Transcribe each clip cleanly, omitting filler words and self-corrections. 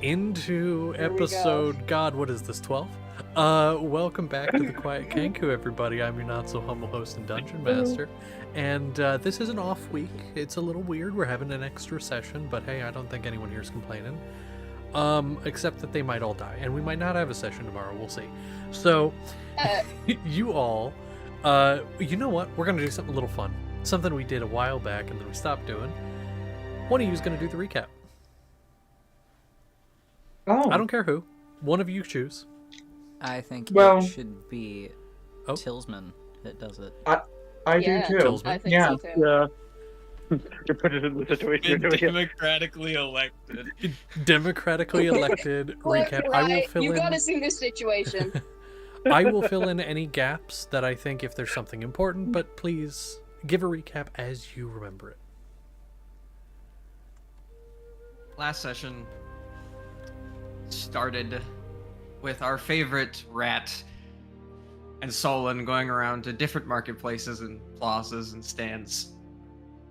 into Here we go. episode, God, what is this, 12? Welcome back to the Quiet Kenku, everybody. I'm your not so humble host and dungeon master, and this is an off week. It's a little weird. We're having an extra session, but hey, I don't think anyone here's complaining. Except that they might all die, and we might not have a session tomorrow. We'll see. So, you all, you know what? We're gonna do something a little fun. Something we did a while back, and then we stopped doing. One of you is gonna do the recap. Oh, I don't care who. One of you choose. I think Well- it should be Oh. Tillsman that does it. I Yeah. do too. Tillsman. I think Yeah. so too. Yeah. You put it in the situation you're Been doing it. democratically elected. Democratically elected recap. I will Right, fill you in. gotta see this situation. I will fill in any gaps that I think if there's something important, but please give a recap as you remember it. Last session started with our favorite rat and Solon going around to different marketplaces and plazas and stands.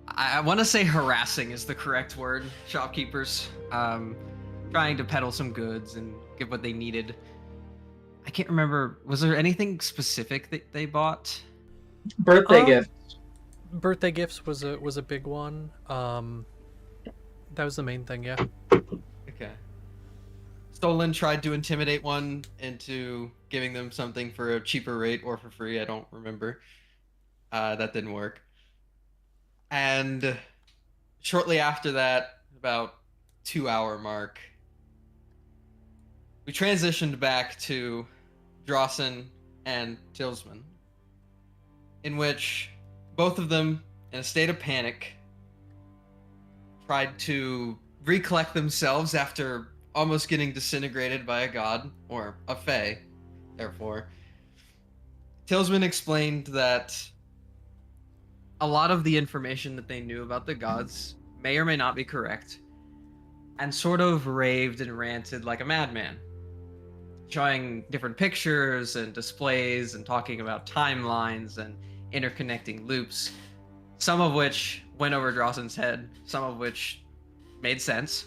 I want to say harassing is the correct word. Shopkeepers, trying to peddle some goods and give what they needed. I can't remember. Was there anything specific that they bought? Birthday gift. Birthday gifts was a big one. That was the main thing, yeah. Okay. Stolen tried to intimidate one into giving them something for a cheaper rate or for free. I don't remember. That didn't work. And shortly after that, about 2-hour mark, we transitioned back to Drawson and Tillsman, in which both of them, in a state of panic, tried to recollect themselves after almost getting disintegrated by a god, or a fae, therefore. Tillsman explained that a lot of the information that they knew about the gods may or may not be correct, and sort of raved and ranted like a madman, showing different pictures and displays and talking about timelines and interconnecting loops, some of which went over Drawson's head, some of which made sense.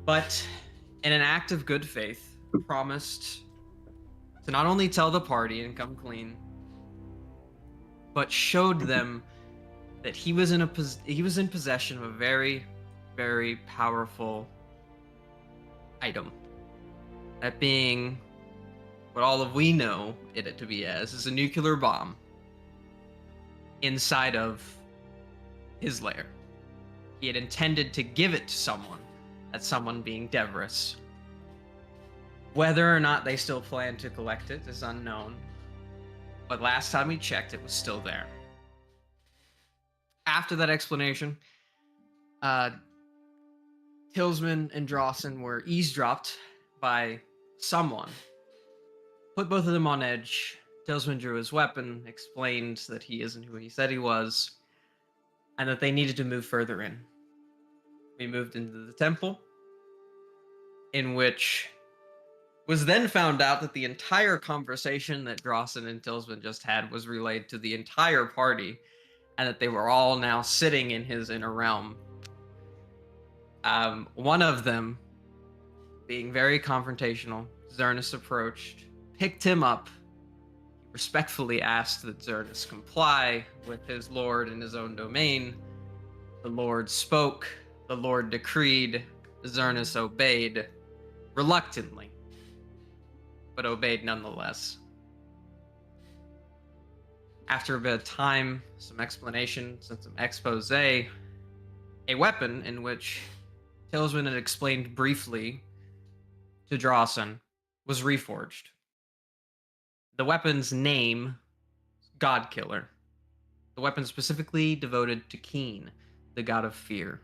But in an act of good faith, promised to not only tell the party and come clean, but showed them that he was in possession of a very, very powerful item. That being what all of we know it to be as is a nuclear bomb inside of his lair. He had intended to give it to someone, that someone being Deverus. Whether or not they still plan to collect it is unknown, but last time we checked, it was still there. After that explanation, Tillsman and Drawson were eavesdropped by someone. Put both of them on edge. Tillsman drew his weapon, explained that he isn't who he said he was, and that they needed to move further in. We moved into the temple, in which was then found out that the entire conversation that Drawson and Tillsman just had was relayed to the entire party, and that they were all now sitting in his inner realm. One of them, being very confrontational, Zernus approached, picked him up. He respectfully asked that Zernus comply with his lord in his own domain. The lord spoke, the lord decreed, Zernus obeyed, reluctantly, but obeyed nonetheless. After a bit of time, some explanations, and some expose, a weapon in which Tillsman had explained briefly to Drawson was reforged. The weapon's name, Godkiller. The weapon specifically devoted to Keen, the god of fear.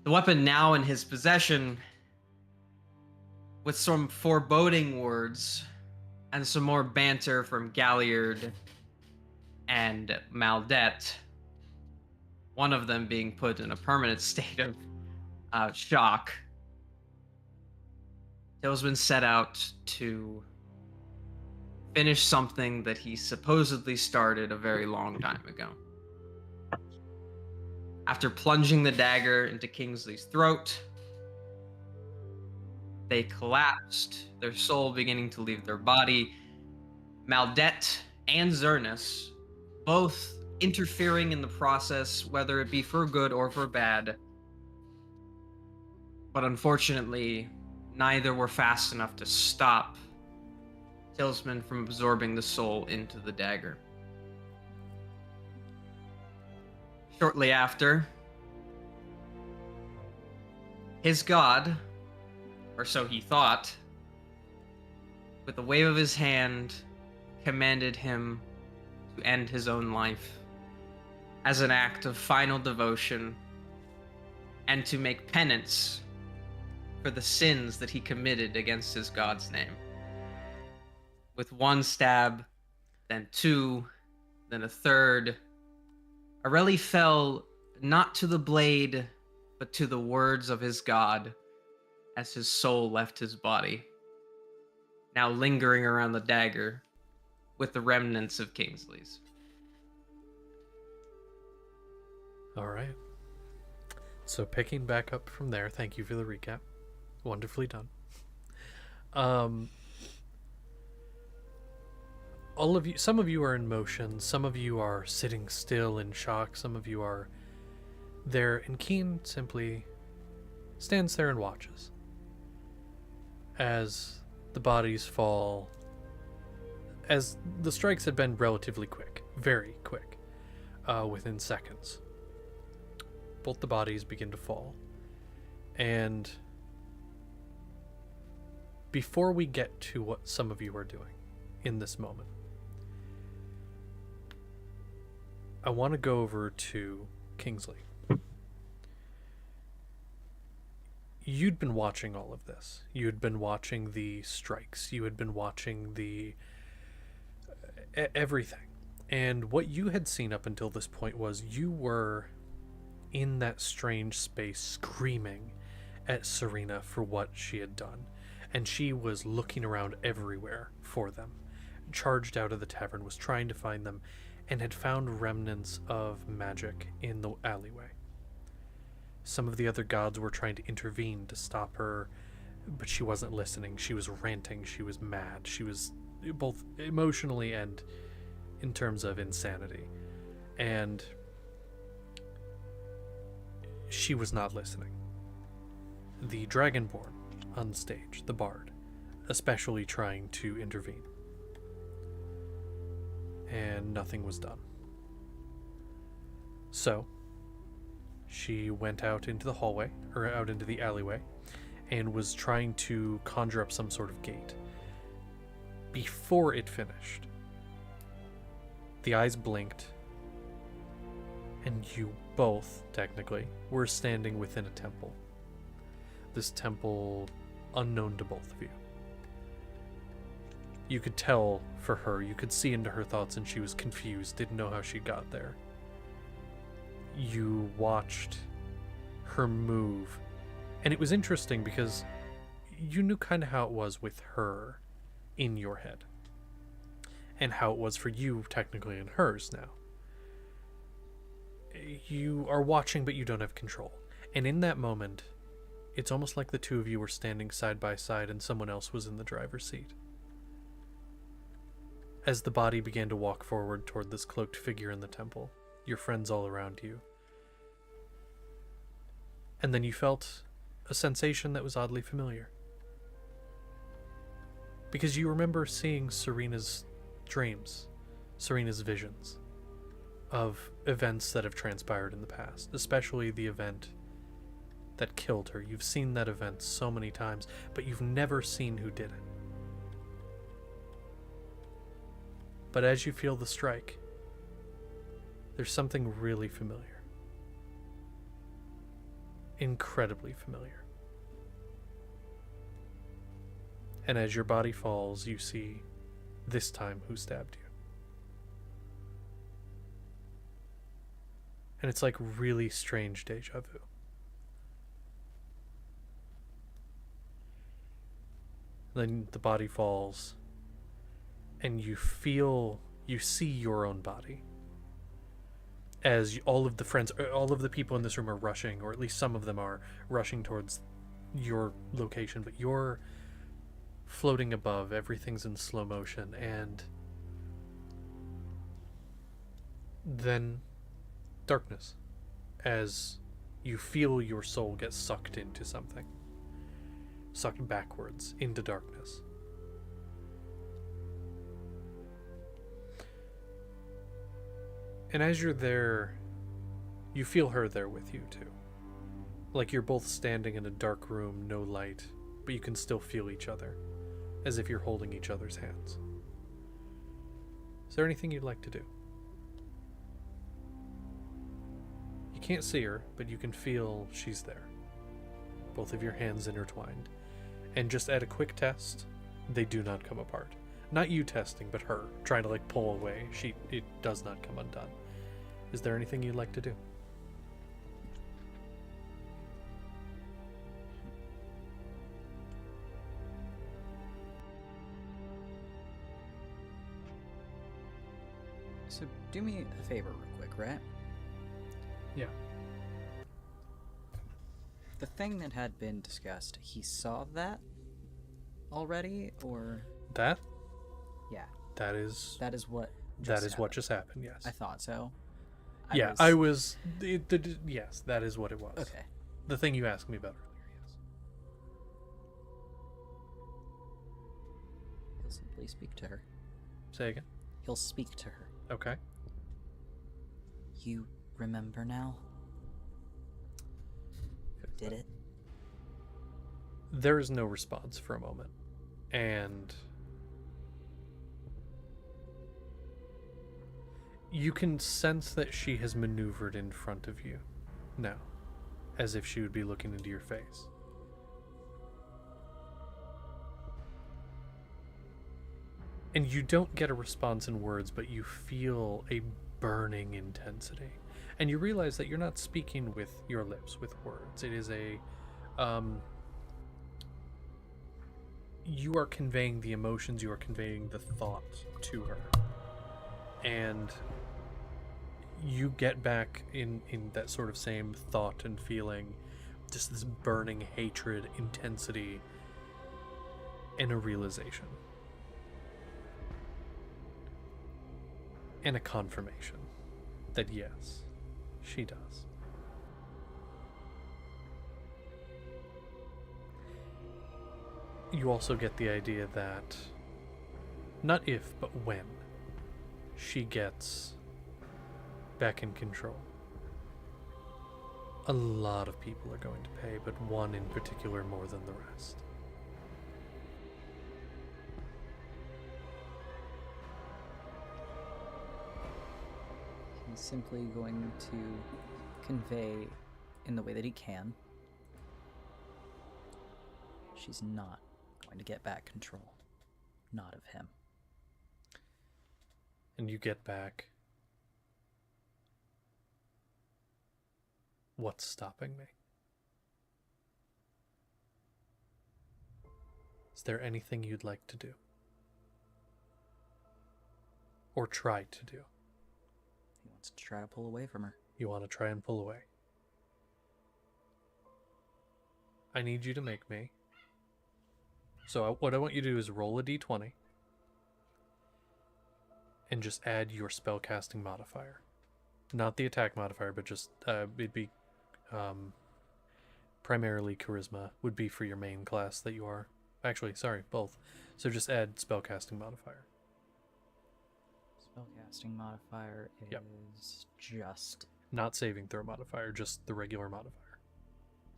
The weapon now in his possession, with some foreboding words and some more banter from Galliard and Maldette, one of them being put in a permanent state of shock. Tillsman set out to finish something that he supposedly started a very long time ago. After plunging the dagger into Kingsley's throat, they collapsed, their soul beginning to leave their body. Maldette and Zernus, both interfering in the process, whether it be for good or for bad. But unfortunately, neither were fast enough to stop Tillsman from absorbing the soul into the dagger. Shortly after, his god, or so he thought, with a wave of his hand, commanded him to end his own life as an act of final devotion and to make penance for the sins that he committed against his god's name. With one stab, then two, then a third, Areli fell not to the blade, but to the words of his god as his soul left his body, now lingering around the dagger with the remnants of Kingsley's. All right. So picking back up from there, thank you for the recap. Wonderfully done. All of you, some of you are in motion, some of you are sitting still in shock, some of you are there, and Keen simply stands there and watches as the bodies fall, as the strikes had been relatively quick, very quick, within seconds. Both the bodies begin to fall, and before we get to what some of you are doing in this moment, I want to go over to Kingsley. You'd been watching all of this. You had been watching the strikes. You had been watching the everything. And what you had seen up until this point was you were in that strange space screaming at Serena for what she had done. And she was looking around everywhere for them. Charged out of the tavern, was trying to find them, and had found remnants of magic in the alleyway. Some of the other gods were trying to intervene to stop her, but she wasn't listening. She was ranting. She was mad. She was both emotionally and in terms of insanity. And she was not listening. The Dragonborn on stage, the bard, especially trying to intervene. And nothing was done. So she went out into the hallway, or out into the alleyway, and was trying to conjure up some sort of gate. Before it finished, the eyes blinked, and you both, technically, were standing within a temple. This temple unknown to both of you. You could tell for her, you could see into her thoughts, and she was confused, didn't know how she got there. You watched her move, and it was interesting because you knew kind of how it was with her in your head, and how it was for you technically in hers now. You are watching, but you don't have control. And in that moment, it's almost like the two of you were standing side by side and someone else was in the driver's seat. As the body began to walk forward toward this cloaked figure in the temple, your friends all around you. And then you felt a sensation that was oddly familiar. Because you remember seeing Serena's dreams, Serena's visions of events that have transpired in the past, especially the event that killed her. You've seen that event so many times, but you've never seen who did it. But as you feel the strike, there's something really familiar. Incredibly familiar. And as your body falls, you see, this time, who stabbed you. And it's like really strange deja vu. Then the body falls, and you see your own body. all of the friends, all of the people in this room are rushing, or at least some of them are rushing towards your location, but you're floating above. Everything's in slow motion, and then darkness as you feel your soul get sucked into something, sucked backwards into darkness. And as you're there, you feel her there with you too. Like you're both standing in a dark room, no light, but you can still feel each other, as if you're holding each other's hands. Is there anything you'd like to do? You can't see her, but you can feel she's there. Both of your hands intertwined. And just at a quick test, they do not come apart. Not you testing, but her trying to like pull away. It does not come undone. Is there anything you'd like to do? So do me a favor real quick, right? Yeah. The thing that had been discussed, he saw that already, or That? yeah, That is what that is what happened. just happened, yes. I thought so. Yes, that is what it was. Okay. The thing you asked me about earlier, yes. He'll simply speak to her. Say again. He'll speak to her. Okay. You remember now? Did it? There is no response for a moment. And you can sense that she has maneuvered in front of you now, as if she would be looking into your face. And you don't get a response in words, but you feel a burning intensity. And you realize that you're not speaking with your lips, with words. It is you are conveying the emotions, you are conveying the thought to her. And you get back in that sort of same thought and feeling, just this burning hatred, intensity, and a realization. And a confirmation that yes, she does. You also get the idea that not if, but when she gets back in control, a lot of people are going to pay, but one in particular more than the rest. He's simply going to convey in the way that he can. She's not going to get back control. Not of him. And you get back. What's stopping me? Is there anything you'd like to do? Or try to do? He wants to try to pull away from her. You want to try and pull away? I need you to make me. So what I want you to do is roll a d20 and just add your spellcasting modifier. Not the attack modifier, but just it'd be primarily charisma would be for your main class that you are. Actually, sorry, both. So just add spellcasting modifier. Spellcasting modifier is Yep. just Not saving throw modifier, just the regular modifier.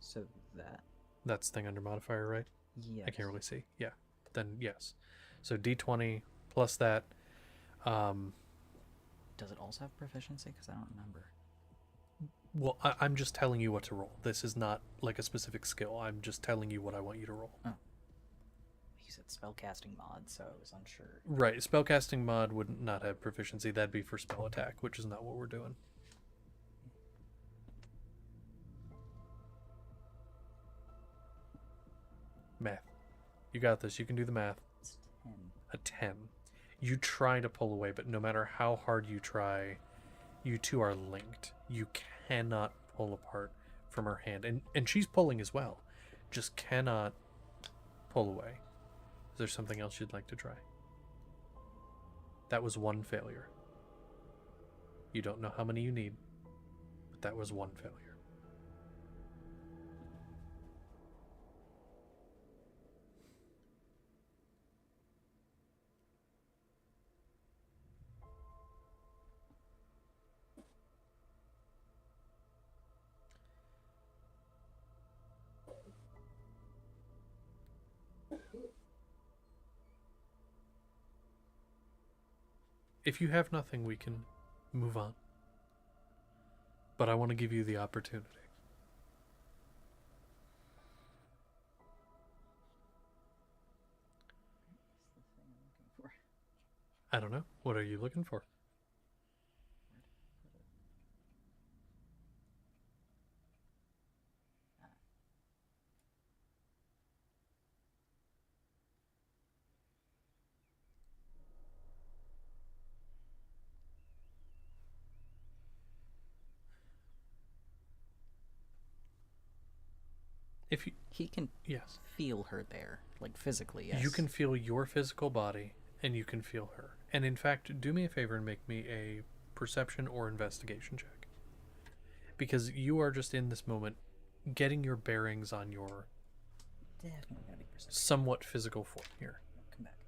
so that. That's the thing under modifier, right? Yes. I can't really see. Yeah. Then yes. So d20 plus that. Does it also have proficiency? Because I don't remember. Well, I'm just telling you what to roll. This is not like a specific skill. I'm just telling you what I want you to roll. Oh. He said spellcasting mod, so I was unsure. Right. Spellcasting mod would not have proficiency. That'd be for spell attack, which is not what we're doing. Math. You got this. You can do the math. It's 10. A 10. You try to pull away, but no matter how hard you try, You two are linked. You cannot pull apart from her hand. And she's pulling as well. Just cannot pull away. Is there something else you'd like to try? That was one failure. You don't know how many you need, but that was one failure. If you have nothing, we can move on. But I want to give you the opportunity. I don't know. What are you looking for? If you, He can yes, feel her there, like physically, yes. you can feel your physical body, and you can feel her. And in fact, do me a favor and make me a perception or investigation check, because you are just in this moment, getting your bearings on your Definitely gotta be perception. somewhat physical form here. Come back.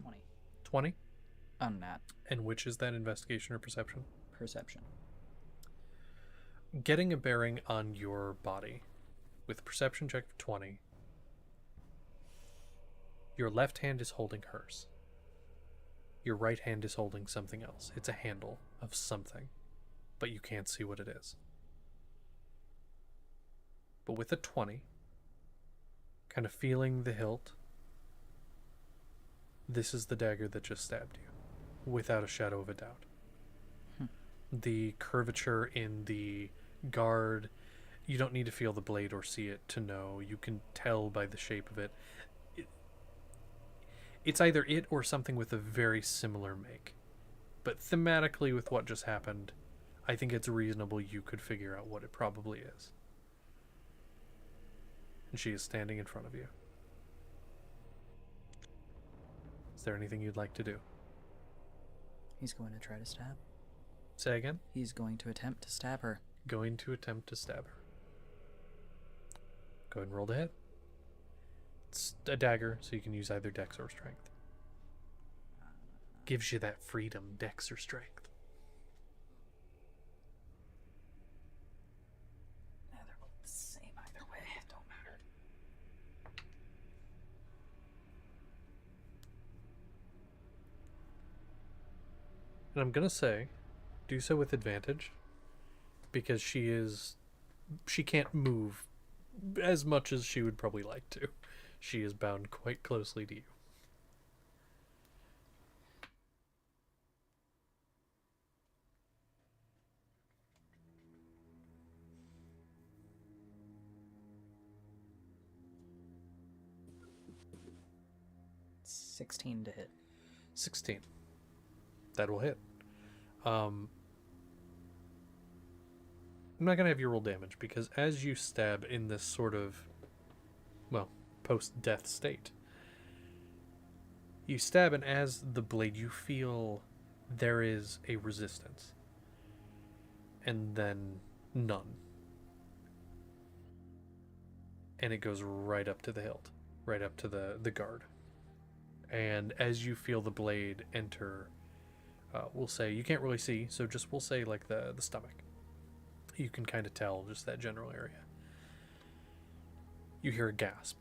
20. 20. On that. And which is that, investigation or perception? Perception. Getting a bearing on your body with a perception check of 20. Your left hand is holding hers. Your right hand is holding something else. It's a handle of something, but you can't see what it is. But with a 20, kind of feeling the hilt, this is the dagger that just stabbed you, without a shadow of a doubt. The curvature in the guard, you don't need to feel the blade or see it to know. You can tell by the shape of it. It's either it or something with a very similar make. But thematically, with what just happened, I think it's reasonable you could figure out what it probably is. And she is standing in front of you. Is there anything you'd like to do? He's going to try to stab. Say again? He's going to attempt to stab her. Going to attempt to stab her. Go ahead and roll to hit. It's a dagger, so you can use either dex or strength. Gives you that freedom, dex or strength. Yeah, they're both the same either way. It don't matter. And I'm gonna say, do so with advantage, because she can't move as much as she would probably like to. She is bound quite closely to you. It's 16 to hit. 16. That will hit. I'm not going to have you roll damage, because as you stab in this sort of, well, post-death state, you stab, and as the blade, you feel there is a resistance. And then none. And it goes right up to the hilt, right up to the guard. And as you feel the blade enter, we'll say, you can't really see, so just we'll say like the stomach. You can kind of tell just that general area. You hear a gasp.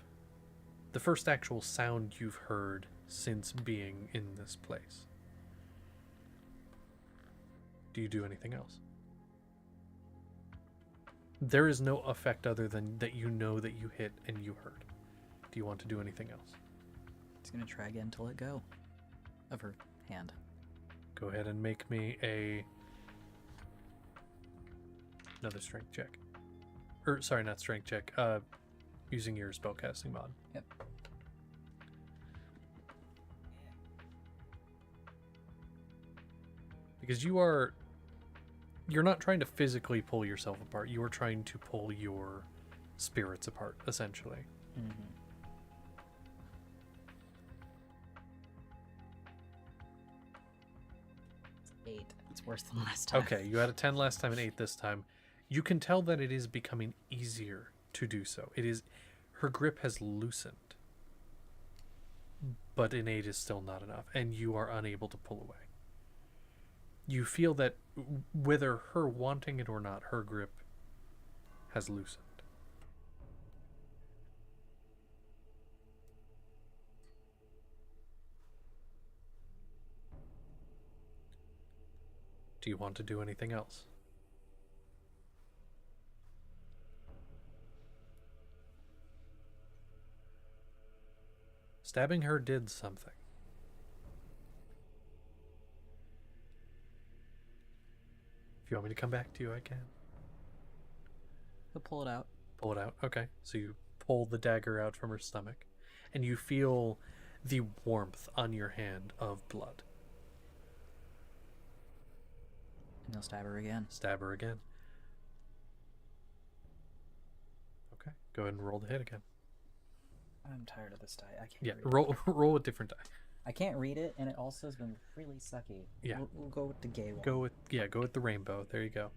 The first actual sound you've heard since being in this place. Do you do anything else? There is no effect other than that you know that you hit and you heard. Do you want to do anything else? He's going to try again to let go of her hand. Go ahead and make me another strength check. Or, sorry, not strength check. Using your spellcasting mod. Yep. Because you're not trying to physically pull yourself apart. You are trying to pull your spirits apart, essentially. Mm-hmm. Eight. It's worse than last time. Okay, you had a 10 last time and 8 this time. You can tell that it is becoming easier to do so. Her grip has loosened. But an 8 is still not enough, and you are unable to pull away. You feel that whether her wanting it or not, her grip has loosened. Do you want to do anything else? Stabbing her did something. If you want me to come back to you, I can. He'll pull it out. Pull it out. Okay. So you pull the dagger out from her stomach, and you feel the warmth on your hand of blood. And he'll stab her again. Stab her again. Okay. Go ahead and roll the hit again. I'm tired of this die. I can't. Yeah. read it. Roll a different die. I can't read it, and it also has been really sucky. Yeah. We'll go with the gay one. Go with the rainbow. There you go.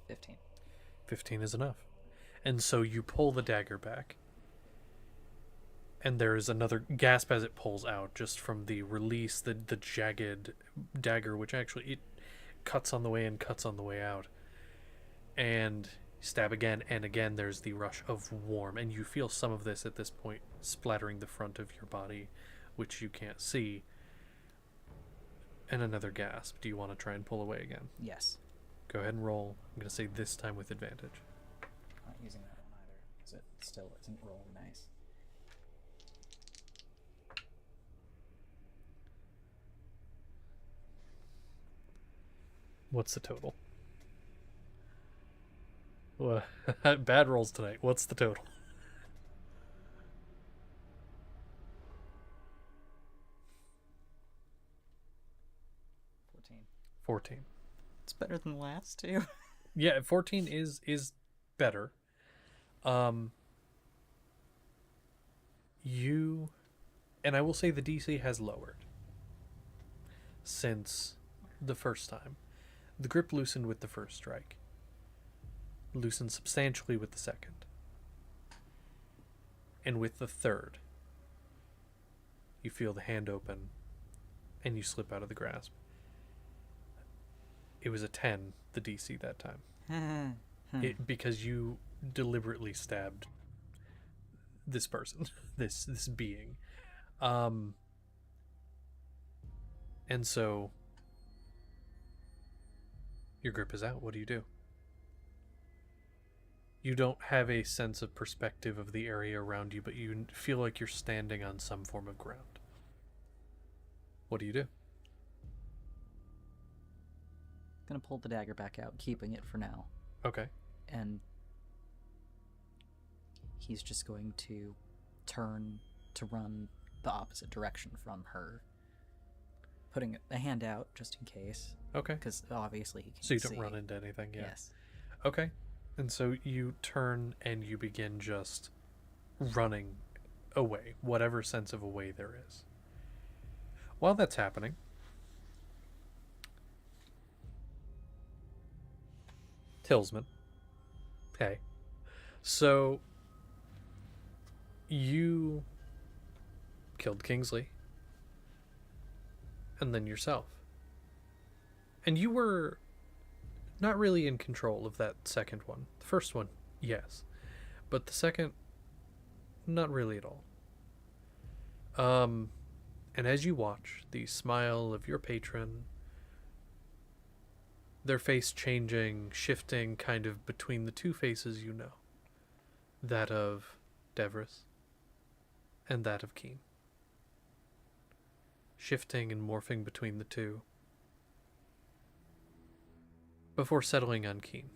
15. 15 is enough. And so you pull the dagger back. And there is another gasp as it pulls out, just from the release, the jagged dagger, which actually it cuts on the way in, cuts on the way out. And stab again, and again there's the rush of warm, and you feel some of this at this point splattering the front of your body, which you can't see. And another gasp. Do you want to try and pull away again? Yes. Go ahead and roll. I'm going to say this time with advantage. Not using that one either, because it still isn't rolling nice. What's the total? What? Bad rolls tonight. What's the total? $14. 14. It's better than the last two. Yeah, 14 is better. You, and I will say the DC has lowered since the first time. The grip loosened with the first strike. Loosened substantially with the second. And with the third, you feel the hand open and you slip out of the grasp. It was a 10, the DC that time. Because you deliberately stabbed this person, this being. And so your grip is out. What do you do? You don't have a sense of perspective of the area around you, but you feel like you're standing on some form of ground. What do you do? Gonna pull the dagger back out, keeping it for now. Okay. And he's just going to turn to run the opposite direction from her, putting a hand out just in case. Okay. Because obviously he can't So you don't see. run into anything, yeah. Yes. Okay. And so you turn and you begin just running away, whatever sense of away there is. While that's happening, Tillsman. Okay. So you killed Kingsley and then yourself. And you were not really in control of that second one. The first one, yes. But the second, not really at all. And as you watch the smile of your patron, their face changing, shifting kind of between the two faces you know. That of Devris and that of Keen. Shifting and morphing between the two. Before settling on Keen.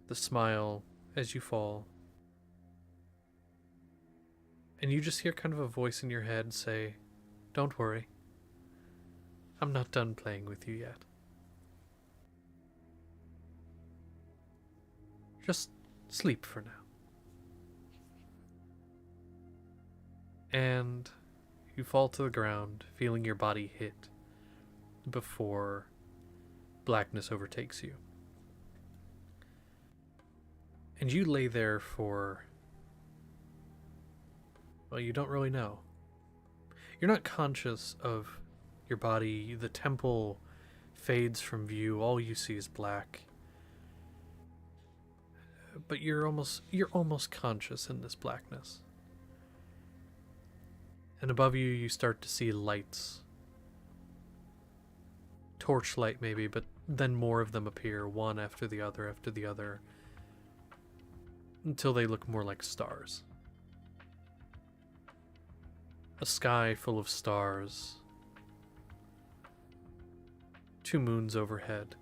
The smile as you fall. And you just hear kind of a voice in your head say, "Don't worry. I'm not done playing with you yet. Just sleep for now." And you fall to the ground, feeling your body hit before blackness overtakes you. And you lay there for, well, you don't really know. You're not conscious of your body. The temple fades from view. All you see is black. But you're almost conscious in this blackness. And above you, you start to see lights. Torchlight maybe, but then more of them appear, one after the other, until they look more like stars. A sky full of stars. 2 moons overhead.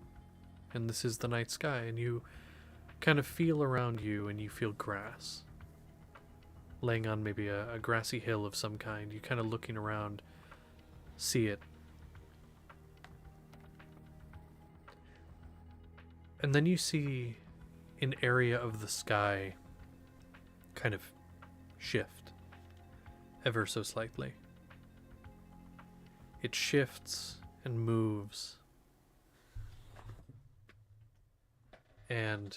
And this is the night sky, and you kind of feel around you, and you feel grass. Laying on maybe a grassy hill of some kind. You kind of looking around, see it. And then you see an area of the sky kind of shift ever so slightly. It shifts and moves. And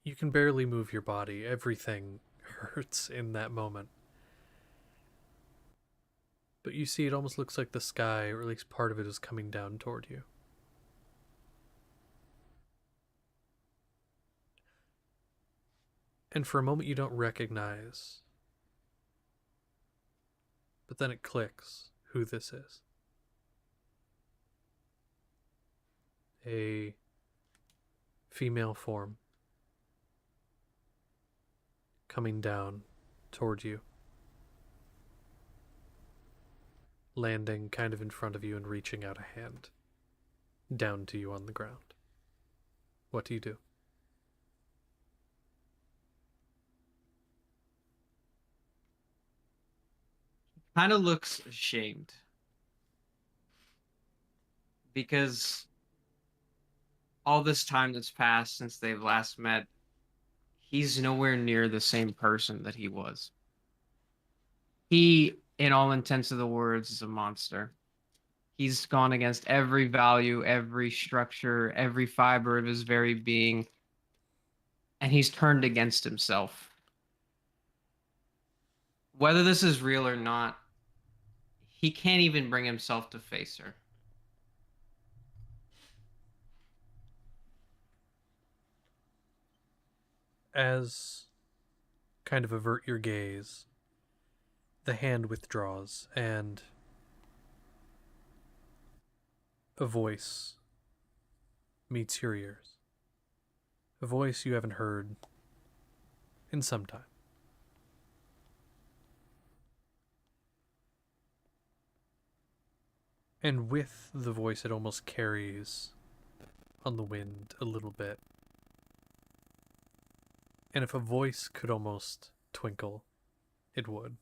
you can barely move your body. Everything hurts in that moment. But you see, it almost looks like the sky, or at least part of it, is coming down toward you. And for a moment you don't recognize. But then it clicks who this is. A female form coming down toward you, landing kind of in front of you and reaching out a hand down to you on the ground. What do you do? Kind of looks ashamed because all this time that's passed since they've last met, he's nowhere near the same person that he was. He, in all intents of the words, is a monster. He's gone against every value, every structure, every fiber of his very being, and he's turned against himself. Whether this is real or not, he can't even bring himself to face her. As kind of avert your gaze, the hand withdraws and a voice meets your ears. A voice you haven't heard in some time. And with the voice, it almost carries on the wind a little bit. And if a voice could almost twinkle, it would.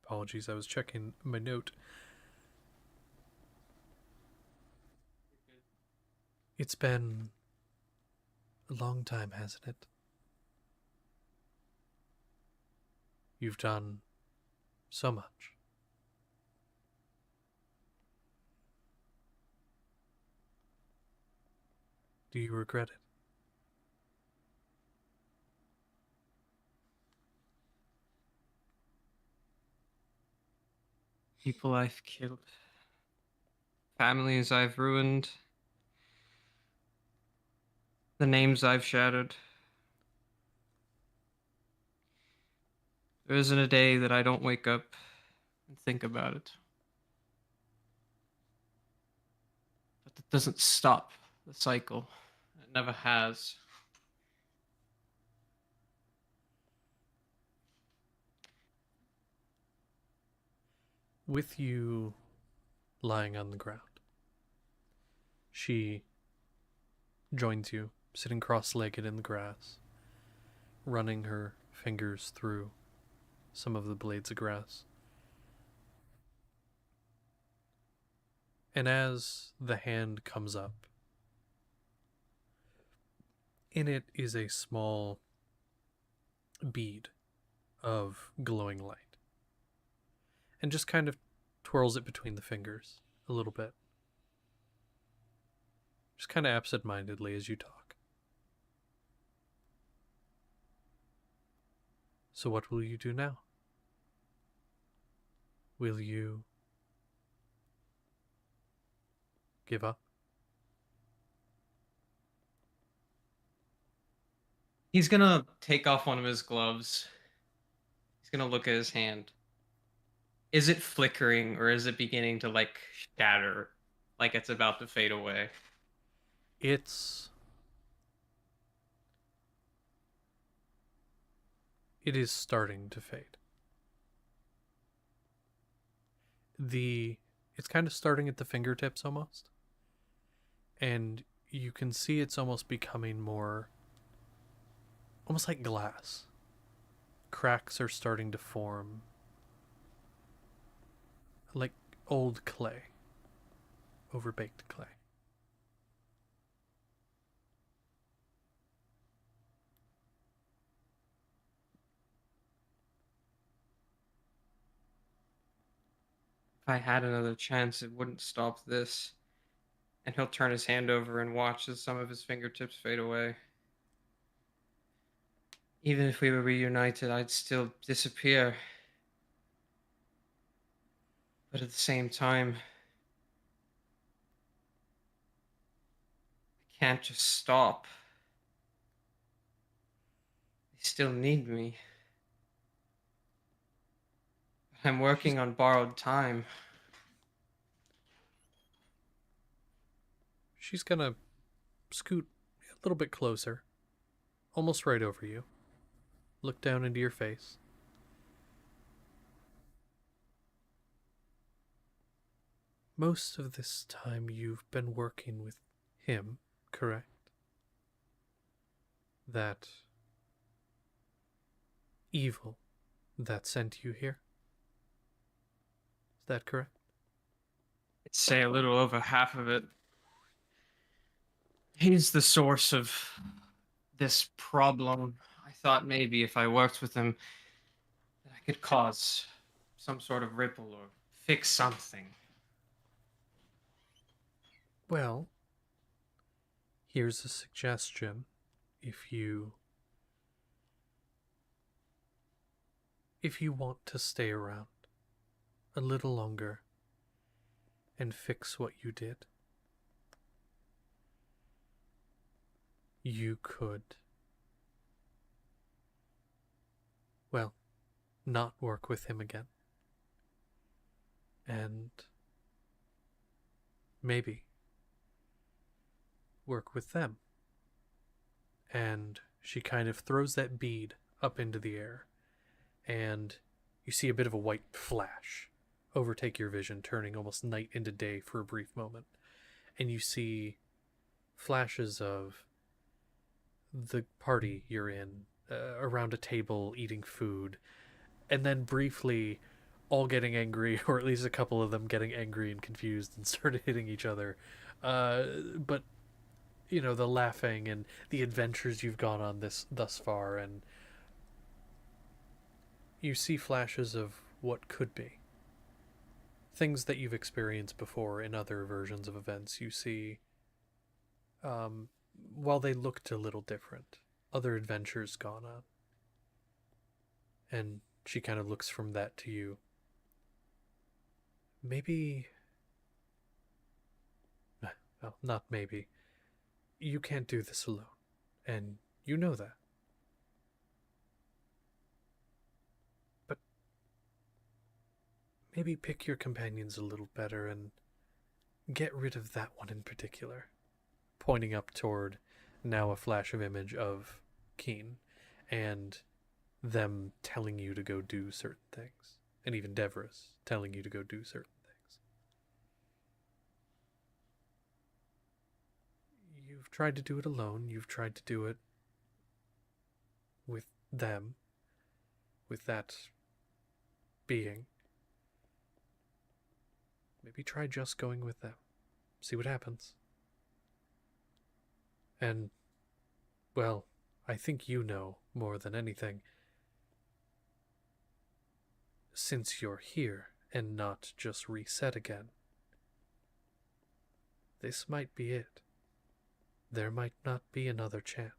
Apologies, I was checking my note. It's been a long time, hasn't it? You've done so much. Do you regret it? People I've killed, families I've ruined, the names I've shattered. There isn't a day that I don't wake up and think about it. But that doesn't stop the cycle. It never has. with you lying on the ground, she joins you, sitting cross-legged in the grass, running her fingers through some of the blades of grass. And as the hand comes up, in it is a small bead of glowing light. And just kind of twirls it between the fingers a little bit. Just kind of absent-mindedly as you talk. So what will you do now? Will you give up? He's gonna take off one of his gloves. He's gonna look at his hand. Is it flickering or is it beginning to like shatter, like it's about to fade away? It is starting to fade. It's kind of starting at the fingertips almost. And you can see it's almost becoming more almost like glass. Cracks are starting to form like old clay, overbaked clay. If I had another chance, it wouldn't stop this. And he'll turn his hand over and watch as some of his fingertips fade away. Even if we were reunited, I'd still disappear. But at the same time, I can't just stop. They still need me. I'm working on borrowed time. She's gonna scoot a little bit closer, almost right over you. Look down into your face. Most of this time you've been working with him, correct? That evil that sent you here? Is that correct? I'd say a little over half of it. He's the source of this problem. I thought maybe if I worked with him, that I could cause some sort of ripple or fix something. Well, here's a suggestion. If you want to stay around a little longer and fix what you did, you could, well, not work with him again. And maybe work with them. And she kind of throws that bead up into the air, and you see a bit of a white flash overtake your vision, turning almost night into day for a brief moment. And you see flashes of the party you're in, around a table eating food, and then briefly all getting angry, or at least a couple of them getting angry and confused and started hitting each other. But you know, the laughing and the adventures you've gone on thus far, and you see flashes of what could be. Things that you've experienced before in other versions of events. You see, while they looked a little different, other adventures gone on. And she kind of looks from that to you. Maybe... well, not maybe. You can't do this alone. And you know that. But maybe pick your companions a little better and get rid of that one in particular. Pointing up toward now a flash of image of Keen and them telling you to go do certain things. and even Devris telling you to go do certain things. You've tried to do it alone. You've tried to do it with them, with that being. Maybe try just going with them. See what happens. And, well, I think you know more than anything. Since you're here and not just reset again, this might be it. There might not be another chance.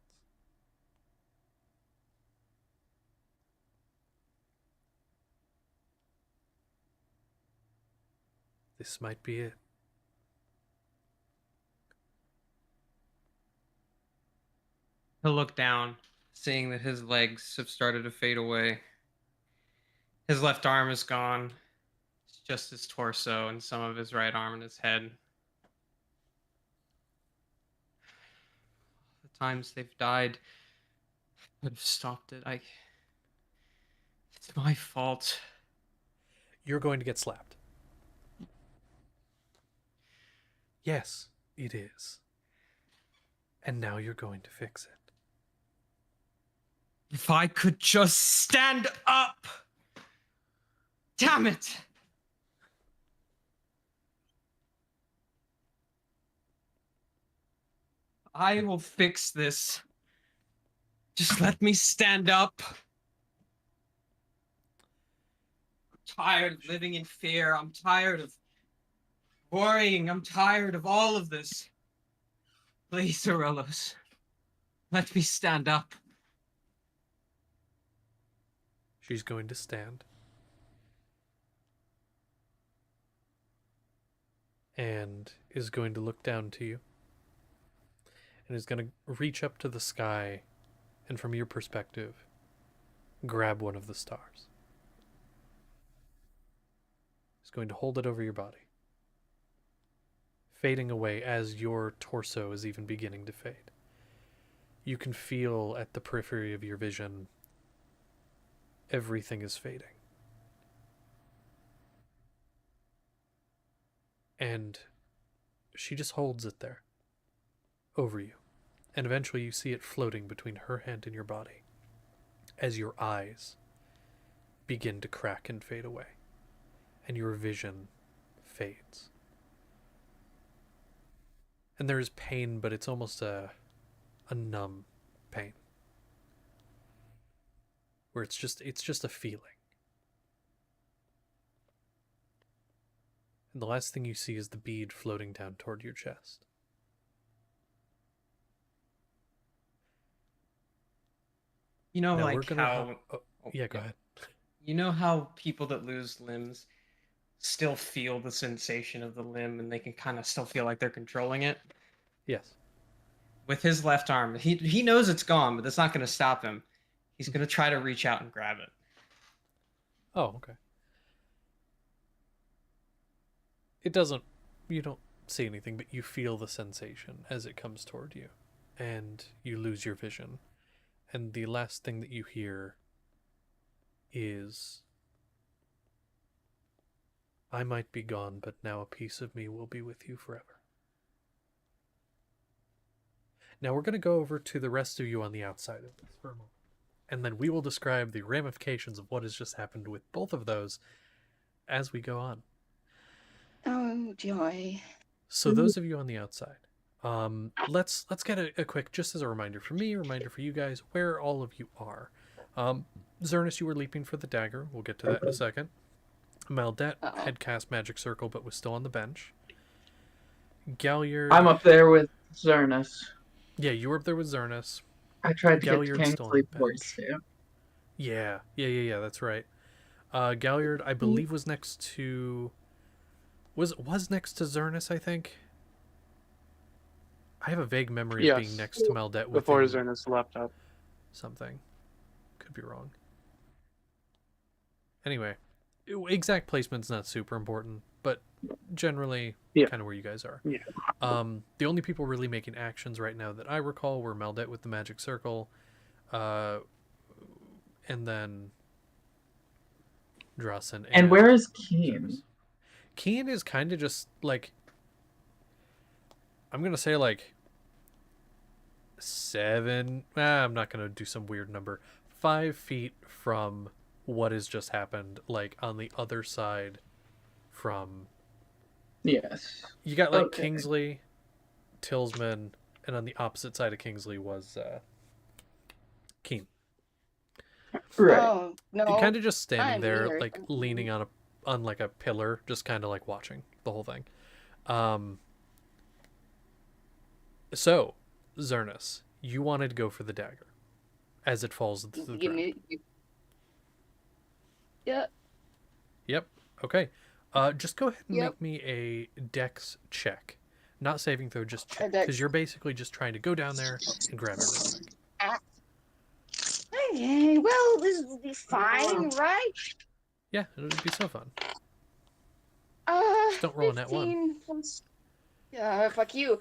This might be it. He'll look down, seeing that his legs have started to fade away. His left arm is gone. It's just his torso and some of his right arm and his head. The times they've died, I could have stopped it. It's my fault. You're going to get slapped. Yes, it is. And now you're going to fix it. If I could just stand up! Damn it! I will fix this. Just let me stand up. I'm tired of living in fear. I'm tired of worrying. I'm tired of all of this. Please, Aurelos, let me stand up. She's going to stand. And is going to look down to you. And is going to reach up to the sky and, from your perspective, grab one of the stars. Is going to hold it over your body, fading away as your torso is even beginning to fade. You can feel at the periphery of your vision everything is fading. And she just holds it there, over you. And eventually you see it floating between her hand and your body as your eyes begin to crack and fade away. And your vision fades. And there is pain, but it's almost a numb pain. Where it's just a feeling. And the last thing you see is the bead floating down toward your chest. You know, Now like we're gonna how... yeah, go ahead. You know how people that lose limbs still feel the sensation of the limb and they can kind of still feel like they're controlling it? Yes. With his left arm, he knows it's gone, but that's not going to stop him. He's going to try to reach out and grab it. Oh, okay. It doesn't... You don't see anything, but you feel the sensation as it comes toward you. And you lose your vision. And the last thing that you hear is... I might be gone, but now a piece of me will be with you forever. Now we're going to go over to the rest of you on the outside of this for a moment. And then we will describe the ramifications of what has just happened with both of those as we go on. Oh, joy. So those of you on the outside, let's get a quick, just as a reminder for me, a reminder for you guys, where all of you are. Zernus, you were leaping for the dagger. We'll get to that in a second. Maldet had cast Magic Circle but was still on the bench. Galliard... I'm up there with Zernus. Yeah, you were up there with Zernus. I tried to Galliard's get still on Kingsley the Force bench. too. Yeah, that's right. Galliard, I believe, was next to... Was next to Zernus, I think? I have a vague memory of being next to Maldet before within Zernus leapt up. something. Could be wrong. Anyway, exact placement's not super important, but generally kind of where you guys are. Yeah. The only people really making actions right now that I recall were Maldet with the Magic Circle, and then Drossen. And where is Xerxes. Keen? Keen is kind of just like, I'm gonna say like 7. I'm not gonna do some weird number. 5 feet from what has just happened, like on the other side from. Yes. You got like Okay. Kingsley, Tillsman, and on the opposite side of Kingsley was Keen. Right. Oh no. You're kind of just standing I'm there, here. like leaning on like a pillar, just kind of like watching the whole thing. So, Zernus, you wanted to go for the dagger as it falls to the ground. Yeah. Yep. Okay. Just go ahead and Yep. make me a dex check. Not saving throw, just check. dex. Because you're basically just trying to go down there and grab it real quick. Okay, well, this will be fine, right? Yeah, it would be so fun. Just don't roll a net one. 15 plus... Yeah, fuck you.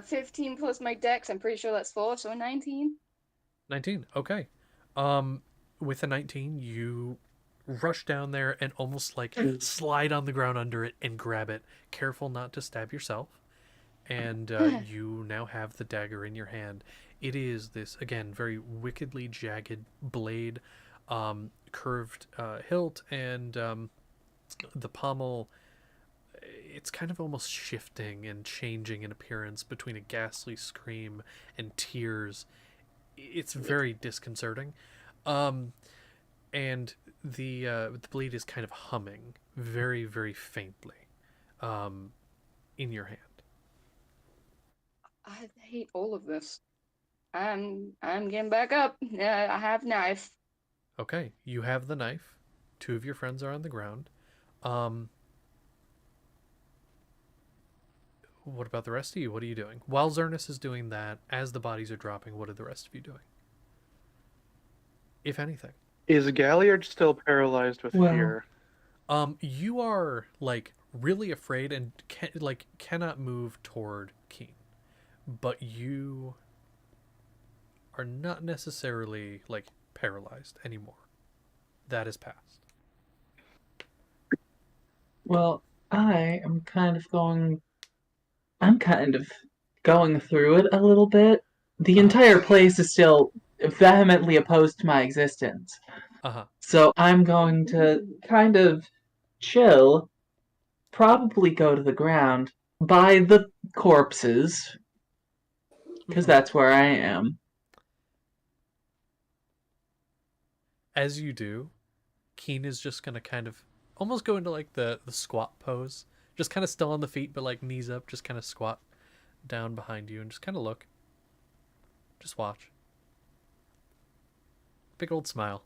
15 plus my dex, I'm pretty sure that's 4, so 19. 19. Okay. With a 19, you rush down there and almost like slide on the ground under it and grab it, careful not to stab yourself. And you now have the dagger in your hand. It is this, again, very wickedly jagged blade, curved hilt, and the pommel. It's kind of almost shifting and changing in appearance between a ghastly scream and tears. It's very disconcerting. And the blade is kind of humming very, very faintly in your hand. I hate all of this. I'm getting back up. I have knife. Okay, you have the knife. 2 of your friends are on the ground. What about the rest of you? What are you doing? While Zernus is doing that, as the bodies are dropping, what are the rest of you doing? If anything. Is Galliard still paralyzed with fear? You are like really afraid and cannot move toward Keen, but you are not necessarily like paralyzed anymore. That is past. Well, I'm kind of going through it a little bit. The entire place is still vehemently opposed to my existence. So I'm going to kind of chill, probably go to the ground, by the corpses, because that's where I am. As you do, Keen is just going to kind of almost go into like the squat pose. Just kind of still on the feet, but like knees up, just kind of squat down behind you and just kind of look. Just watch. Big old smile.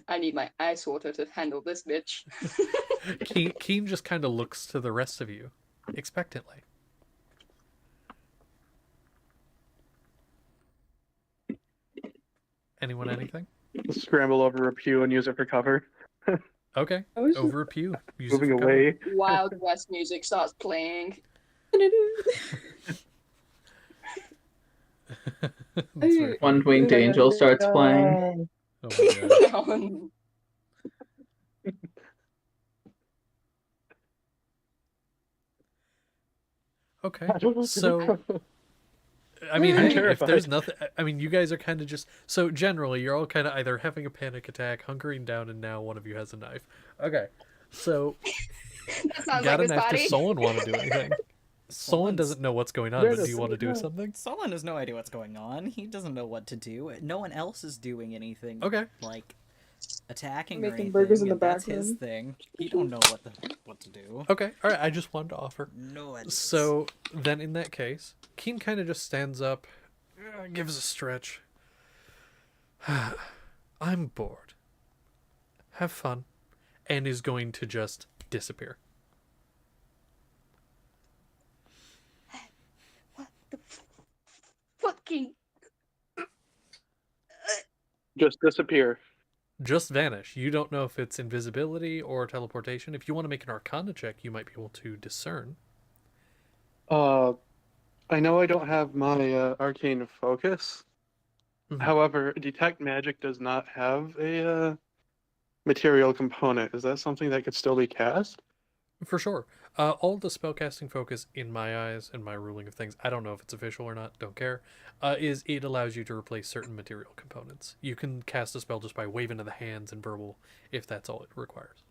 I need my ice water to handle this bitch. Keen just kind of looks to the rest of you expectantly. Anyone anything? Scramble over a pew and use it for cover. Okay, over a pew. Use Moving it for away. Wild West music starts playing. One Winged Angel starts playing. Oh my god. Okay, so I mean, hey, if there's nothing, I mean, you guys are kind of just so generally, you're all kind of either having a panic attack, hunkering down, and now one of you has a knife. Okay, so got like a knife. body. Does Solon want to do anything? Solon doesn't know what's going on, but do you want to do something? Solon has no idea what's going on. He doesn't know what to do. No one else is doing anything. Okay. Like attacking Making or anything. burgers in the and that's back his room. thing. He don't know what to do. Okay, all right. I just wanted to offer. No ideas. So then, in that case, Keen kind of just stands up, gives a stretch. I'm bored. Have fun, and is going to just disappear. What the fucking... Just disappear. Just vanish. You don't know if it's invisibility or teleportation. If you want to make an Arcana check, you might be able to discern. I know I don't have my arcane focus, However, detect magic does not have a material component. Is that something that could still be cast? For sure. All the spellcasting focus, in my eyes and my ruling of things, I don't know if it's official or not, don't care, is it allows you to replace certain material components. You can cast a spell just by waving of the hands and verbal, if that's all it requires.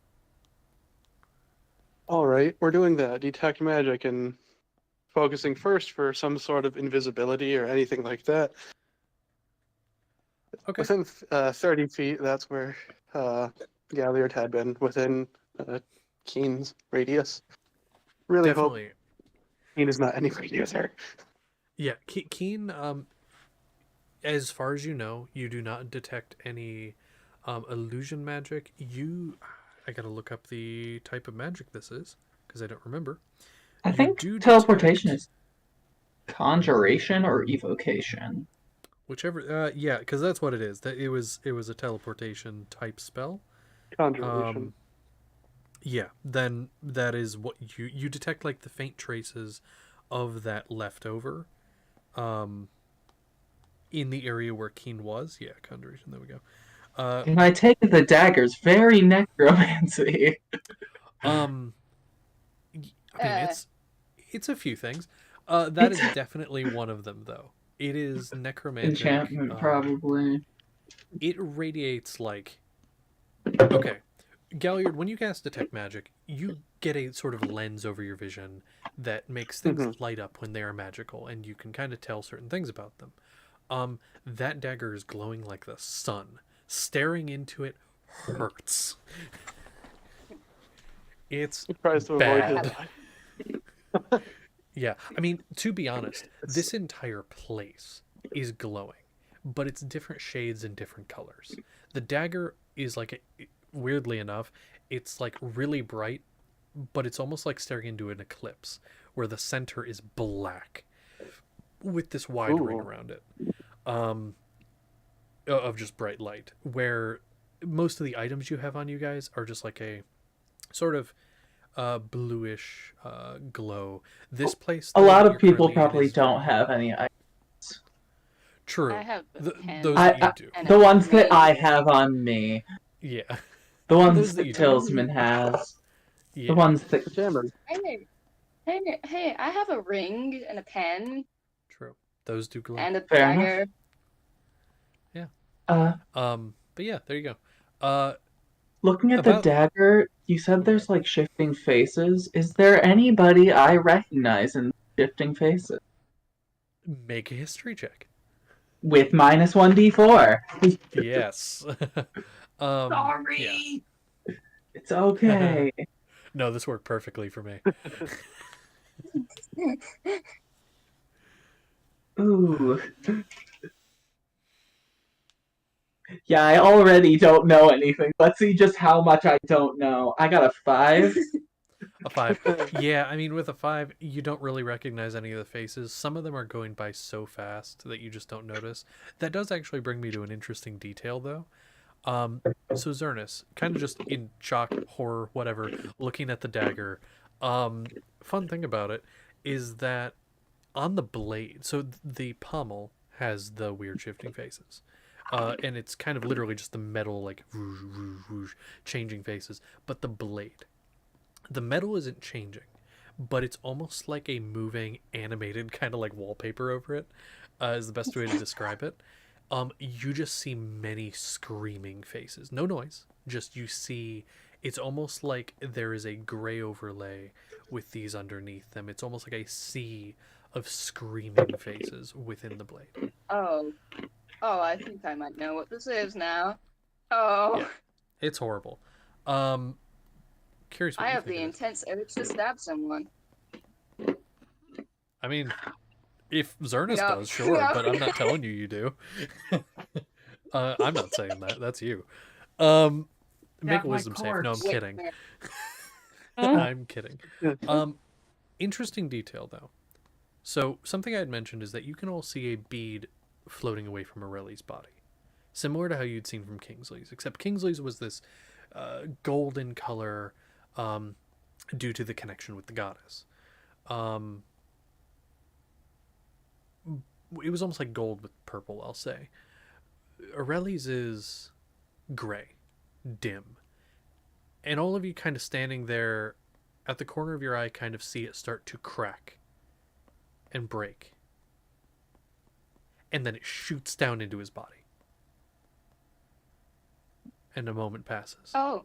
All right, we're doing that. Detect magic and focusing first for some sort of invisibility or anything like that. Okay. Within 30 feet, that's where Galliard had been, within Keen's radius. Really Definitely. hope Keen is not anywhere near there. Yeah, Keen, as far as you know, you do not detect any illusion magic. I gotta look up the type of magic this is, because I don't remember. I You think do teleportation detect- is conjuration or evocation. Whichever, yeah, because that's what it is. That it was a teleportation type spell. Conjuration. Yeah, then that is what you detect, like the faint traces of that left over, in the area where Keen was. Yeah, conjuration. There we go. And I take it the dagger's very necromancy. I mean, it's a few things. That is definitely one of them, though. It is necromantic. Enchantment, probably. It radiates like... Okay, Galliard, when you cast Detect Magic, you get a sort of lens over your vision that makes things light up when they are magical, and you can kind of tell certain things about them. That dagger is glowing like the sun. Staring into it hurts. It's bad. Yeah, I mean, to be honest, this entire place is glowing, but it's different shades and different colors. The dagger is like, weirdly enough, it's like really bright, but it's almost like staring into an eclipse, where the center is black with this wide ring around it, of just bright light, where most of the items you have on you guys are just like a sort of bluish glow. This place, a lot of people probably don't have any items. True. I have those that you do. The ones that I have on me. Yeah. The ones that Tillsman has. Yeah. The ones that... Hey, I have a ring and a pen. True. Those do glow. And a dagger. Yeah. But yeah, there you go. Looking at the dagger, you said there's like shifting faces. Is there anybody I recognize in shifting faces? Make a history check. With minus 1d4. Yes. Sorry. Yeah. It's okay. No, this worked perfectly for me. Ooh. Yeah, I already don't know anything. Let's see just how much I don't know. I got a 5. A 5. Yeah, I mean, with a 5, you don't really recognize any of the faces. Some of them are going by so fast that you just don't notice. That does actually bring me to an interesting detail, though. So Zernus, kind of just in shock, horror, whatever, looking at the dagger. Fun thing about it is that on the blade, so the pommel has the weird shifting faces. And it's kind of literally just the metal, like, whoosh, whoosh, whoosh, changing faces. But the blade, the metal isn't changing, but it's almost like a moving, animated kind of like wallpaper over it, is the best way to describe it. You just see many screaming faces. No noise, just you see, it's almost like there is a gray overlay with these underneath them. It's almost like a sea of screaming faces within the blade. Oh, I think I might know what this is now. Oh. Yeah, it's horrible. Curious what I you have think the it is. intense urge to stab someone. I mean, if Zernus does, sure, but I'm not telling you do. I'm not saying that. That's you. Make a wisdom save. No, I'm kidding. I'm kidding. Interesting detail, though. So, something I had mentioned is that you can all see a bead floating away from Aureli's body. Similar to how you'd seen from Kingsley's, except Kingsley's was this golden color due to the connection with the goddess. It was almost like gold with purple, I'll say. Aureli's is gray, dim. And all of you kind of standing there at the corner of your eye kind of see it start to crack and break. And then it shoots down into his body. And a moment passes. Oh.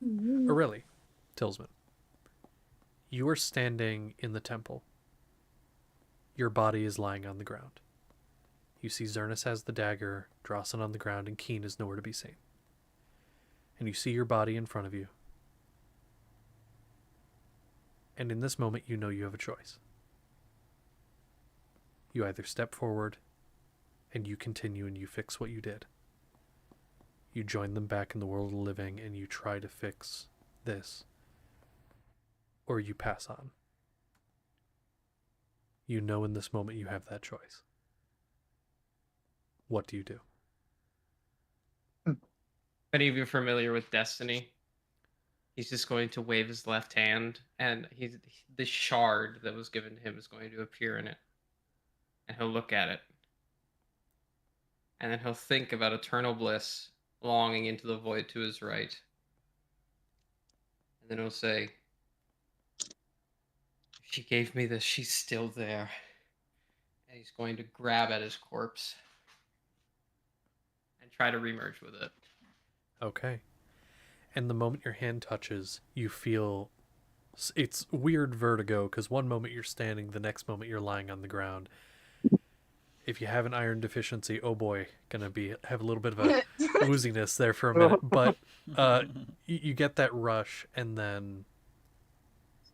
Aureli, Tillsman, you are standing in the temple. Your body is lying on the ground. You see Zernus has the dagger, Drossin on the ground, and Keen is nowhere to be seen. And you see your body in front of you. And in this moment, you know you have a choice. You either step forward and you continue and you fix what you did. You join them back in the world of the living and you try to fix this. Or you pass on. You know in this moment you have that choice. What do you do? Many of you are familiar with Destiny. He's just going to wave his left hand, and the shard that was given to him is going to appear in it. And he'll look at it. And then he'll think about eternal bliss, longing into the void to his right. And then he'll say, "She gave me this, she's still there." And he's going to grab at his corpse and try to remerge with it. Okay. And the moment your hand touches, you feel... It's weird vertigo, because one moment you're standing, the next moment you're lying on the ground. If you have an iron deficiency, oh boy, gonna have a little bit of a wooziness there for a minute. But you get that rush, and then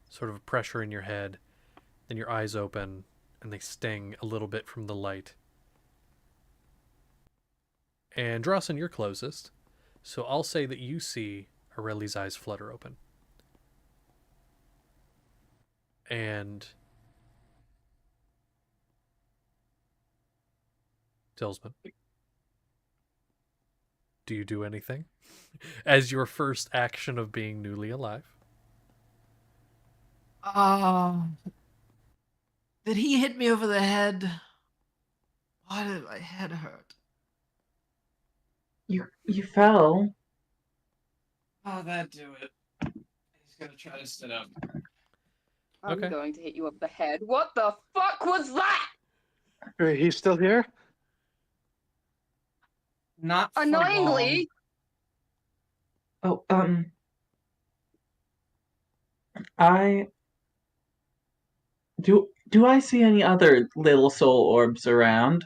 sort of pressure in your head, then your eyes open, and they sting a little bit from the light. And Drossin, you're closest. So I'll say that you see Aureli's eyes flutter open. And Tillsman, do you do anything as your first action of being newly alive? Did he hit me over the head? Why did my head hurt? You fell. Oh, that do it. He's gonna try to sit up. I'm Okay. going to hit you up the head. What the fuck was that? Wait, he's still here? Not for Annoyingly. Oh, I do I see any other little soul orbs around?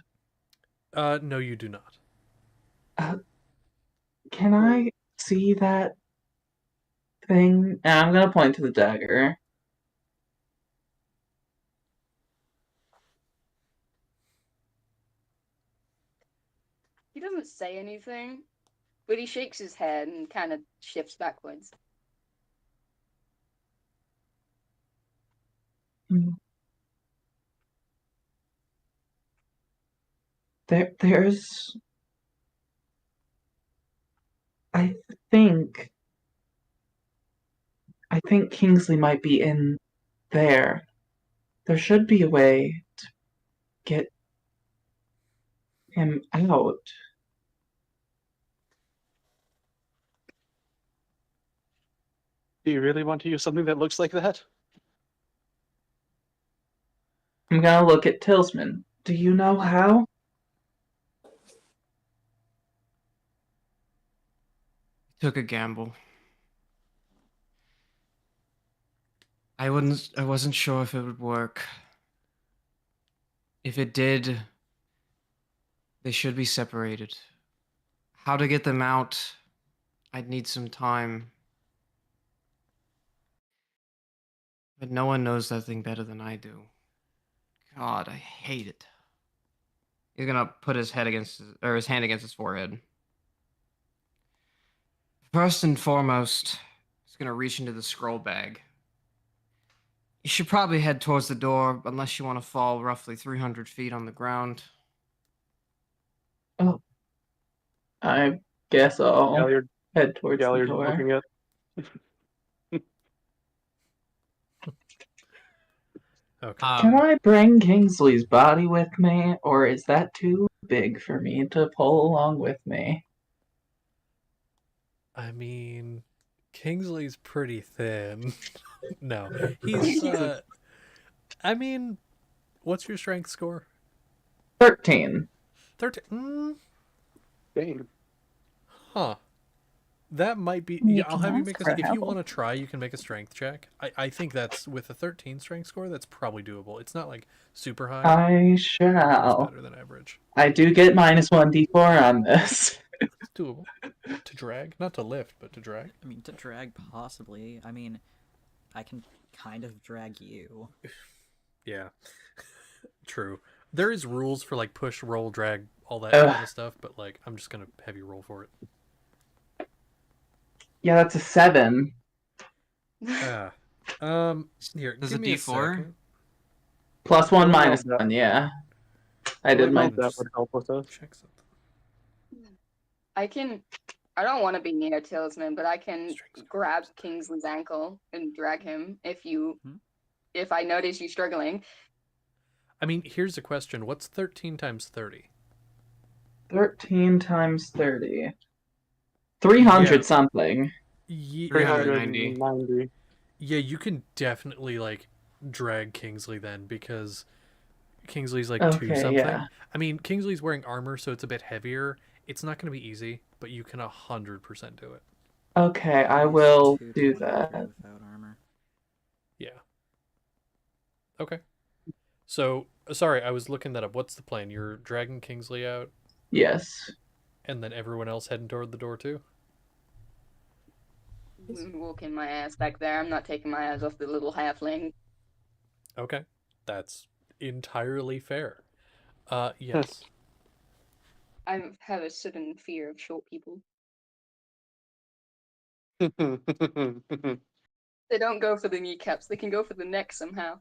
No, you do not. Can I see that thing? And I'm gonna point to the dagger. He doesn't say anything, but he shakes his head and kind of shifts backwards. There's... I think Kingsley might be in there. There should be a way to get him out. Do you really want to use something that looks like that? I'm gonna look at Tillsman. Do you know how? Took a gamble. I wasn't sure if it would work. If it did, they should be separated. How to get them out, I'd need some time. But no one knows that thing better than I do. God, I hate it. He's gonna put his hand against his forehead. First and foremost, he's gonna reach into the scroll bag. You should probably head towards the door, unless you want to fall roughly 300 feet on the ground. Oh, I guess I'll head towards the Galliard's door. looking at. Okay. Can I bring Kingsley's body with me, or is that too big for me to pull along with me? I mean, Kingsley's pretty thin. No, he's. I mean, what's your strength score? 13. 13. Dang. Huh. That might be. You Yeah, I'll can have you ask make for a. If you help. want to try, you can make a strength check. I think that's with a 13 strength score. That's probably doable. It's not like super high. I It's shall. better than average. I do get -1d4 on this. It's doable. To drag, not to lift, but to drag. I mean, to drag, possibly. I mean, I can kind of drag you. Yeah. True. There is rules for like push, roll, drag, all that Ugh. kind of stuff, but like I'm just gonna have you roll for it. Yeah, that's a 7. Ah. Here, There's give a me D4? a second. +1, I don't know if -1, yeah. I I did don't my... know if that would help with us. Check something. I don't want to be near Tillsman, but I can Strength score. grab Kingsley's ankle and drag him Hmm? if I notice you struggling. I mean, here's a question. What's 13 times 30? 13 times 30. 300 Yeah. something. 390. 390. Yeah, you can definitely like drag Kingsley then because Kingsley's like 2 Okay, something. yeah. I mean, Kingsley's wearing armor, so it's a bit heavier. It's not going to be easy, but you can 100% do it. Okay, I He's will 2 to do 100 that. without armor. Yeah. Okay. So, sorry, I was looking that up. What's the plan? You're dragging Kingsley out, Yes. and then everyone else heading toward the door too? Walking my ass back there. I'm not taking my eyes off the little halfling. Okay. That's entirely fair. Yes. I have a sudden fear of short people. They don't go for the kneecaps. They can go for the neck somehow.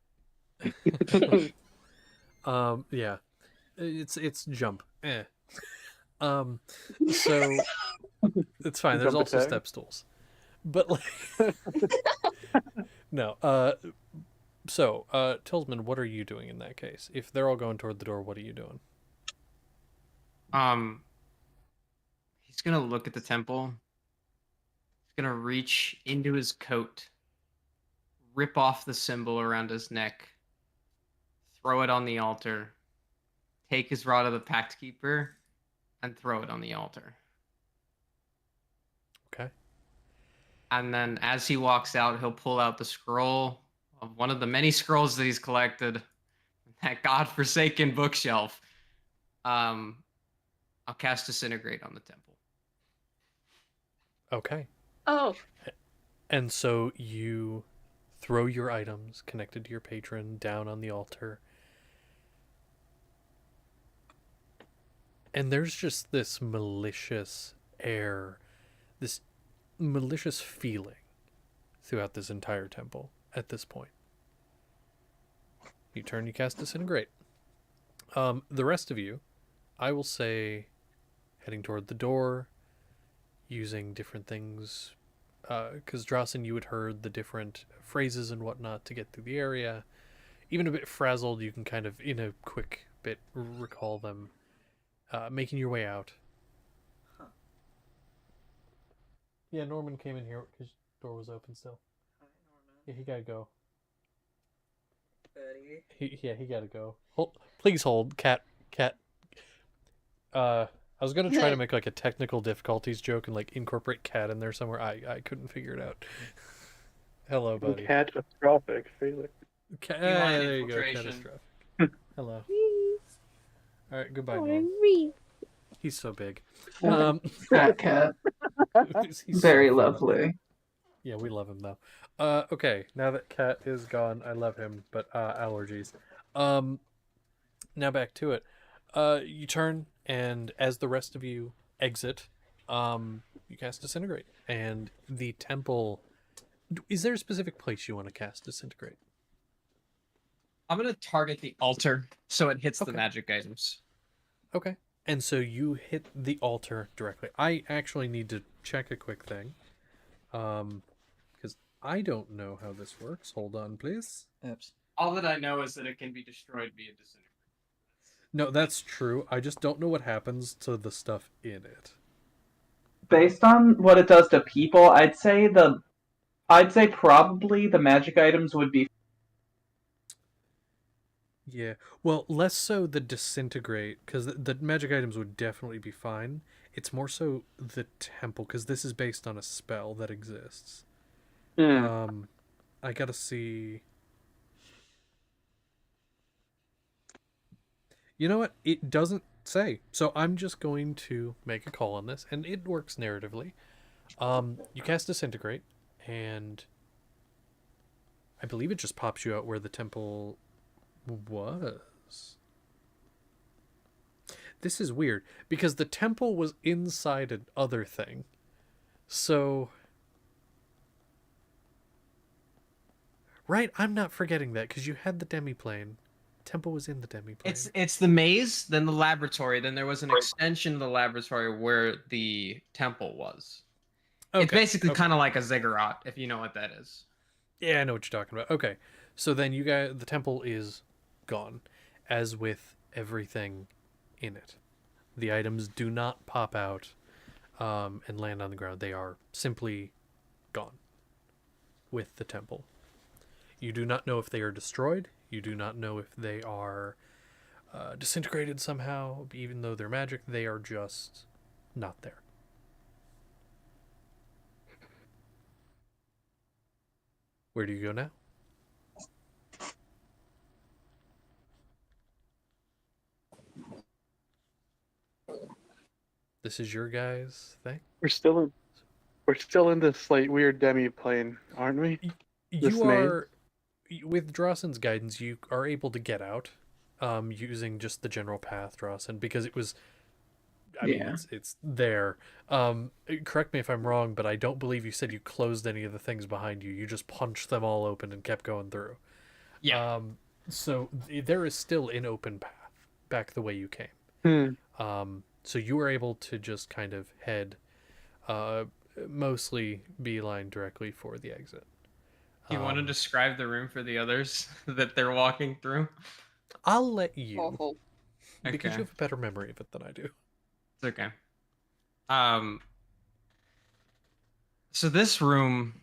Yeah. It's jump. So it's fine. There's Jump also attack. step stools. But like no. So, Tillsman, what are you doing in that case? If they're all going toward the door, what are you doing? He's gonna look at the temple. He's gonna reach into his coat, rip off the symbol around his neck, throw it on the altar, take his rod of the Pact Keeper, and throw it on the altar. Okay. And then as he walks out, he'll pull out the scroll of one of the many scrolls that he's collected, that godforsaken bookshelf. I'll cast Disintegrate on the temple. Okay. Oh, And so you throw your items connected to your patron down on the altar. And there's just this malicious air, this malicious feeling throughout this entire temple at this point. You turn, you cast Disintegrate. The rest of you, I will say, heading toward the door, using different things, because Drossen, you had heard the different phrases and whatnot to get through the area. Even a bit frazzled, you can kind of, in a quick bit, recall them. Making your way out. Huh. Yeah, Norman came in here because the door was open still. Hi, Norman. Yeah, he gotta go. Buddy. He gotta go. Please hold, cat. I was gonna try to make like a technical difficulties joke and like incorporate cat in there somewhere. I couldn't figure it out. Hello, buddy. Catastrophic, Felix. Cat, You want an there you go. infiltration. Catastrophic. Hello. All right, goodbye, Norm. He's so big. That cat. He's Very so lovely. Yeah, we love him though. Okay, now that Cat is gone, I love him, but allergies. Now back to it. You turn, and as the rest of you exit, you cast Disintegrate, and the temple. Is there a specific place you want to cast Disintegrate? I'm gonna target the altar so it hits Okay. the magic items. Okay. And so you hit the altar directly. I actually need to check a quick thing. Because I don't know how this works. Hold on, please. Oops. All that I know is that it can be destroyed via disintegration. No, that's true. I just don't know what happens to the stuff in it. Based on what it does to people, I'd say probably the magic items would be. Yeah, well, less so the disintegrate, because the magic items would definitely be fine. It's more so the temple, because this is based on a spell that exists. I gotta see. You know what? It doesn't say. So I'm just going to make a call on this, and it works narratively. You cast Disintegrate, and I believe it just pops you out where the temple was. This is weird, because the temple was inside another thing. So... Right, I'm not forgetting that, because you had the demiplane. Temple was in the demiplane. It's the maze, then the laboratory, then there was an extension of the laboratory where the temple was. Okay, it's basically kind of like a ziggurat, if you know what that is. Yeah, I know what you're talking about. Okay, so then the temple is gone, as with everything in it. The items do not pop out and land on the ground. They are simply gone with the temple. You do not know if they are destroyed. You do not know if they are disintegrated somehow. Even though they're magic, they are just not there. Where do you go now? This is your guys' thing? We're still in this like weird demi plane, aren't we? You are, with Drossen's guidance, you are able to get out using just the general path, Drossen, because it was, I mean, it's there. Correct me if I'm wrong, but I don't believe you said you closed any of the things behind you. You just punched them all open and kept going through. Yeah. So there is still an open path back the way you came. So you were able to just kind of head, mostly beeline directly for the exit. Do you want to describe the room for the others that they're walking through? I'll let you. Awful. Because you have a better memory of it than I do. It's okay. So this room,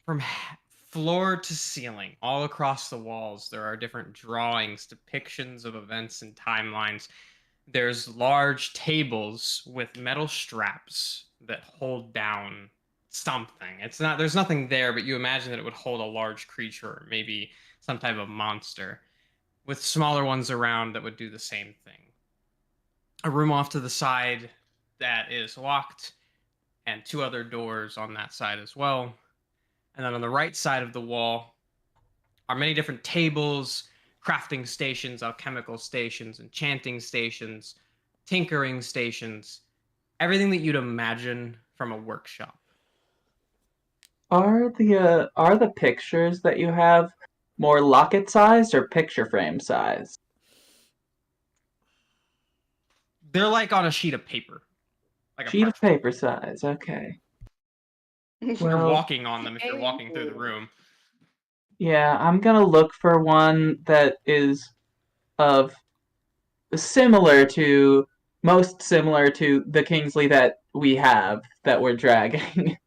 from floor to ceiling, all across the walls, there are different drawings, depictions of events and timelines. There's large tables with metal straps that hold down something. There's nothing there, but you imagine that it would hold a large creature, or maybe some type of monster, with smaller ones around that would do the same thing. A room off to the side that is locked, and two other doors on that side as well. And then on the right side of the wall are many different tables, crafting stations, alchemical stations, enchanting stations, tinkering stations, everything that you'd imagine from a workshop. Are the pictures that you have more locket sized or picture frame size? They're like on a sheet of paper. Like sheet of paper size, okay. You're walking on them if you're walking through the room. Yeah, I'm gonna look for one that is most similar to the Kingsley that we have that we're dragging.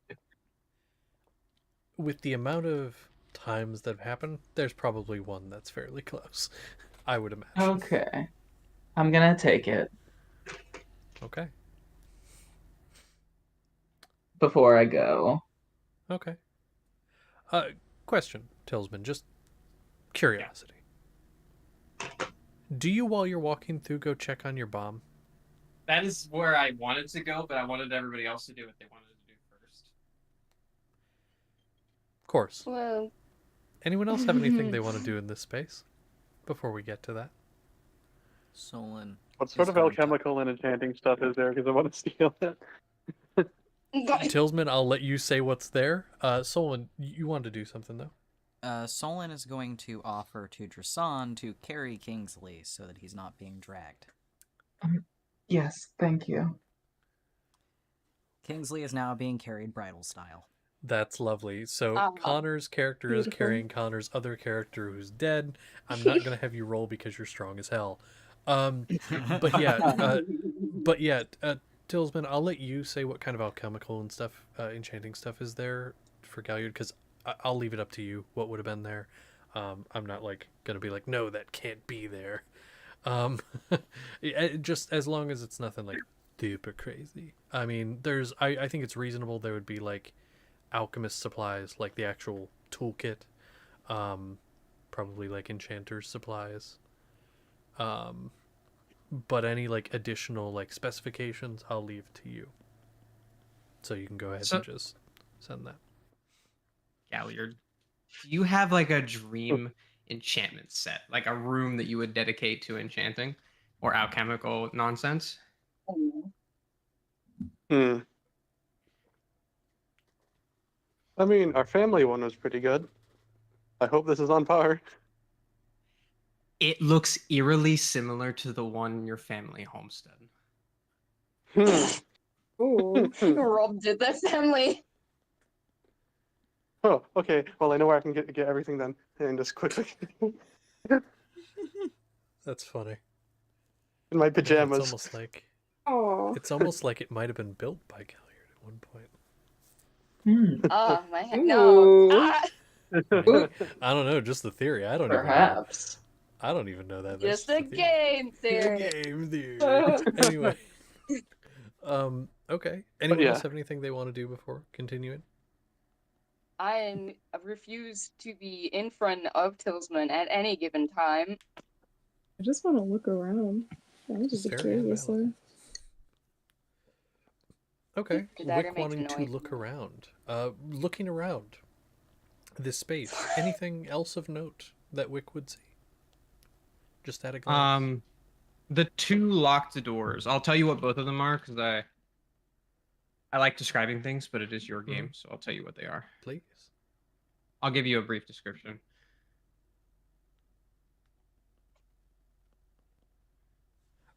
With the amount of times that have happened, there's probably one that's fairly close, I would imagine. Okay. I'm gonna take it. Okay. Before I go. Okay. Question, Tillsman, just curiosity. Yeah. Do you, while you're walking through, go check on your bomb? That is where I wanted to go, but I wanted everybody else to do what they wanted to do first. Of course. Well... Anyone else have anything they want to do in this space before we get to that? Solon. What sort of alchemical and enchanting stuff is there? Because I want to steal it. Tillsman, I'll let you say what's there. Solon, you want to do something, though? Solon is going to offer to Drasan to carry Kingsley so that he's not being dragged. Yes, thank you. Kingsley is now being carried bridal style. That's lovely. So Connor's character is Beautiful. carrying Connor's other character who's dead. I'm not gonna have you roll because you're strong as hell. But yeah, Tillsman, I'll let you say what kind of alchemical and stuff, enchanting stuff is there for Galliard, because I'll leave it up to you what would have been there. I'm not like gonna be like, no, that can't be there. Just as long as it's nothing like super crazy. I mean, I think it's reasonable there would be like alchemist supplies, like the actual toolkit, probably like enchanter's supplies, but any like additional like specifications I'll leave to you, so you can go ahead and just send that. Galliard, do you have like a dream enchantment set, like a room that you would dedicate to enchanting or alchemical nonsense? I mean, our family one was pretty good. I hope this is on par. It looks eerily similar to the one in your family homestead. Ooh. Rob did that family. Oh, okay. Well, I know where I can get everything then, and just quickly That's funny. in my Yeah, pajamas. Oh. it's almost like it might have been built by Galliard at one point. Oh my head. Ooh. No. Ah! I don't know, just the theory. I don't Perhaps. even know that. Just That's a the game theory. Game theory. Anyway. Okay. Anyone else have anything they want to do before continuing? I refuse to be in front of Tillsman at any given time. I just want to look around. I'm just Fair and curious. valid. Okay. The dagger Wick makes wanting to noise. look around. Looking around this space. Anything else of note that Wick would see? Just at a glance. The two locked doors. I'll tell you what both of them are, because I like describing things, but it is your game, so I'll tell you what they are. Please. I'll give you a brief description.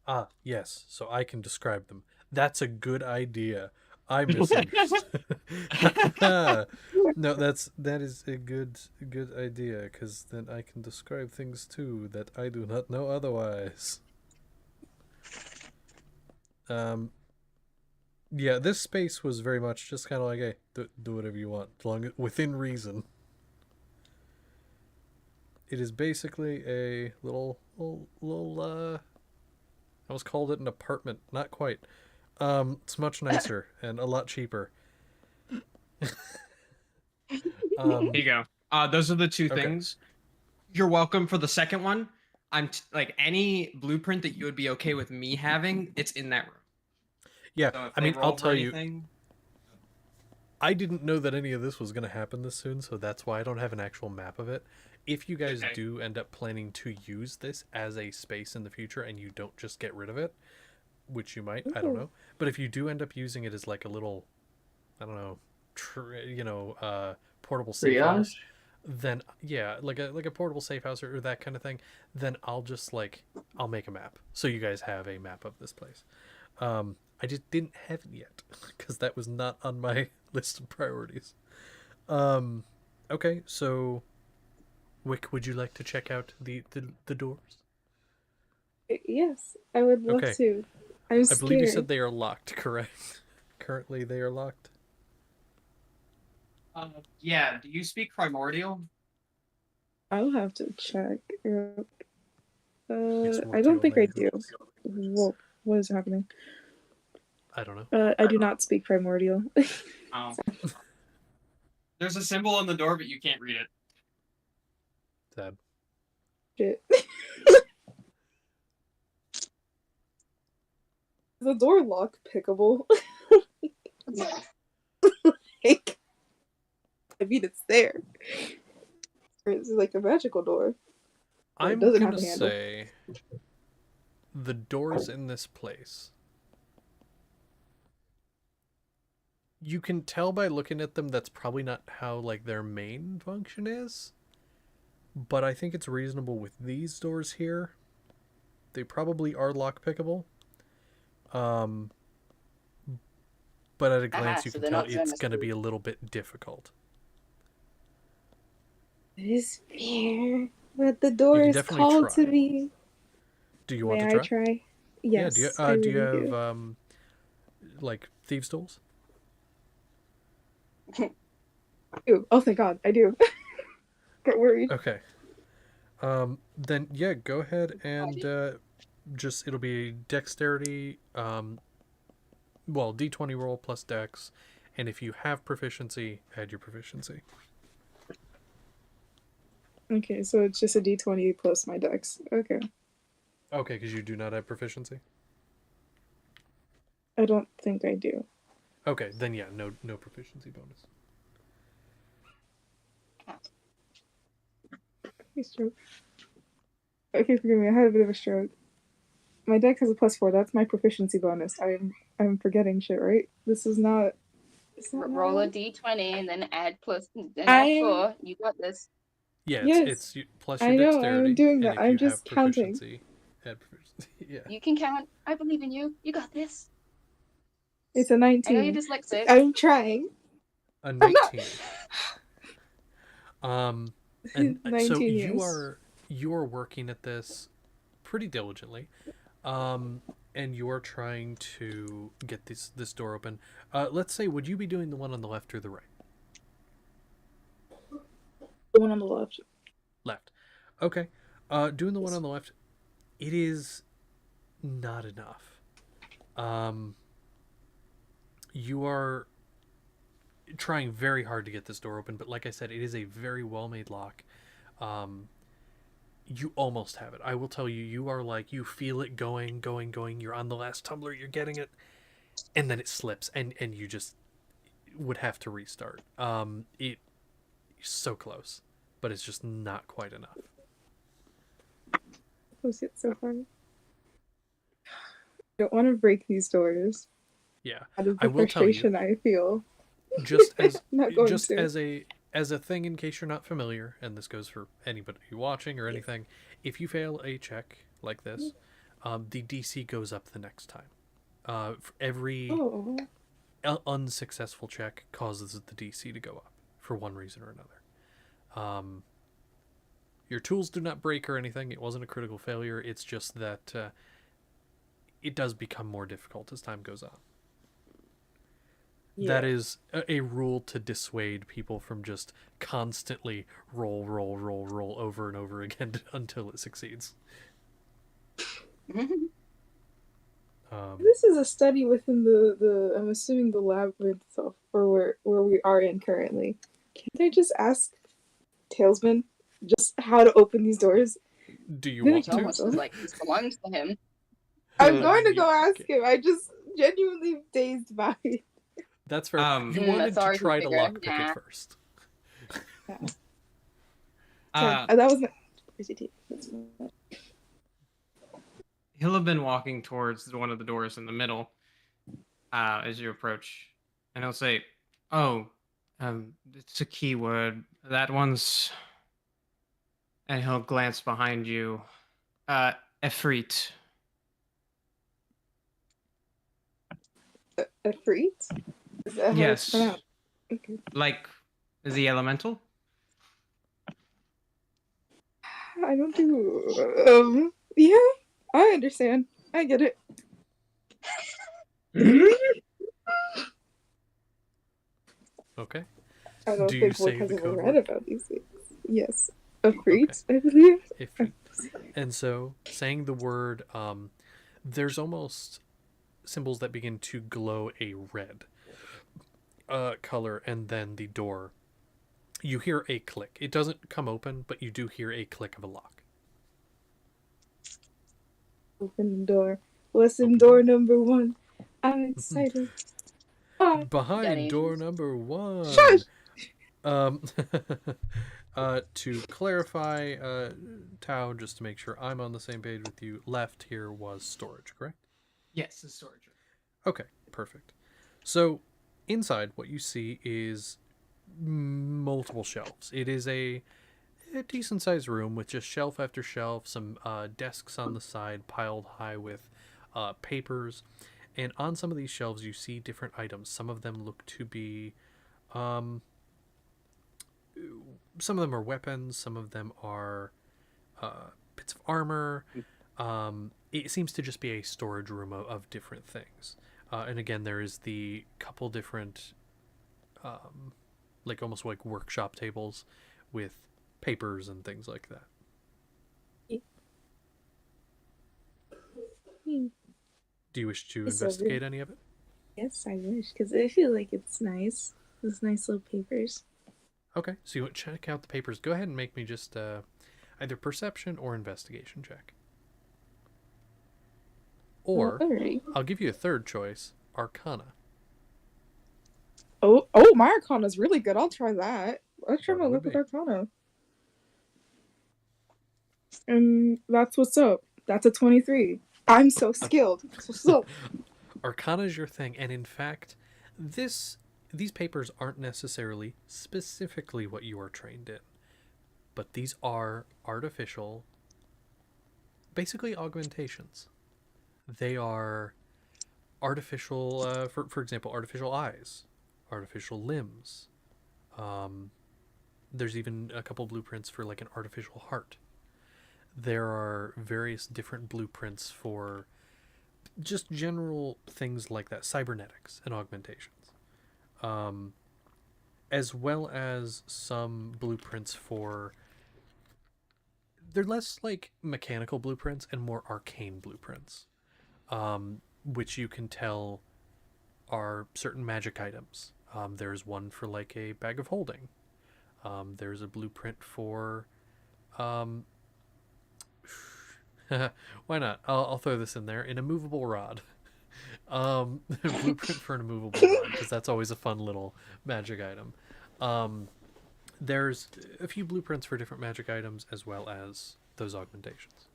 Ah, yes. So I can describe them. That's a good idea. I misunderstood. No, that is a good idea, because then I can describe things too that I do not know otherwise. Yeah, this space was very much just kind of like, hey, do whatever you want, within reason. It is basically a little I almost called it an apartment. Not quite. It's much nicer and a lot cheaper. Here you go. Those are the two things. You're welcome for the second one. I'm like, any blueprint that you would be okay with me having, it's in that room. Yeah, So I mean, I'll tell anything... you, I didn't know that any of this was going to happen this soon, so that's why I don't have an actual map of it. If you guys do end up planning to use this as a space in the future and you don't just get rid of it, which you might, I don't know, but if you do end up using it as like a little, I don't know, portable safe house, then yeah, like a portable safe house or that kind of thing, then I'll make a map so you guys have a map of this place. I just didn't have it yet because that was not on my list of priorities. Okay, so Wick, would you like to check out the doors? Yes, I would love to. I believe you said they are locked, correct? Currently they are locked? Yeah, do you speak Primordial? I'll have to check. I don't think I do. What is happening? I don't know. I do not speak Primordial. Oh. There's a symbol on the door, but you can't read it. Sad. Shit. Is the door lock pickable? Like, I mean, it's there. It's like a magical door. I'm gonna say the doors in this place, you can tell by looking at them that's probably not how like their main function is, but I think it's reasonable with these doors here. They probably are lock pickable. but at a glance you so can they're tell not it's going to Zemister. be a little bit difficult. It is fair, but the door can is definitely called to try. me. Do you May want to I try? try? Yeah. Yes, I Do you really have do. like thieves' tools? Oh, thank God, I do. Get worried. Okay. Then yeah, go ahead and just it'll be dexterity. Well, d20 roll plus dex, and if you have proficiency, add your proficiency. Okay, so it's just a d20 plus my dex. Okay. Okay, because you do not have proficiency. I don't think I do. Okay, then yeah, no proficiency bonus. Stroke. Okay, forgive me. I had a bit of a stroke. My dex has a +4. That's my proficiency bonus. I'm forgetting shit, right? This is not. Roll a d20 and then add I'm- 4. You got this. Yeah, Yes, it's plus I your know. dexterity. I'm doing and that. if I'm you just have counting. proficiency, add proficiency. Yeah. You can count. I believe in you. You got this. It's a I know 19. you're dyslexic. I'm trying. A 19. And 19 so years. you are working at this pretty diligently, and you're trying to get this door open. Let's say, would you be doing the one on the left or the right? The one on the left. Left. Okay. Doing the one on the left, it is not enough. You are trying very hard to get this door open, but like I said, it is a very well-made lock. You almost have it. I will tell you, you are like, you feel it going. You're on the last tumbler, you're getting it, and then it slips, and you just would have to restart. It's so close, but it's just not quite enough. Close it so far. I don't want to break these doors. Yeah, Out of I the will tell you, frustration I feel. just as Not going just to. as a thing, in case you're not familiar, and this goes for anybody watching or anything, if you fail a check like this, the DC goes up the next time. For every unsuccessful check causes the DC to go up for one reason or another. Your tools do not break or anything. It wasn't a critical failure. It's just that it does become more difficult as time goes on. That is a rule to dissuade people from just constantly roll over and over again until it succeeds. This is a study within the I'm assuming the labyrinth itself, or where we are in currently. Can't I just ask Talesman just how to open these doors? Do you want It's to? almost as like this belongs to him. I'm going to go ask him. I just genuinely dazed by it. That's fair. You wanted to try to lockpick it first. That was not. He'll have been walking towards one of the doors in the middle as you approach, and he'll say, "Oh, it's a keyword. That one's." And he'll glance behind you. Efreet. Efreet? Is that how it's Yes. pronounced? Okay. Like the elemental? I don't do. Yeah, I understand. I get it. Okay. I don't Do you think say Wood has the ever code read word? about these things. Yes. Efreet, I believe. Ifrit. And so, saying the word, there's almost symbols that begin to glow a red color, and then the door. You hear a click. It doesn't come open, but you do hear a click of a lock. Open the door. Lesson door number 1. I'm excited. Behind door number 1. Shush! To clarify, Tao, just to make sure I'm on the same page with you, left here was storage, correct? Yes, the storage. Okay, perfect. So, inside, what you see is multiple shelves. It is a decent-sized room with just shelf after shelf, some desks on the side piled high with papers, And on some of these shelves, you see different items. Some of them look to be, some of them are weapons. Some of them are bits of armor. It seems to just be a storage room of different things. And again, there is the couple different, like almost like workshop tables with papers and things like that. Do you wish to investigate any of it? Yes, I wish, because I feel like it's nice. Those nice little papers. Okay, so you want to check out the papers. Go ahead and make me just either perception or investigation check. Or right. I'll give you a third choice, Arcana. Oh, my Arcana's really good. I'll try that. I'll try my luck with Arcana. And that's what's up. That's a 23. I'm so skilled. So. Arcana is your thing, and in fact, these papers aren't necessarily specifically what you are trained in, but these are artificial, basically augmentations. They are artificial, for example, artificial eyes, artificial limbs. There's even a couple blueprints for like an artificial heart. There are various different blueprints for just general things like that, cybernetics and augmentations, as well as some blueprints for, they're less like mechanical blueprints and more arcane blueprints, which you can tell are certain magic items. There's one for like a bag of holding. There's a blueprint for why not? I'll throw this in there. An immovable rod. Blueprint for an immovable rod, because that's always a fun little magic item. There's a few blueprints for different magic items as well as those augmentations.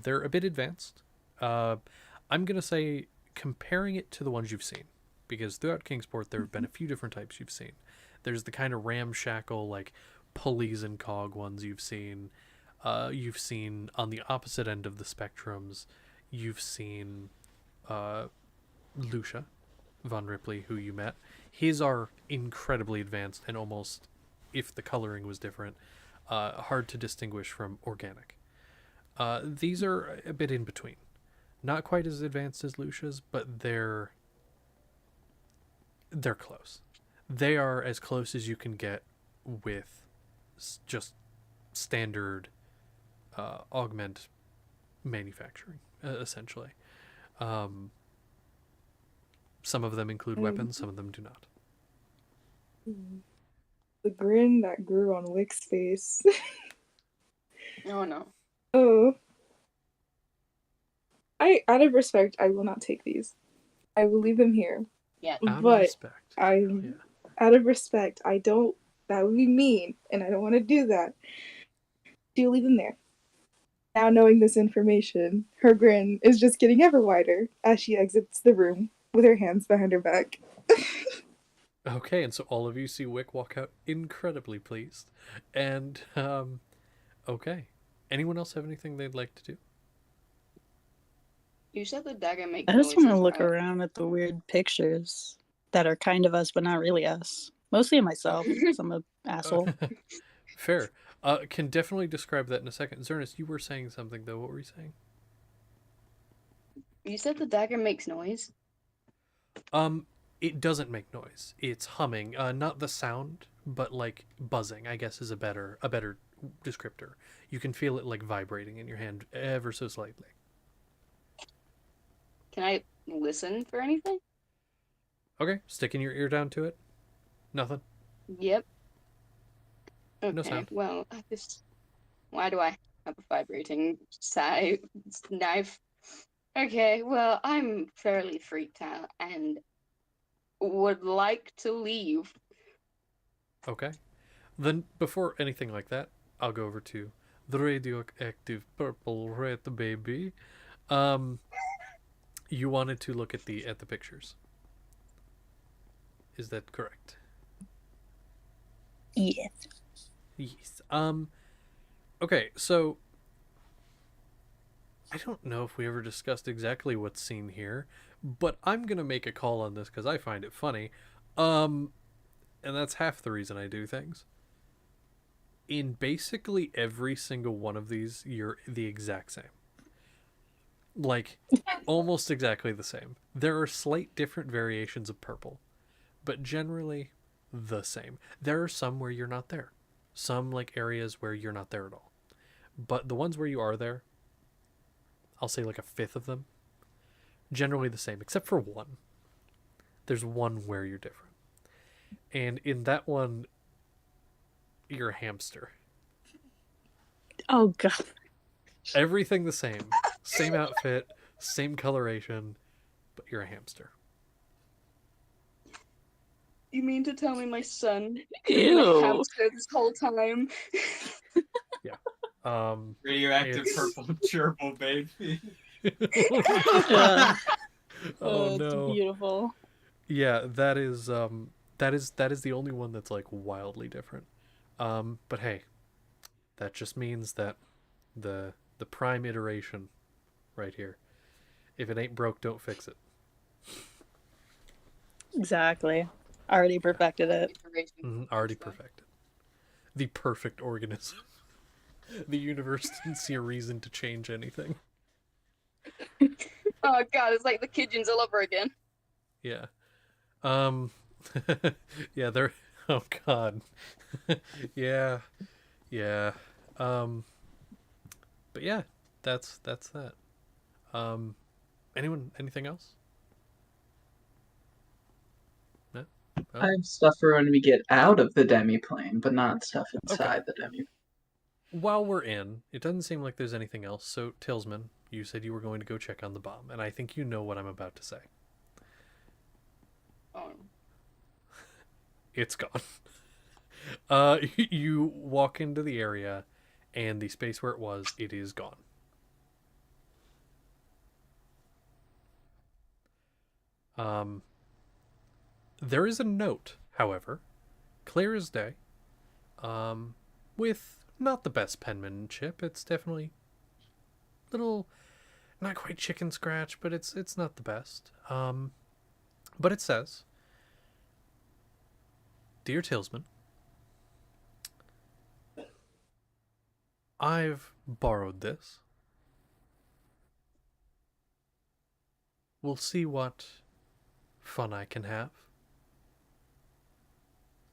They're a bit advanced. I'm going to say comparing it to the ones you've seen, because throughout Kingsport there have been a few different types you've seen. There's the kind of ramshackle, like pulleys and cog ones you've seen. You've seen on the opposite end of the spectrums, you've seen Lucia von Ripley, who you met. His are incredibly advanced and almost, if the coloring was different, hard to distinguish from organic. These are a bit in between. Not quite as advanced as Lucia's, but they're close. They are as close as you can get with just standard augment manufacturing, essentially. Some of them include weapons, some of them do not. The grin that grew on Wick's face. Oh no. Oh. Out of respect, I will not take these. I will leave them here. Yeah. Out of respect. Out of respect, I don't. That would be mean, and I don't want to do that. Do leave them there. Now knowing this information, her grin is just getting ever wider as she exits the room with her hands behind her back. Okay, and so all of you see Wick walk out incredibly pleased. And, okay. Anyone else have anything they'd like to do? You said the dagger makes I just want to noises, look right? around at the weird pictures that are kind of us, but not really us. Mostly myself, because I'm an asshole. Fair. Can definitely describe that in a second. Zernus, you were saying something, though. What were you saying? You said the dagger makes noise? It doesn't make noise. It's humming. Not the sound, but like buzzing, I guess, is a better descriptor. You can feel it like vibrating in your hand ever so slightly. Can I listen for anything? Okay, sticking your ear down to it. Nothing. Yep. Okay, No sound. well, why do I have a vibrating knife? Okay, well, I'm fairly freaked out and would like to leave. Okay. Then, before anything like that, I'll go over to the radioactive purple red baby. You wanted to look at the pictures. Is that correct? Yes. Yes. Okay, so I don't know if we ever discussed exactly what's seen here, but I'm gonna make a call on this because I find it funny. And that's half the reason I do things. In basically every single one of these, you're the exact same. Like, almost exactly the same. There are slight different variations of purple, but generally the same. There are some where you're not there. Some, like, areas where you're not there at all. But the ones where you are there, I'll say like a fifth of them, generally the same, except for one. There's one where you're different. And in that one, you're a hamster. Oh, God. Everything the same. Same outfit, same coloration, but you're a hamster. You mean to tell me my son Ew. been a hamster this whole time? Yeah. Radioactive it's- purple gerbil baby. Yeah. Oh It's no. beautiful. Yeah, that is the only one that's like wildly different. But hey, that just means that the prime iteration right here. If it ain't broke, don't fix it. Exactly. Already perfected it. Already perfected. The perfect organism. The universe didn't see a reason to change anything. Oh god, it's like the Kitchens all over again. Yeah. Yeah, they're oh god. Yeah. Yeah. But yeah, that's that. Anything else? No? Oh. I have stuff for when we get out of the demiplane, but not stuff inside the demiplane. While we're in, it doesn't seem like there's anything else. So, Tillsman, you said you were going to go check on the bomb, and I think you know what I'm about to say. Oh. It's gone. You walk into the area, and the space where it is gone. There is a note, however, clear as day, with not the best penmanship. It's definitely little, not quite chicken scratch, but it's not the best. But it says, "Dear Tillsman, I've borrowed this. We'll see what fun I can have.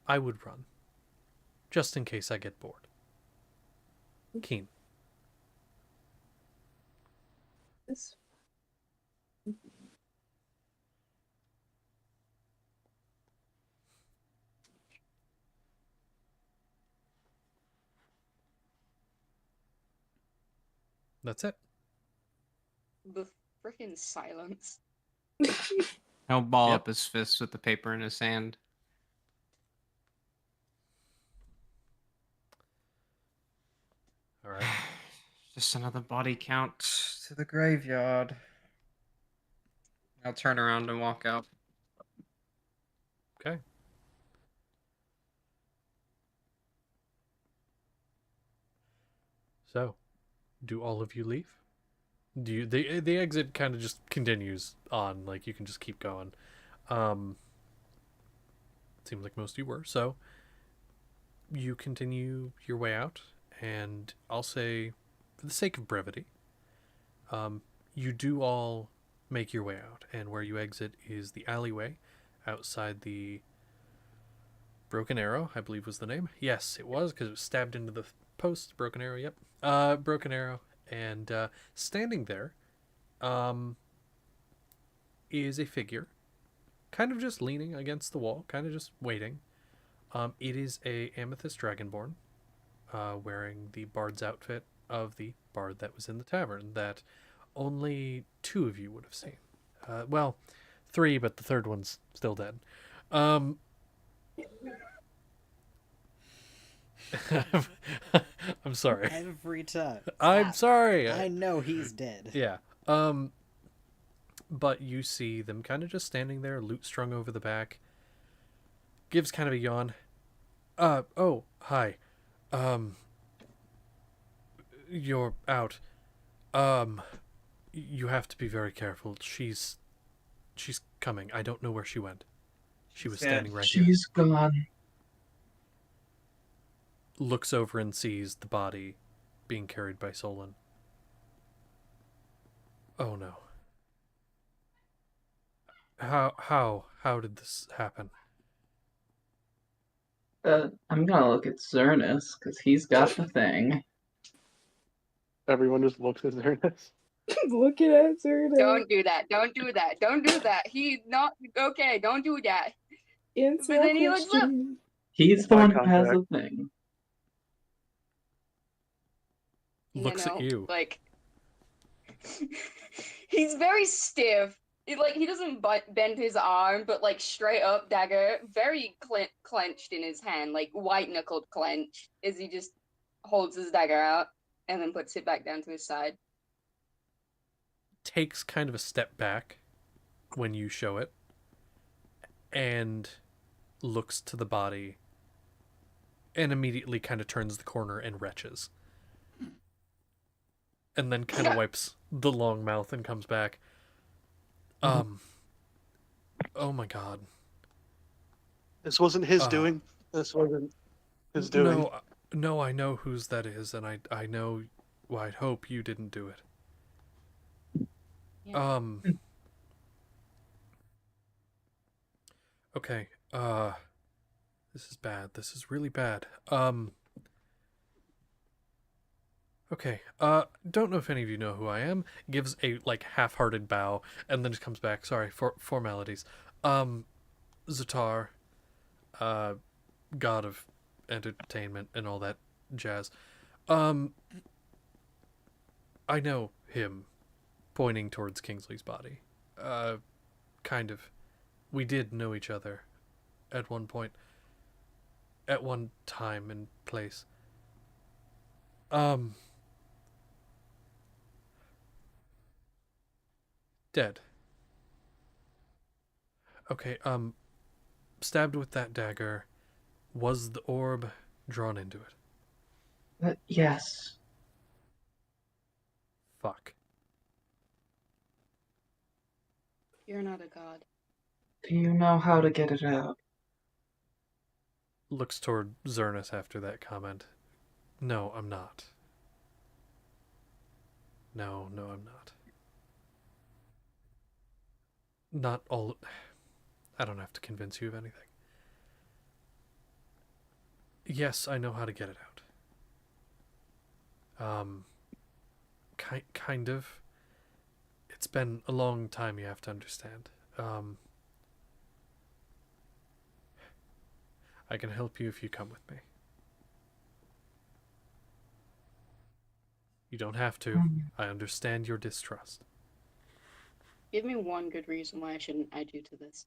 I would run, just in case I get bored. Keen." This- That's it. The freaking silence. He'll ball Yep. up his fist with the paper in his hand. All right. Just another body count to the graveyard. I'll turn around and walk out. Okay. So, do all of you leave? Do you the exit kind of just continues on, like you can just keep going. Seems like most of you were. So, you continue your way out, and I'll say, for the sake of brevity, you do all make your way out, and where you exit is the alleyway outside the Broken Arrow, I believe was the name. Yes, it was, because it was stabbed into the post. Broken Arrow, yep. Broken Arrow. And standing there is a figure, kind of just leaning against the wall, kind of just waiting. It is a amethyst dragonborn, wearing the bard's outfit of the bard that was in the tavern that only 2 of you would have seen. Well, 3, but the third one's still dead. I'm sorry. Every time. I'm sorry. I know he's dead. Yeah. But you see them kind of just standing there, loot strung over the back. Gives kind of a yawn. Oh, hi. You're out. You have to be very careful. She's She's coming. I don't know where she went. She was standing right here. She's gone. Looks over and sees the body being carried by Solon. Oh no. How did this happen? I'm gonna look at Zernus, because he's got the thing. Everyone just looks at Zernus. Looking at Zerda. Don't do that. Don't do that. Don't do that. He's not okay. Don't do that. Answer But then he looks up. question. He's the Eye one who has contact. the thing. Looks at you. Like, he's very stiff. He doesn't bend his arm, but like straight up dagger, very clenched in his hand, like white knuckled clench, as he just holds his dagger out and then puts it back down to his side. Takes kind of a step back when you show it and looks to the body and immediately kind of turns the corner and retches. And then kind of wipes the long mouth and comes back. Oh my god. This wasn't his doing. This wasn't his doing. No, I know whose that is, and I know, well, I'd hope you didn't do it. Yeah. Okay, this is bad. This is really bad. Okay, don't know if any of you know who I am. Gives a, like, half-hearted bow, and then just comes back. Sorry, for formalities. Zatar, god of entertainment and all that jazz. I know him, pointing towards Kingsley's body. Kind of. We did know each other at one point. At one time and place. Dead. Okay, stabbed with that dagger. Was the orb drawn into it? Yes. Fuck. You're not a god. Do you know how to get it out? Looks toward Zernus after that comment. No, I'm not. No, I'm not. Not all... I don't have to convince you of anything. Yes, I know how to get it out. Kind of. It's been a long time, you have to understand. I can help you if you come with me. You don't have to. I understand your distrust. Give me one good reason why I shouldn't add you to this.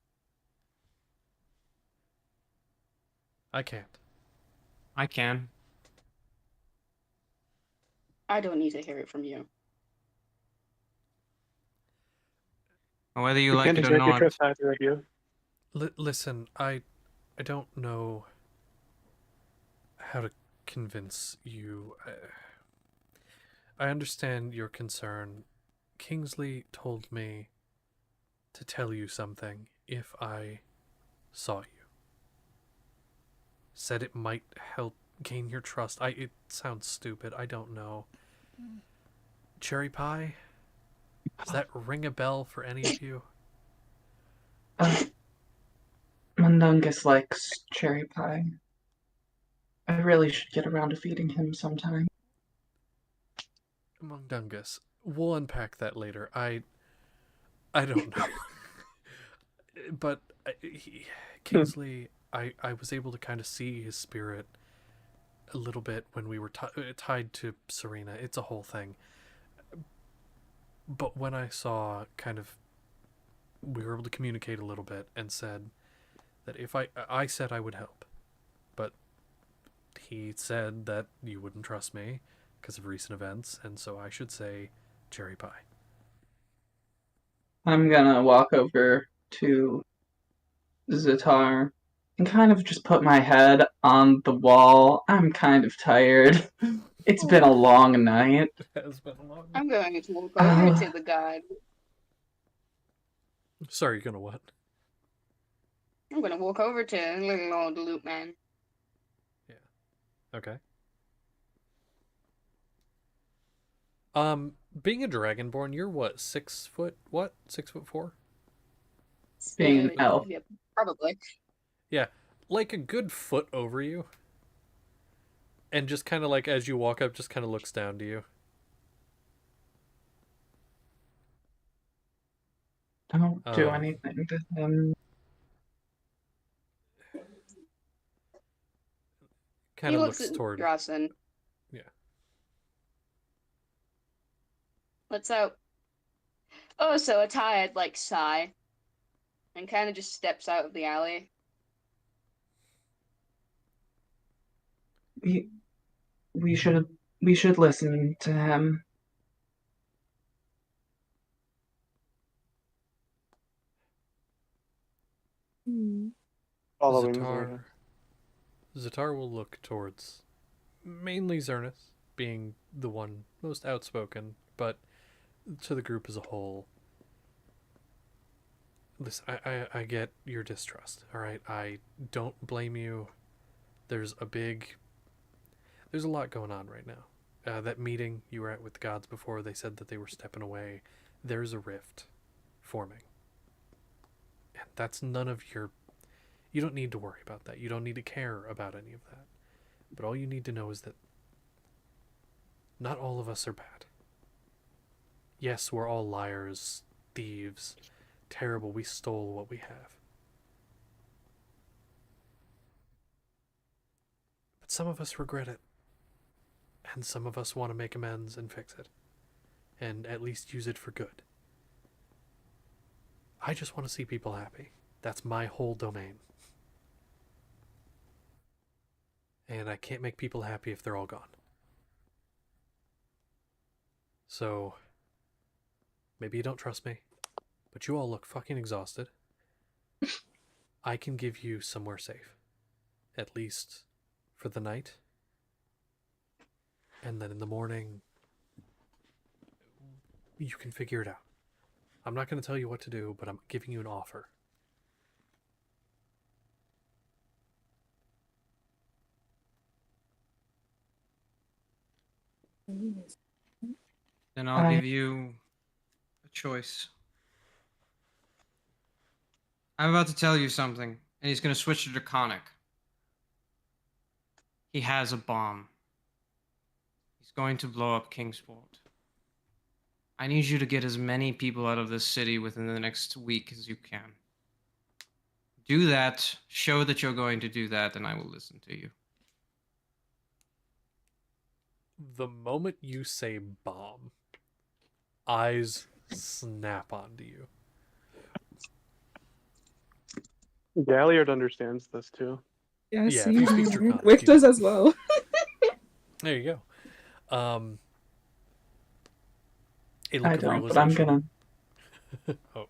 I can't. I can. I don't need to hear it from you. Whether you We like can't it or exactly not. trust either of you. Listen, I don't know how to convince you. I understand your concern. Kingsley told me to tell you something if I saw you. Said it might help gain your trust. It sounds stupid. I don't know. Cherry pie? Does that ring a bell for any of you? Mundungus likes cherry pie. I really should get around to feeding him sometime. Mundungus. We'll unpack that later. I don't know. But Kingsley, I was able to kind of see his spirit a little bit when we were tied to Serena. It's a whole thing. But when I saw kind of, we were able to communicate a little bit and said that if I said I would help, but he said that you wouldn't trust me because of recent events, and so I should say cherry pie. I'm gonna walk over to Zatar and kind of just put my head on the wall. I'm kind of tired. It's been a long night. It has been a long night. I'm going to walk over to the god. Sorry, you're gonna what? I'm gonna walk over to little old loot man. Yeah. Okay. Being a dragonborn, you're what, 6 foot? What? 6'4"? Being an elf. Yeah, probably. Yeah, like a good foot over you, and just kind of like as you walk up, just kind of looks down to you. Don't do anything to him. Kind He of looks looks at toward. Drossin. Yeah. Lets out. Oh, so a tired like sigh, and kind of just steps out of the alley. We should listen to him. Following Zatar. Zatar will look towards mainly Zernus, being the one most outspoken, but to the group as a whole. Listen, I get your distrust, alright? I don't blame you. There's a lot going on right now. That meeting you were at with the gods before, they said that they were stepping away. There's a rift forming. And that's none of your... You don't need to worry about that. You don't need to care about any of that. But all you need to know is that not all of us are bad. Yes, we're all liars, thieves, terrible. We stole what we have. But some of us regret it. And some of us want to make amends and fix it. And at least use it for good. I just want to see people happy. That's my whole domain. And I can't make people happy if they're all gone. So, maybe you don't trust me, but you all look fucking exhausted. I can give you somewhere safe. At least for the night. And then in the morning, you can figure it out. I'm not going to tell you what to do, but I'm giving you an offer. Then I'll give you a choice. I'm about to tell you something, and he's going to switch to Draconic. He has a bomb. He's going to blow up Kingsport. I need you to get as many people out of this city within the next week as you can. Do that, show that you're going to do that, and I will listen to you. The moment you say bomb, eyes snap onto you. Galliard understands this too. Yes, Yeah, if you speak Draconic, Wick does as well. There you go. I don't, but I'm gonna. Oh,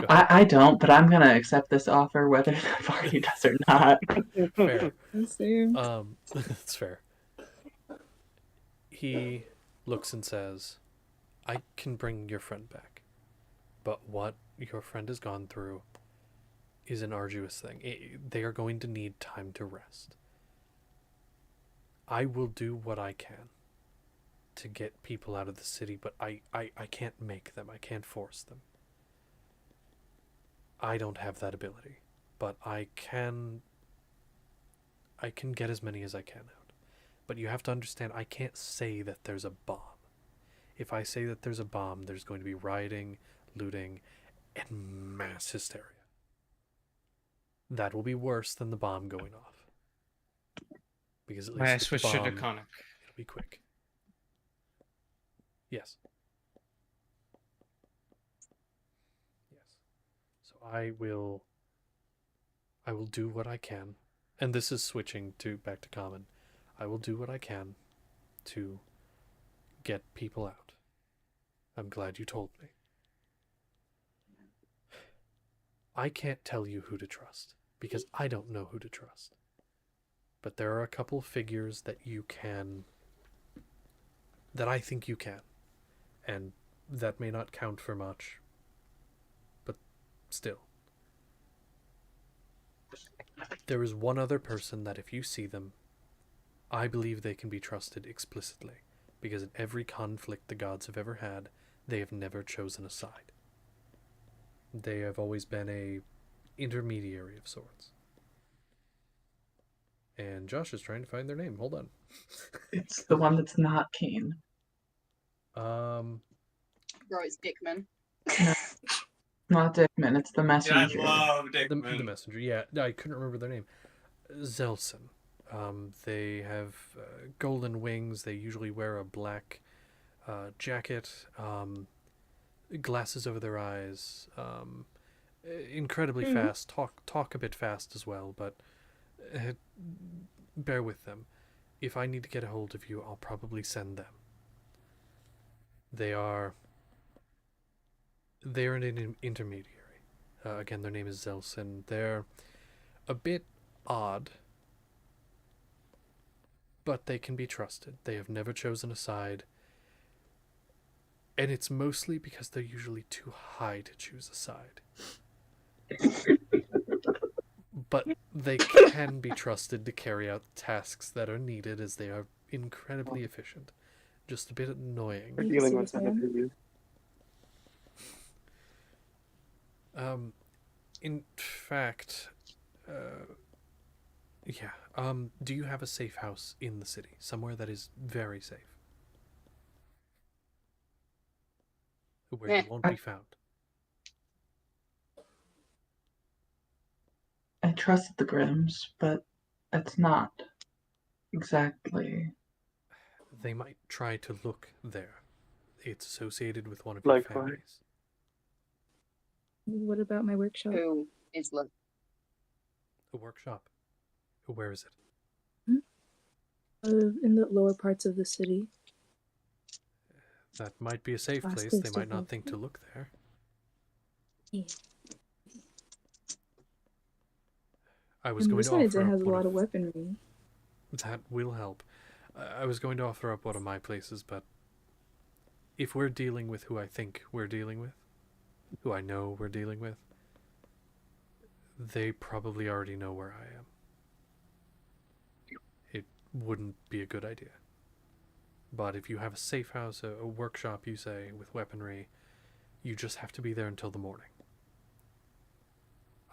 I don't, but I'm gonna accept this offer whether the party does or not. fair. Same. That's fair. He looks and says, I can bring your friend back, but what your friend has gone through is an arduous thing. They are going to need time to rest. I will do what I can to get people out of the city, but I can't make them. I can't force them. I don't have that ability, but I can get as many as I can out. But you have to understand, I can't say that there's a bomb. If I say that there's a bomb, there's going to be rioting, looting, and mass hysteria. That will be worse than the bomb going off. Because at least I with switch the to bomb, Draconic. it'll be quick. Yes. Yes. So I will do what I can. And this is switching to back to common. I will do what I can to get people out. I'm glad you told me. I can't tell you who to trust because I don't know who to trust. But there are a couple figures that you can, that I think you can. And that may not count for much, but still. There is one other person that if you see them, I believe they can be trusted explicitly, because in every conflict the gods have ever had, they have never chosen a side. They have always been a intermediary of sorts. And Josh is trying to find their name. Hold on. It's the one that's not Keen. Bro, it's Dickman. No, not Dickman. It's the messenger. I love Dickman. The messenger, yeah. I couldn't remember their name. Zelson. They have golden wings. They usually wear a black jacket, glasses over their eyes, incredibly fast. Talk a bit fast as well, but bear with them. If I need to get a hold of you, I'll probably send them. They're an intermediary. Again, their name is Zelson. They're a bit odd, but they can be trusted. They have never chosen a side, and it's mostly because they're usually too high to choose a side. But they can be trusted to carry out tasks that are needed, as they are incredibly efficient. Just a bit annoying. We're dealing with that interview. In fact, yeah. Do you have a safe house in the city? Somewhere that is very safe? Where you won't be found? I trust the Grimms, but it's not exactly. They might try to look there. It's associated with one of Like your families. What about my workshop? Who is look? A workshop. Where is it? In the lower parts of the city. That might be a safe Last place. place They to might not go. think to look there. Yeah. I was And going to besides, offer it up has a one lot of weaponry. That will help. I was going to offer up one of my places, but if we're dealing with who I think we're dealing with, who I know we're dealing with, they probably already know where I am. It wouldn't be a good idea. But if you have a safe house, a workshop, you say, with weaponry, you just have to be there until the morning.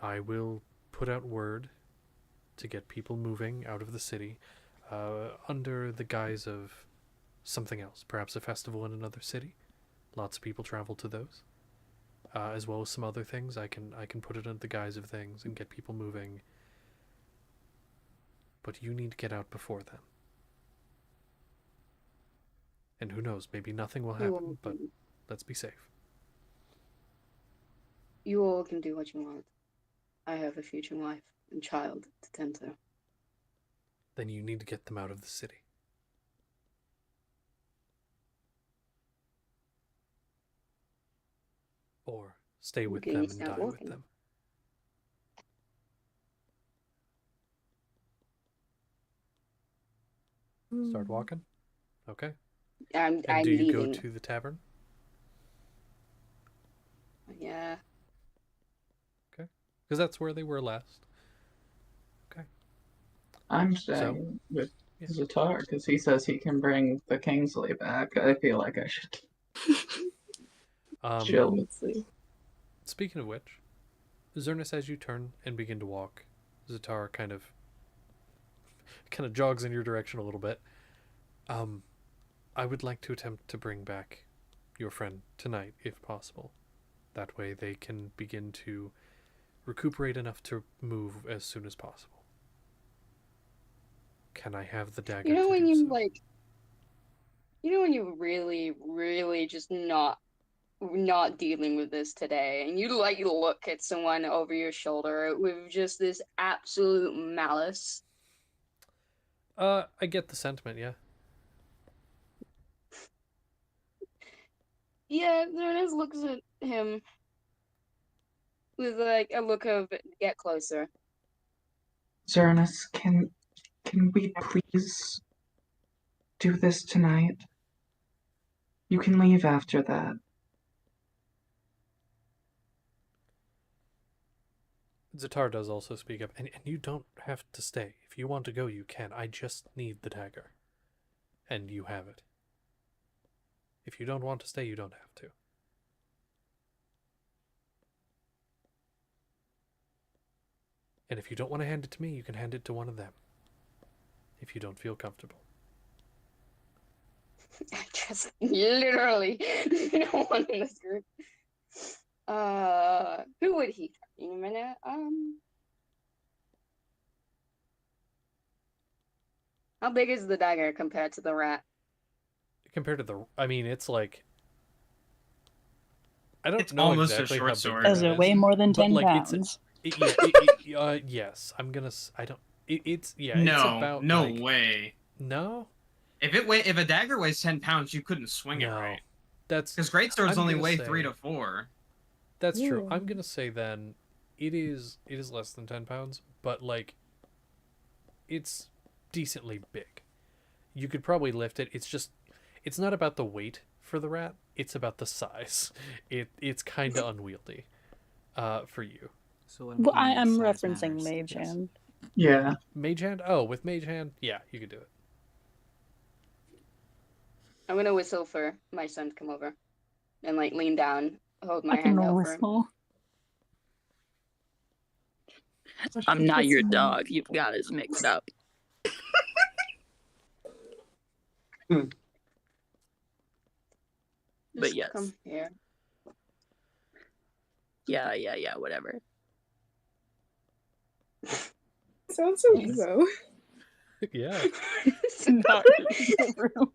I will put out word to get people moving out of the city under the guise of something else, perhaps a festival in another city. Lots of people travel to those, as well as some other things. I can put it under the guise of things and get people moving. But you need to get out before then. And who knows, maybe nothing will happen, but let's be safe. You all can do what you want. I have a future wife and child to tend to. Then you need to get them out of the city. Or stay with Okay, them you and start die walking. with them. Start walking? Okay. I'm And do you leaving. go to the tavern? Yeah. Okay. Because that's where they were last. Okay. I'm staying with Zatar because he says he can bring the Kingsley back. I feel like I should chill with. Speaking of which, Zernus, as you turn and begin to walk, Zatar kind of jogs in your direction a little bit. I would like to attempt to bring back your friend tonight, if possible. That way they can begin to recuperate enough to move as soon as possible. Can I have the dagger? You know to when do you so? you know when you really, really just not dealing with this today, and you look at someone over your shoulder with just this absolute malice. I get the sentiment, yeah. Yeah, Ernest looks at him with like a look of get closer. Zernus, can we please do this tonight? You can leave after that. Zatar does also speak up, and you don't have to stay. If you want to go, you can. I just need the dagger. And you have it. If you don't want to stay, you don't have to. And if you don't want to hand it to me, you can hand it to one of them. If you don't feel comfortable. I just literally no one in this group. Who would he? In a minute. How big is the dagger compared to the rat? Compared to the, I mean, it's like, I don't It's know almost a exactly short how big sword. the Does rat it is, weigh more than but 10 like pounds? yes. I'm gonna. I don't. It's it's No, about no like, way. no. If a dagger weighs 10 pounds, you couldn't swing it No, right. that's Because greatswords I'm only gonna weigh say- 3 to 4. That's true. Yeah. I'm gonna say then it is less than 10 pounds, but like it's decently big. You could probably lift it. It's not about the weight for the rat. It's about the size. It's kind of unwieldy, for you. So Well, I'm size referencing matters, Mage yes. Hand. Yeah. Mage hand. Oh, with mage hand, yeah, you could do it. I'm gonna whistle for my son to come over, and like lean down, hold my I can hand out for him. whistle. I'm not your dog. You've got us mixed up. But Just yes. come here. Yeah, whatever. Sounds so Yes. emo. Yeah. Not in the room.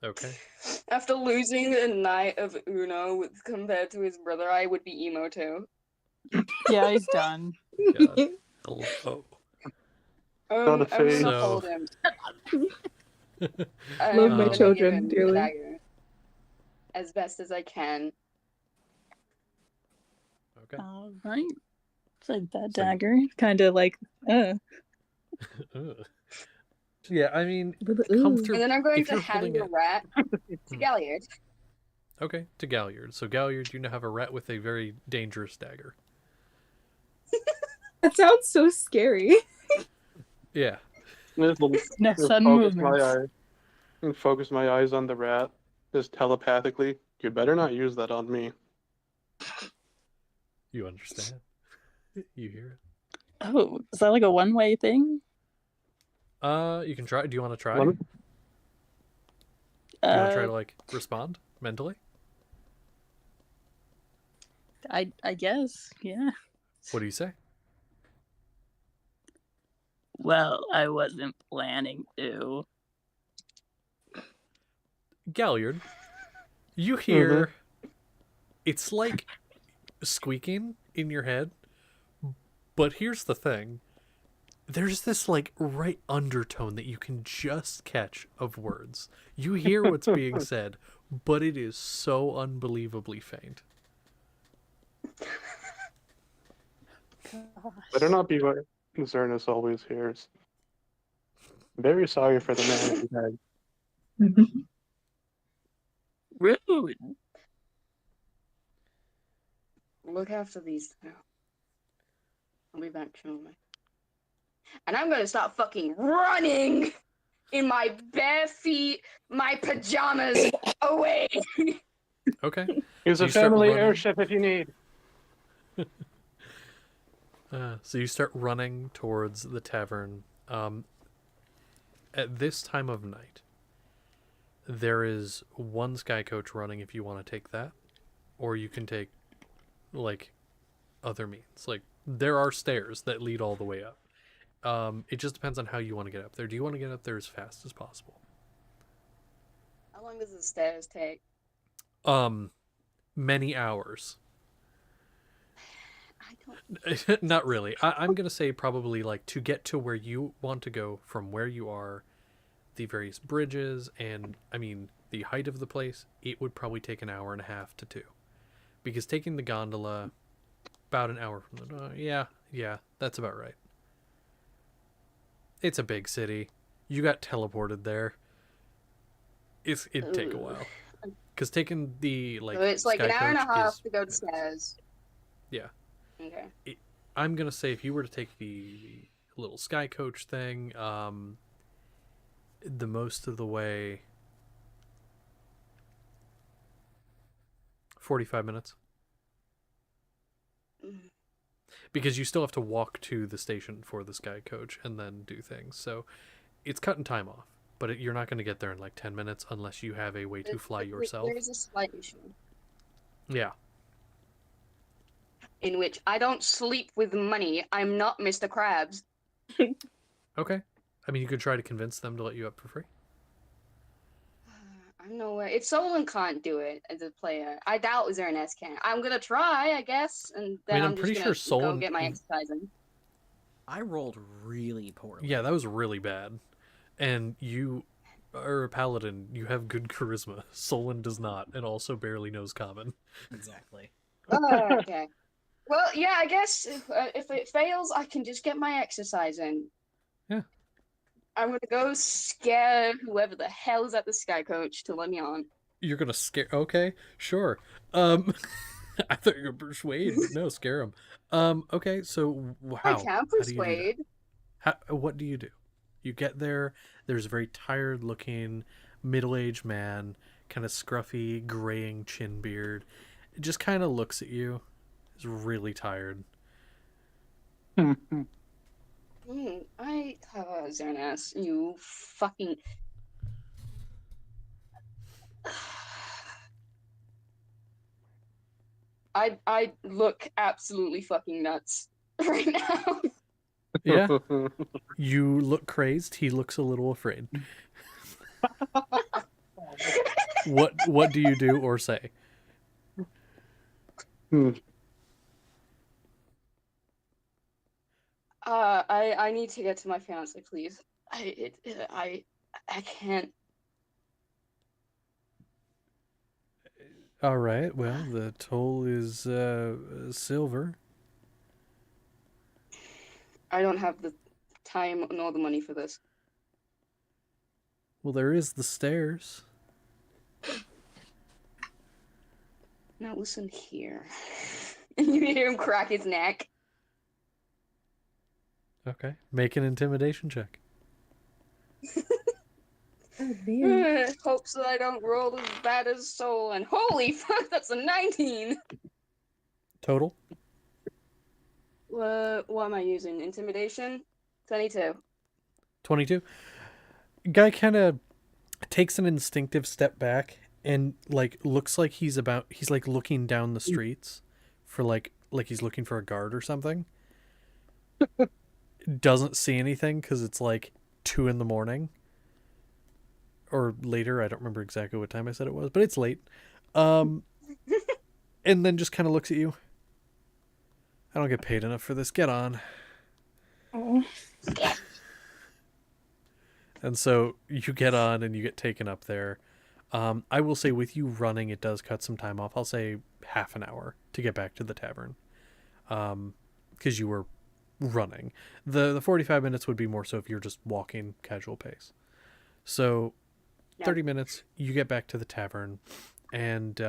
Okay. After losing a night of Uno compared to his brother, I would be emo too. Yeah, he's done. God. Hello. Not a I'm gonna phase. hold him. I'm Love my gonna give children him the dearly. dagger as best as I can. Okay. All right. So that So- dagger, kind of like, Ugh. Yeah, I mean, With the ooh. comfortable. And then I'm going If to you're hand holding the it- rat to Hmm. Galliard. Okay, to Galliard. So Galliard, you now have a rat with a very dangerous dagger. That sounds so scary. Yeah. Just next just sudden focus movements. focus my eyes on the rat, just telepathically. You better not use that on me. You understand. You hear Oh, is that like a one-way thing? it. You can try. Do you want to try? Let me- Do you want to try Uh, to like respond mentally? I guess, yeah. What do you say? Well, I wasn't planning to. Galliard, you hear it's like squeaking in your head, but here's the thing. There's this like right undertone that you can just catch of words. You hear what's being said, but it is so unbelievably faint. Better not be what Zernus always hears. Very sorry for the man in the head. Rude. Look after these two. I'll be back shortly. And I'm gonna start fucking running in my bare feet, my pajamas, away. Okay. Use So a you start family running. airship if you need. So you start running towards the tavern. At this time of night, there is one sky coach running if you want to take that, or you can take like other means. Like there are stairs that lead all the way up. It just depends on how you want to get up there. Do you want to get up there as fast as possible? How long does the stairs take? Many hours. I don't. Not really. I'm gonna say probably like to get to where you want to go from where you are, the various bridges, and I mean the height of the place. It would probably take an hour and a half to 2, because taking the gondola, about an hour from the door. Yeah, that's about right. It's a big city. You got teleported there. It'd take a while, because taking the like So it's like sky an hour and a coach half is to go to minutes. stairs. Yeah. Okay. I'm gonna say if you were to take the little sky coach thing, the most of the way, 45 minutes. Because you still have to walk to the station for the sky coach and then do things. So it's cutting time off. But you're not going to get there in like 10 minutes unless you have a way to fly yourself. There is a slight issue. Yeah. In which I don't sleep with money. I'm not Mr. Krabs. Okay. I mean, you could try to convince them to let you up for free. I'm nowhere. If Solon can't do it as a player, I doubt Zernes can. I'm gonna try, I guess, and then I'm pretty just sure gonna Solon go get my exercise in. I rolled really poorly. Yeah, that was really bad. And you are a paladin. You have good charisma. Solon does not, and also barely knows common. Exactly. Okay. Well, yeah, I guess if it fails, I can just get my exercise in. Yeah. I'm gonna go scare whoever the hell is at the sky coach to let me on. You're gonna scare... Okay, sure. I thought you were gonna persuade, but no, scare him. Okay, so how? I can persuade. What do you do? You get there, there's a very tired-looking, middle-aged man, kind of scruffy, graying chin beard. It just kind of looks at you. He's really tired. Zernas, you fucking... I look absolutely fucking nuts right now. Yeah. You look crazed. He looks a little afraid. What do you do or say? I need to get to my fiance, please. I can't. All right. Well, the toll is silver. I don't have the time nor the money for this. Well, there is the stairs. Now listen here. And you hear him crack his neck. Okay. Make an intimidation check. Oh, damn. Hopes that I don't roll as bad as Soul, and holy fuck, that's a 19! Total? What am I using? Intimidation? 22. 22. Guy kind of takes an instinctive step back and like looks like he's like looking down the streets for like he's looking for a guard or something. Doesn't see anything because it's like 2 a.m. or later. I don't remember exactly what time I said it was, but it's late. And then just kind of looks at you. I don't get paid enough for this. Get on. Oh. And so you get on and you get taken up there. I will say with you running, it does cut some time off. I'll say half an hour to get back to the tavern. Because you were running. The 45 minutes would be more so if you're just walking casual pace. So 30 minutes, you get back to the tavern. And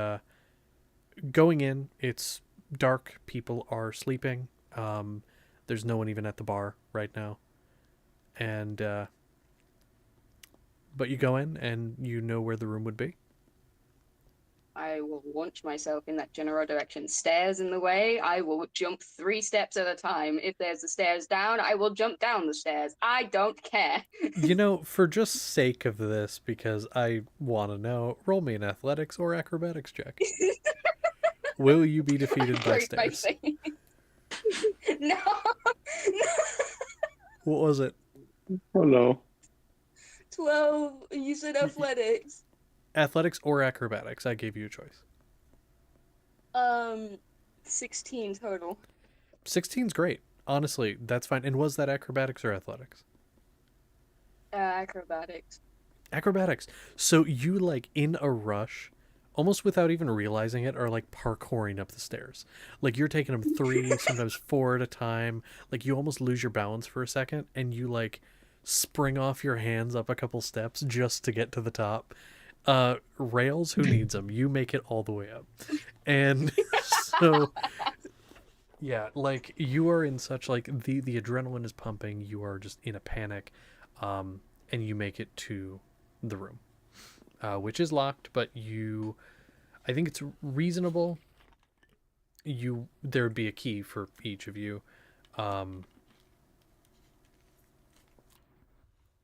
going in, it's dark. People are sleeping. There's no one even at the bar right now. And but you go in and you know where the room would be. I will launch myself in that general direction. Stairs in the way, I will jump 3 steps at a time. If there's the stairs down, I will jump down the stairs. I don't care. You know, for just sake of this, because I want to know, roll me an athletics or acrobatics check. Will you be defeated by stairs? No. What was it? Oh no. 12. You said athletics. Athletics or acrobatics? I gave you a choice. 16 total. 16's great. Honestly, that's fine. And was that acrobatics or athletics? Acrobatics. Acrobatics. So you, like, in a rush, almost without even realizing it, are, like, parkouring up the stairs. Like, you're taking them 3, sometimes 4 at a time. Like, you almost lose your balance for a second, and you, like, spring off your hands up a couple steps just to get to the top. Rails, who needs them? You make it all the way up. And so Yeah, like you are in such like the adrenaline is pumping. You are just in a panic, and you make it to the room, which is locked. But I think it's reasonable. There would be a key for each of you.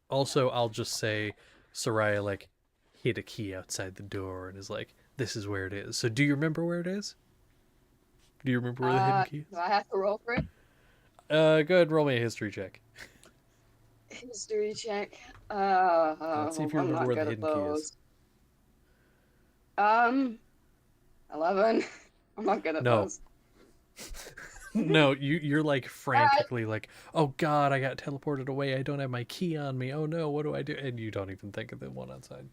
Also, I'll just say, Soraya like hid a key outside the door and is like, "This is where it is." So, do you remember where it is? Do you remember where the hidden key is? Do I have to roll for it? Go ahead and roll me a history check. History check. Let's see if you I'm remember not where the good at hidden key is. those. 11. I'm not good at No. those. No, you're like frantically like, oh god, I got teleported away. I don't have my key on me. Oh no, what do I do? And you don't even think of the one outside.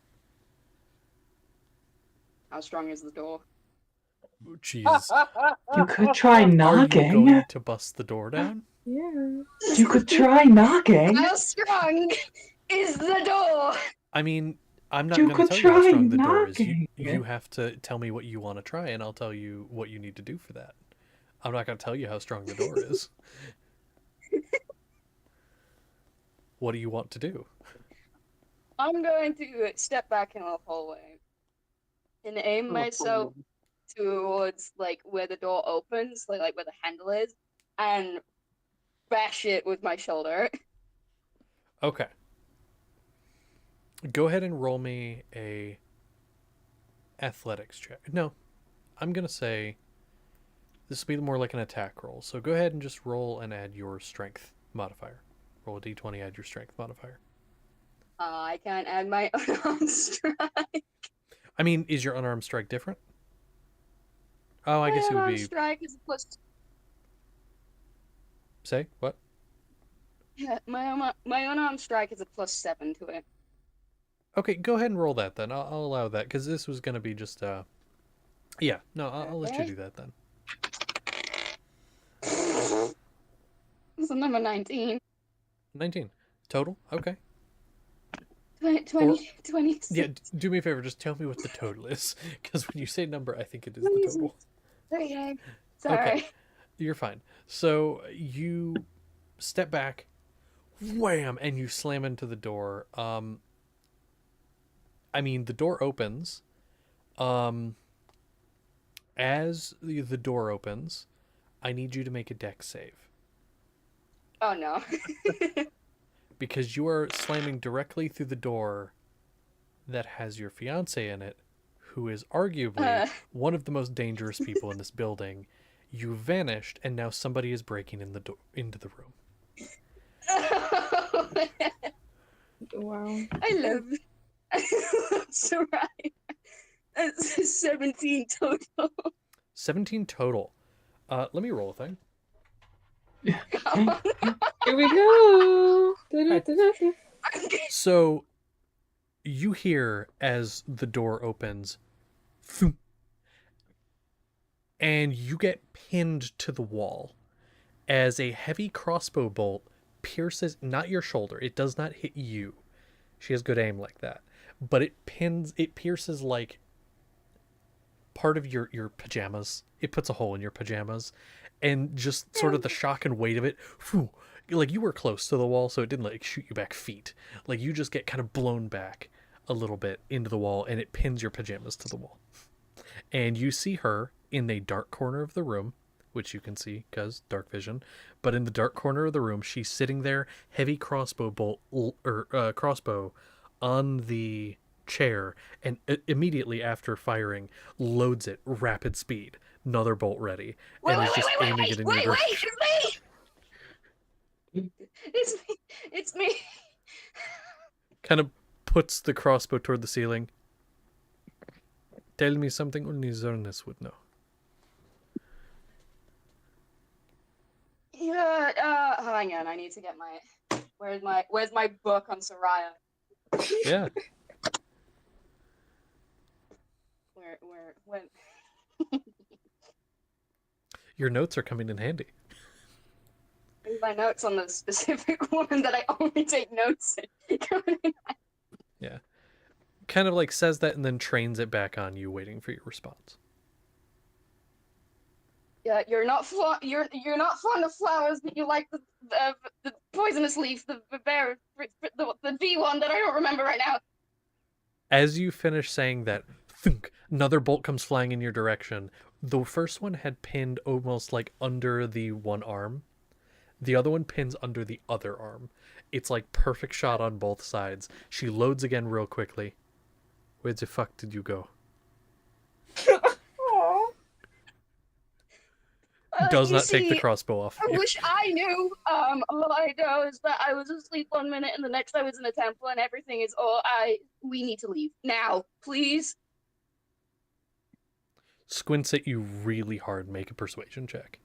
How strong is the door? Jesus. You could try Are you knocking. going to bust the door down? Yeah. You could try knocking. How strong is the door? I mean, I'm not You going to could tell you how try strong the door is. knocking. You have to tell me what you want to try, and I'll tell you what you need to do for that. I'm not going to tell you how strong the door is. What do you want to do? I'm going to step back in the hallway and aim myself towards like where the door opens, like where the handle is, and bash it with my shoulder. Okay. Go ahead and roll me a athletics check. No, I'm going to say this will be more like an attack roll. So go ahead and just roll and add your strength modifier. Roll a d20, add your strength modifier. I can't add my unarmed strike. I mean, is your unarmed strike different? Oh, I guess it would unarmed be... strike is a plus. Say? What? Yeah, my unarmed strike is a +7 to it. Okay, go ahead and roll that then. I'll allow that, because this was going to be just... Yeah, no, I'll let you do that then. It's a number 19. 19. Total? Okay. 26. Yeah, do me a favor, just tell me what the total is. Because when you say number, I think it is the total. Okay. Sorry. Okay, you're fine. So you step back, wham, and you slam into the door. I mean, the door opens. As the door opens, I need you to make a dex save. Oh no. Because you are slamming directly through the door that has your fiance in it, who is arguably one of the most dangerous people in this building. You vanished, and now somebody is breaking in into the room. Wow. I love That's right. That's 17 total. 17 total. Let me roll a thing. Here we go. Da-da-da-da-da. So you hear as the door opens, thump, and you get pinned to the wall as a heavy crossbow bolt pierces not your shoulder. It does not hit you. She has good aim like that. But it pierces like part of your pajamas. It puts a hole in your pajamas. And just sort of the shock and weight of it, whew, like you were close to the wall, so it didn't like shoot you back feet. Like you just get kind of blown back a little bit into the wall, and it pins your pajamas to the wall. And you see her in a dark corner of the room, which you can see because dark vision. But in the dark corner of the room, she's sitting there, heavy crossbow crossbow on the chair, and immediately after firing, loads it rapid speed. Another bolt ready, and is just aiming it in your direction. It's me. Kind of puts the crossbow toward the ceiling. Tell me something only Zornis would know. Yeah, hang on, I need to get my where's my book on Soraya? Yeah. When Your notes are coming in handy. my notes on the specific one that I only take notes in. Yeah. Kind of like says that and then trains it back on you, waiting for your response. You're not you're not fond of flowers, but you like the poisonous leaf, the bear, the V one that I don't remember right now. As you finish saying that, thunk, another bolt comes flying in your direction. The first one had pinned almost like under the one arm. The other one pins under the other arm. It's like perfect shot on both sides. She loads again real quickly. Where the fuck did you go? Does not take the crossbow off. I wish I knew. All I know is that I was asleep 1 minute and the next I was in a temple and everything is we need to leave. Now, please. Squints at you really hard. Make a persuasion check.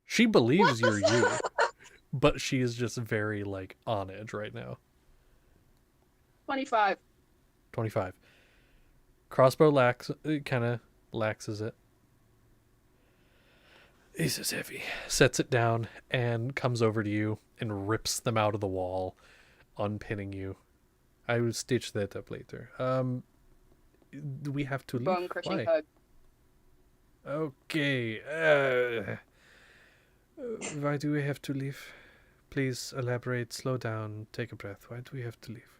She believes you're you, but she is just very, like, on edge right now. 25. 25. Crossbow kind of laxes it. This is heavy. Sets it down and comes over to you and rips them out of the wall, unpinning you. I will stitch that up later. Do we have to leave? Bone crushing Why? hug. Okay. Why do we have to leave? Please elaborate, slow down, take a breath. Why do we have to leave?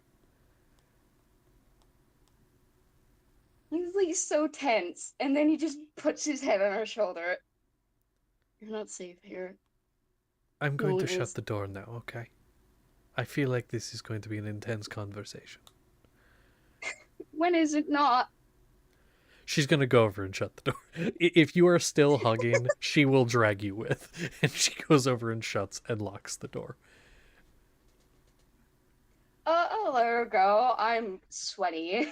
He's like so tense, and then he just puts his head on her shoulder. You're not safe here. I'm going No, to it shut is. the door now, okay? I feel like this is going to be an intense conversation. When is it not? She's going to go over and shut the door. If you are still hugging, she will drag you with. And she goes over and shuts and locks the door. I'll let her go. I'm sweaty.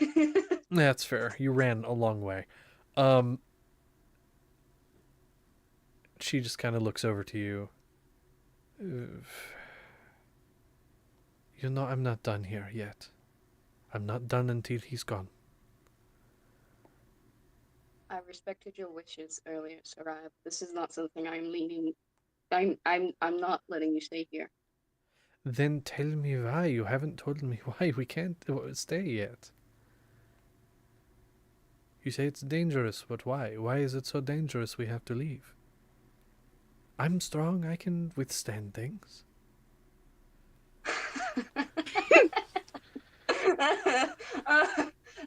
That's fair. You ran a long way. She just kind of looks over to you. You know, I'm not done here yet. I'm not done until he's gone. I respected your wishes earlier, Sarai. This is not something I'm leaning. I'm not letting you stay here. Then tell me why. You haven't told me why we can't stay yet. You say it's dangerous, but why? Why is it so dangerous we have to leave? I'm strong. I can withstand things.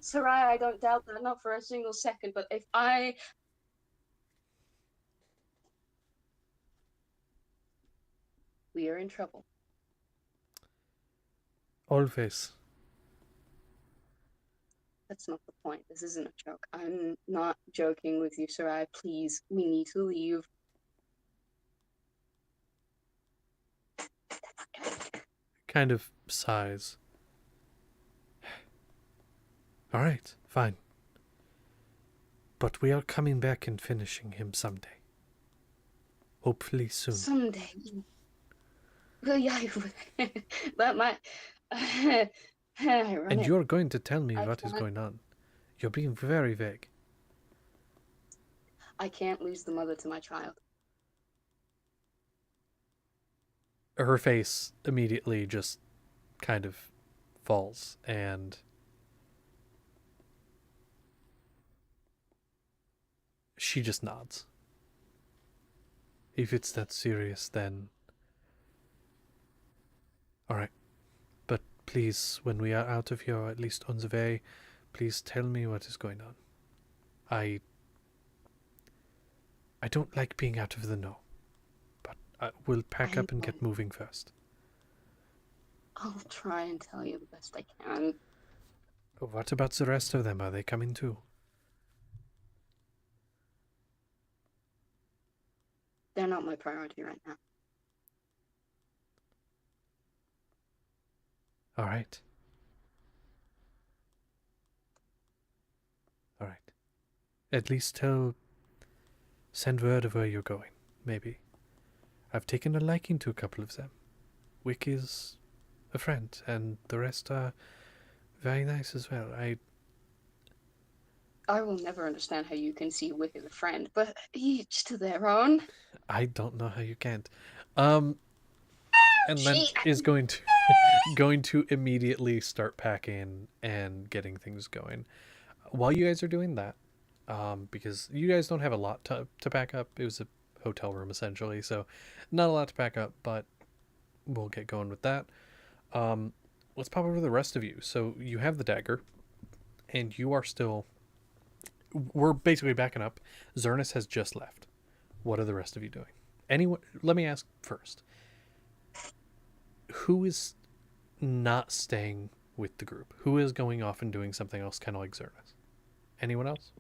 Sarai, I don't doubt that, not for a single second, but if we are in trouble. Always. That's not the point. This isn't a joke. I'm not joking with you, Sarai. Please, we need to leave. Kind of sighs. All right, fine. But we are coming back and finishing him someday. Hopefully soon. Someday. Well, yeah, that might. And you're going to tell me what is can't- going on. You're being very vague. I can't lose the mother to my child. Her face immediately just kind of falls, and she just nods. If it's that serious, then all right. But please, when we are out of here, or at least on the way, please tell me what is going on. I don't like being out of the know, but I will pack up and get moving first. I'll try and tell you the best I can. What about the rest of them? Are they coming too? They're not my priority right now. All right. All right. At least send word of where you're going, maybe. I've taken a liking to a couple of them. Wick is a friend, and the rest are very nice as well. I will never understand how you can see Wick as a friend, but each to their own. I don't know how you can't. And then is going to immediately start packing and getting things going. while you guys are doing that, because you guys don't have a lot to pack up. It was a hotel room essentially, so not a lot to pack up, but we'll get going with that. Let's pop over to the rest of you. So you have the dagger, and you are still. We're basically backing up. Zernus has just left. What are the rest of you doing? Anyone? Let me ask first. Who is not staying with the group? Who is going off and doing something else, kind of like Zernus? Anyone else?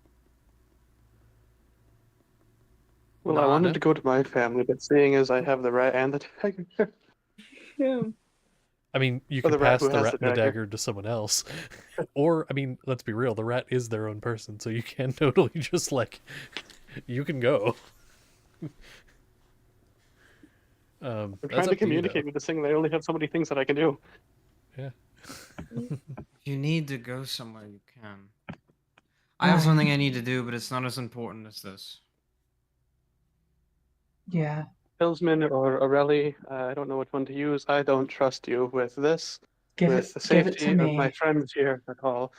Well, I wanted to go to my family, but seeing as I have the rat and the dagger, Yeah. I mean, you or can the rat pass who the has rat the and the dagger. dagger to someone else. Or, I mean, let's be real, the rat is their own person, so you can totally just, like, you can go. I'm That's trying to up to you, communicate though. with this thing, and I only have so many things that I can do. Yeah. If you need to go somewhere, you can. I have something I need to do, but it's not as important as this. Yeah. Hillsman or Aurelie, I don't know which one to use. I don't trust you with this, Give with the it to safety of my me. friends here at all.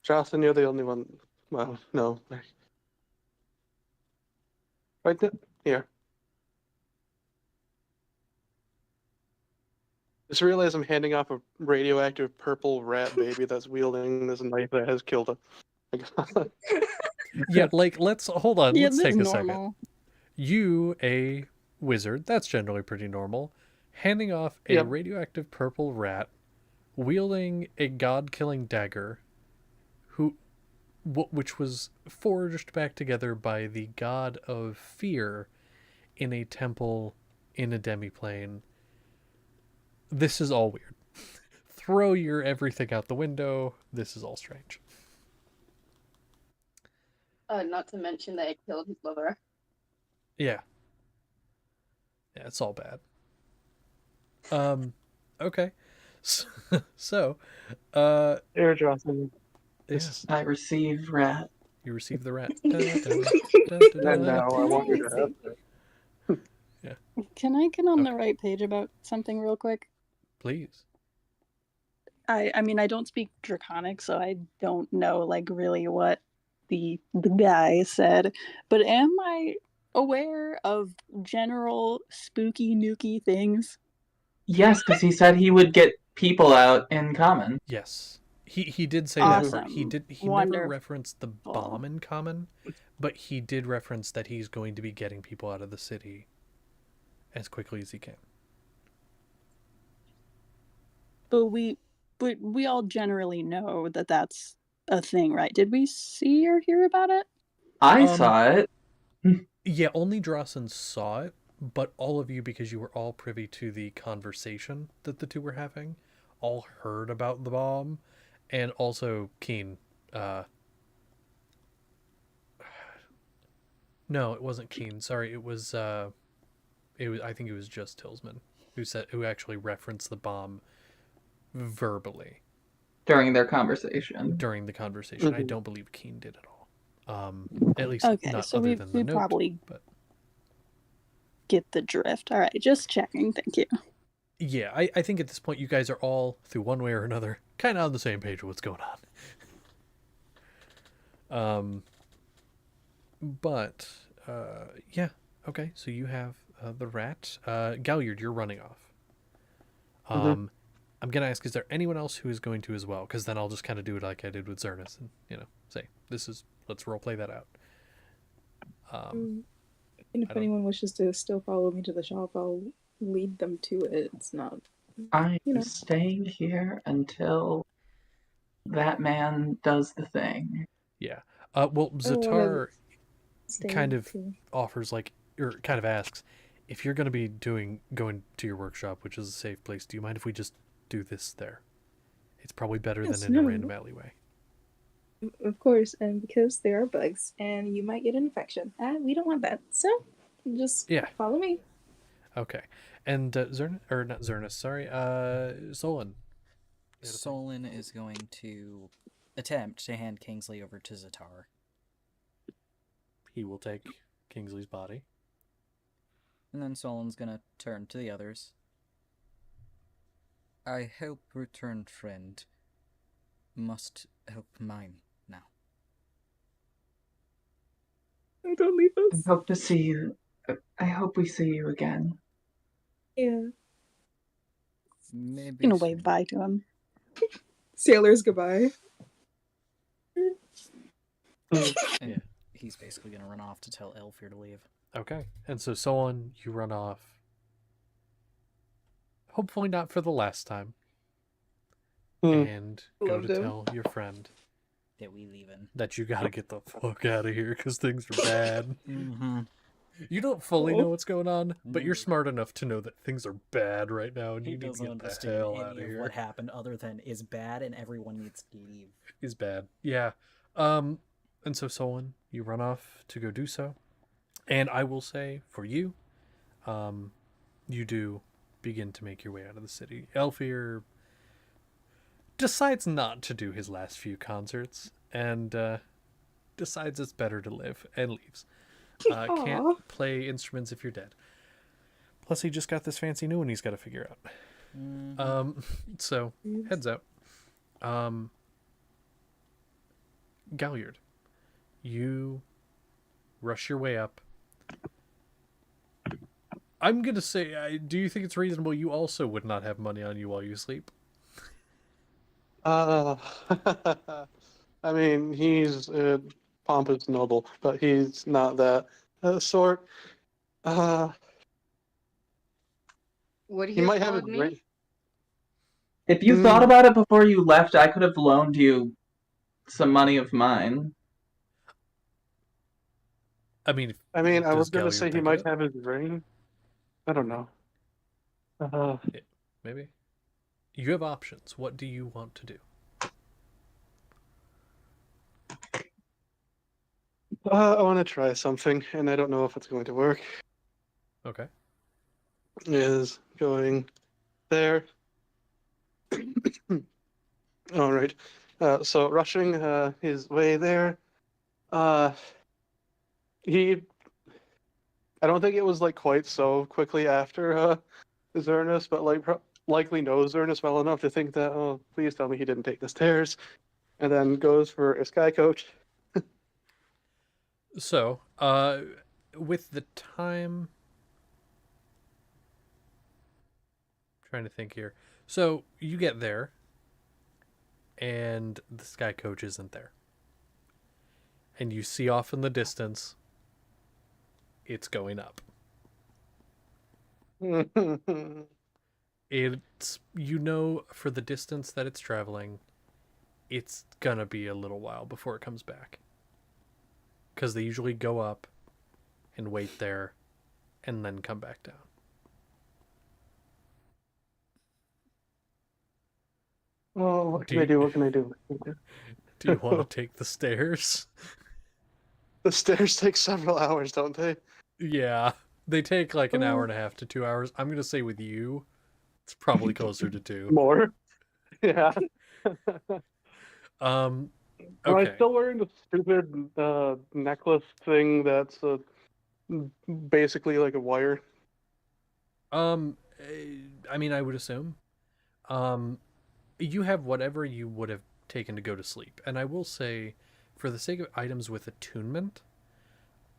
Jocelyn, you're the only one. Well, no. Right here. Just realized I'm handing off a radioactive purple rat baby that's wielding this knife that has killed a. Yeah, like, hold on, Yeah, let's that's take a second. normal. You, a wizard, that's generally pretty normal, handing off a Yep. radioactive purple rat, wielding a god-killing dagger, which was forged back together by the god of fear in a temple in a demiplane. This is all weird. Throw your everything out the window. This is all strange. Not to mention that it killed his lover. Yeah. Yeah, it's all bad. Okay. So, Here, Jocelyn. yes, I receive rat. you receive the rat. And now I want you to have it. Yeah, Can I get on the Okay. right page about something real quick? please. I mean, I don't speak Draconic, so I don't know, like, really what the guy said. But am I aware of general spooky, nooky things? Yes, because he said he would get people out in common. Yes. He did say that part. Awesome. He never Wonderful. referenced the bomb in common, but he did reference that he's going to be getting people out of the city as quickly as he can. But we all generally know that that's a thing, right? Did we see or hear about it? I saw it. Yeah, only Drossen saw it, but all of you, because you were all privy to the conversation that the two were having, all heard about the bomb, and also Keen. No, it wasn't Keen. Sorry, it was. It was. I think it was just Tillsman who actually referenced the bomb verbally During their conversation. during the conversation. I Mhm. don't believe Keen did at all. At least Okay, not so other than the we note. probably But get the drift. All right, just checking. Thank you. yeah, I think at this point you guys are all, through one way or another, kind of on the same page with what's going on. But yeah, okay. So you have the rat. Galliard, you're running off. I'm gonna ask: is there anyone else who is going to as well? Because then I'll just kind of do it like I did with Zernus, and say let's role play that out. And if I don't- anyone wishes to still follow me to the shop, I'll lead them to it. It's not. I'm You know. staying here until that man does the thing. Yeah. Well, Zatar Stay kind of too. offers or kind of asks, if you're going to be going to your workshop, which is a safe place, do you mind if we just do this there? It's probably better Yes, than in a no. random alleyway. Of course, and because there are bugs, and you might get an infection. We don't want that. So, just follow me. Okay. And not Zernus, sorry, Solon. Solon is going to attempt to hand Kingsley over to Zatar. He will take Kingsley's body. And then Solon's gonna turn to the others. I hope, returned friend, must help mine now. Oh, don't leave I us. hope to see you. I hope we see you again. Yeah. Maybe Gonna soon. wave bye to him. Sailors goodbye. And yeah. He's basically gonna run off to tell Elfir to leave. Okay. And so on, you run off. Hopefully not for the last time. And go Loved to him. tell your friend That we leaving. that you gotta get the fuck out of here because things are bad. Mm-hmm. You don't fully know what's going on, but you're No. smart enough to know that things are bad right now, and He you need to doesn't get the understand hell any out of of here. what happened other than is bad and everyone needs to leave. Is bad, yeah. And so on, you run off to go do so, and I will say for you, you do begin to make your way out of the city. Elfir decides not to do his last few concerts and decides it's better to live and leaves. Can't play instruments if you're dead. Plus, he just got this fancy new one he's got to figure out. Mm-hmm. So heads out. Galliard, you rush your way up. I'm gonna say, do you think it's reasonable you also would not have money on you while you sleep? I mean, he's pompous noble, but he's not that sort. Would he He might have afford his me? ring. If you thought about it before you left, I could have loaned you some money of mine. I mean, I was gonna Galliard say he think might of it? have his ring. I don't know. Yeah, maybe. You have options. What do you want to do? I want to try something, and I don't know if it's going to work. Okay. Is going there. All right. So rushing his way there. He. I don't think it was like quite so quickly after Zernus, but like likely knows Zernus well enough to think that, oh, please tell me he didn't take the stairs, and then goes for a sky coach. So, with the time, trying to think here. So you get there, and the sky coach isn't there, and you see off in the distance, it's going up. It's, you know, for the distance that it's traveling, it's gonna be a little while before it comes back. Because they usually go up and wait there and then come back down. Oh, what can I do? What can I do? Do you want to take the stairs? The stairs take several hours, don't they? Yeah, they take like an hour and a half to 2 hours. I'm gonna say with you, it's probably closer to 2. More. Yeah. Okay. Am I still wearing the stupid necklace thing that's basically like a wire? I mean, I would assume. You have whatever you would have taken to go to sleep, and I will say, for the sake of items with attunement,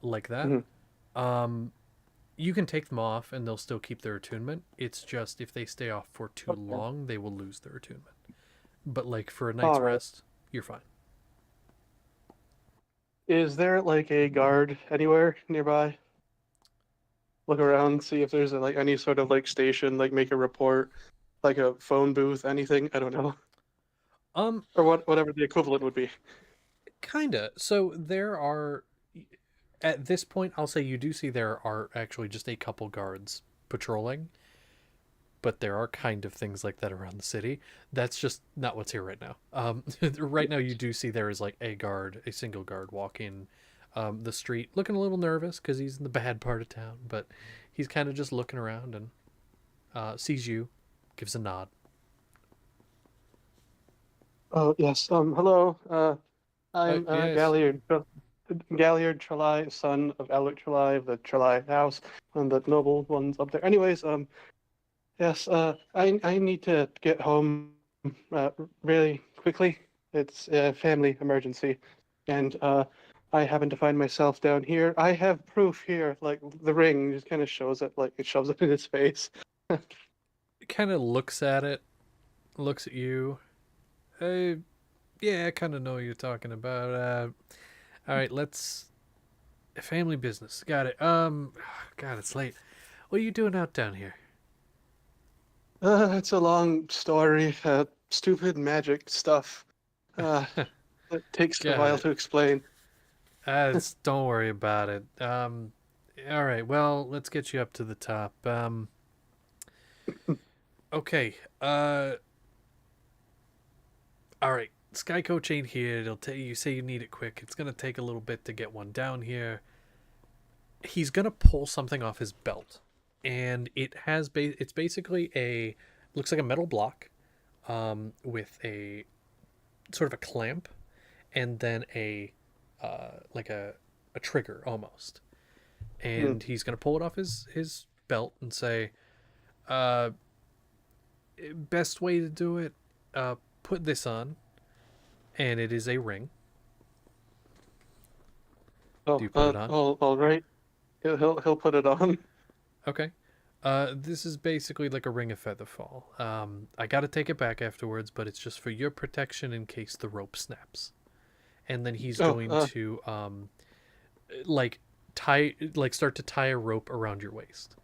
like that, you can take them off and they'll still keep their attunement. It's just if they stay off for too long, they will lose their attunement. But like for a night's rest, you're fine. Is there like a guard anywhere nearby? Look around, see if there's like any sort of like station, like make a report, like a phone booth, anything. I don't know. Or whatever the equivalent would be. Kinda. So there are, at this point, I'll say you do see there are actually just a couple guards patrolling, but there are kind of things like that around the city. That's just not what's here right now. Right now you do see there is like a single guard walking the street, looking a little nervous because he's in the bad part of town, but he's kind of just looking around and sees you, gives a nod. Oh yes. Hello. I'm Yes. Galliard Trelai, son of Alec Trelai of the Trelai house, and the noble ones up there. Anyways, yes. I need to get home really quickly. it's a family emergency, and I happen to find myself down here. I have proof here, like the ring just kind of shows it, like it shoves it in his face. It kind of looks at it, looks at you. Yeah, I kind of know what you're talking about. All right, let's family business. Got it. God, it's late. What are you doing out down here? It's a long story. Stupid magic stuff. It takes a Got while it. to explain. Don't worry about it. All right. Well, let's get you up to the top. Okay. All right. Sky Coach ain't here. They'll tell you. You say you need it quick. It's gonna take a little bit to get one down here. He's gonna pull something off his belt, and it's basically looks like a metal block, with a sort of a clamp, and then like a trigger almost. And he's gonna pull it off his belt and say, best way to do it, put this on, and it is a ring. Oh, Do you put it on? all right. He'll put it on. Okay. This is basically like a ring of feather fall. I gotta take it back afterwards, but it's just for your protection in case the rope snaps. And then he's going to start to tie a rope around your waist.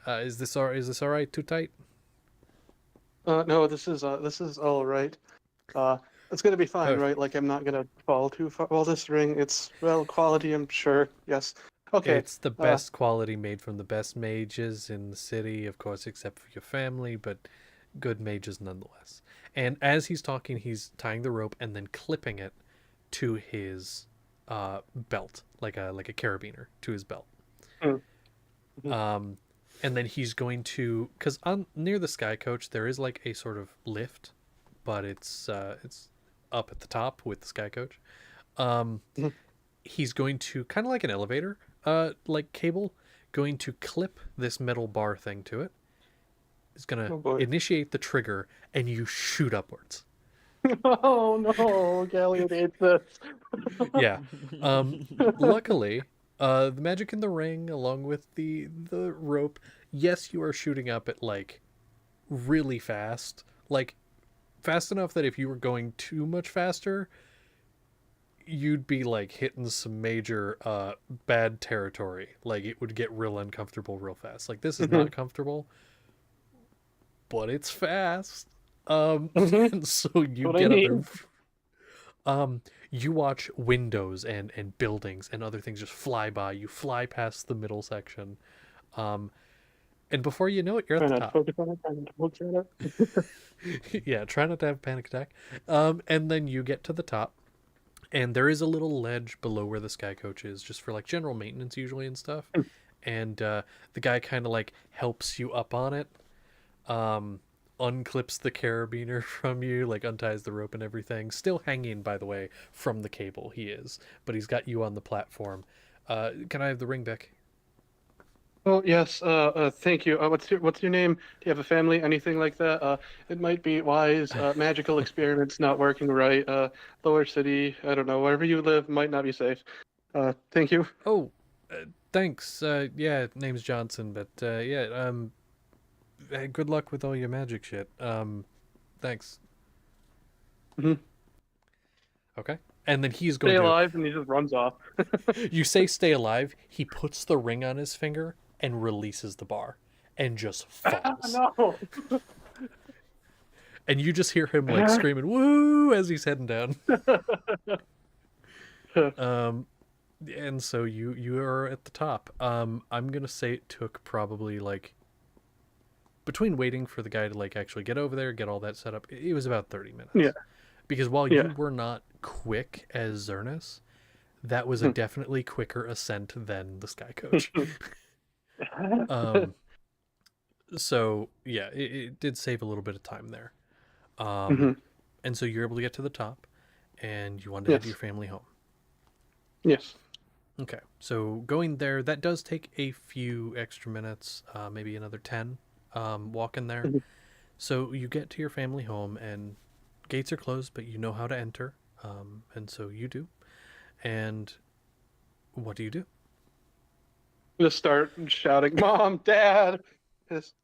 Is this all right? Too tight? No, this is all right. It's gonna be fine, Perfect. right? Like I'm not gonna fall too far. Well, this ring, it's quality, I'm sure. Yes. Okay. It's the best quality, made from the best mages in the city, of course, except for your family, but good mages nonetheless. And as he's talking, he's tying the rope and then clipping it to his belt, like a carabiner to his belt. Mm-hmm. And then he's going to, because on near the Sky Coach there is like a sort of lift, but it's up at the top with the Sky Coach. He's going to, kind of like an elevator, like cable, going to clip this metal bar thing to it. He's gonna initiate the trigger, and you shoot upwards. Oh no, Gallion hates this. Yeah. Luckily, the magic in the ring, along with the rope, yes, you are shooting up at like really fast, like fast enough that if you were going too much faster, you'd be like hitting some major bad territory. Like it would get real uncomfortable real fast. Like this is not comfortable, but it's fast. And so you get up and you watch windows and buildings and other things just fly by. You fly past the middle section. And before you know it, you're at the top. Yeah, try not to have a panic attack. And then you get to the top, and there is a little ledge below where the Sky Coach is, just for like general maintenance usually and stuff. And the guy kind of like helps you up on it, unclips the carabiner from you, like unties the rope and everything. Still hanging, by the way, from the cable, he is, but he's got you on the platform. Can I have the ring back? Oh yes, thank you. What's your name? Do you have a family? Anything like that? It might be wise. Magical experiments not working right. Lower city. I don't know. Wherever you live might not be safe. Thank you. Oh, thanks. Yeah, name's Johnson, but yeah. Good luck with all your magic shit. Thanks. Okay. And then he's going stay to alive, and he just runs off. You say stay alive. He puts the ring on his finger and releases the bar and just falls. No. And you just hear him like screaming "woo" as he's heading down. And so you are at the top. I'm gonna say it took probably like, between waiting for the guy to like actually get over there, get all that set up, it was about 30 minutes. Yeah. Because while you were not quick as Xernas, that was a definitely quicker ascent than the Sky Coach. So yeah, it did save a little bit of time there. And so you're able to get to the top, and you wanted to head your family home. Yes. Okay, so going there, that does take a few extra minutes, maybe another 10, walking there. So you get to your family home, and gates are closed, but you know how to enter, and so you do. And what do you do? Just start shouting, "Mom, Dad!" as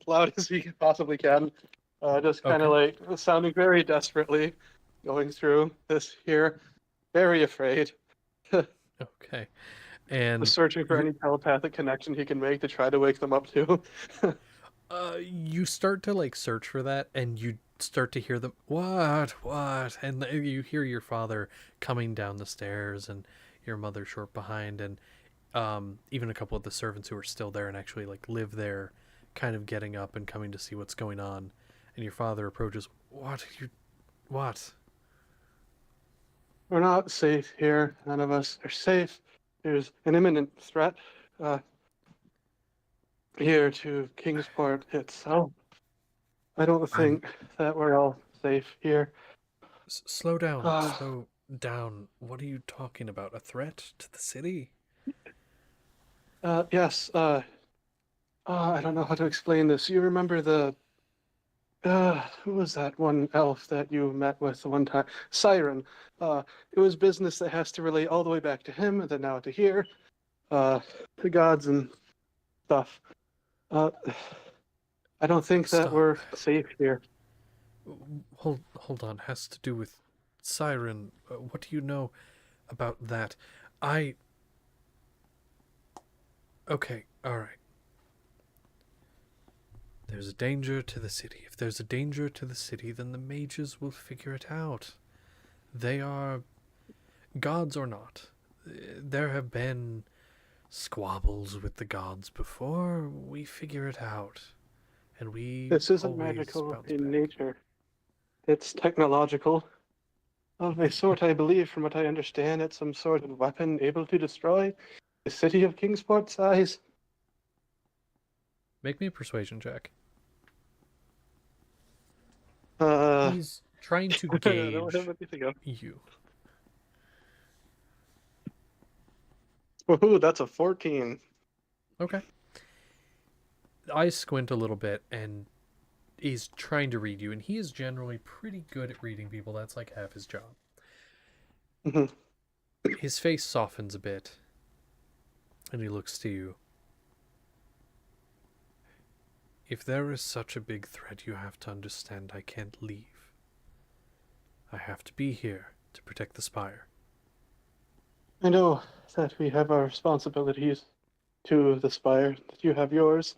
loud as he possibly can. Just kind of Okay. like sounding very desperately, going through this here, very afraid. Okay. And Just searching for you're, any telepathic connection he can make to try to wake them up too. you start to like search for that, and you start to hear them, what, and you hear your father coming down the stairs, and your mother short behind, and even a couple of the servants who are still there and actually like live there, kind of getting up and coming to see what's going on. And your father approaches. What? We're not safe here. None of us are safe. There's an imminent threat here to Kingsport itself. I don't think that we're all safe here. Slow down. Slow down. What are you talking about? A threat to the city? Yes. I don't know how to explain this. You remember who was that one elf that you met with the one time? Siren. It was business that has to relate all the way back to him and then now to here. The gods and stuff. I don't think that Stop. we're safe here. Hold on. Has to do with Siren. What do you know about that? I. Okay. All right. There's a danger to the city. If there's a danger to the city, then the mages will figure it out. They are gods or not. There have been squabbles with the gods before. We figure it out, and we This isn't always magical bounce in back. nature. It's technological. Of a sort, I believe, from what I understand, it's some sort of weapon able to destroy the city of Kingsport size. Make me a persuasion check. He's He's trying to I don't have gauge anything else. you. Ooh, that's a 14. Okay. Eyes squint a little bit, and he's trying to read you, and he is generally pretty good at reading people. That's like half his job. Mhm. His face softens a bit, and he looks to you. If there is such a big threat, you have to understand I can't leave. I have to be here to protect the spire. I know that we have our responsibilities to the spire, that you have yours.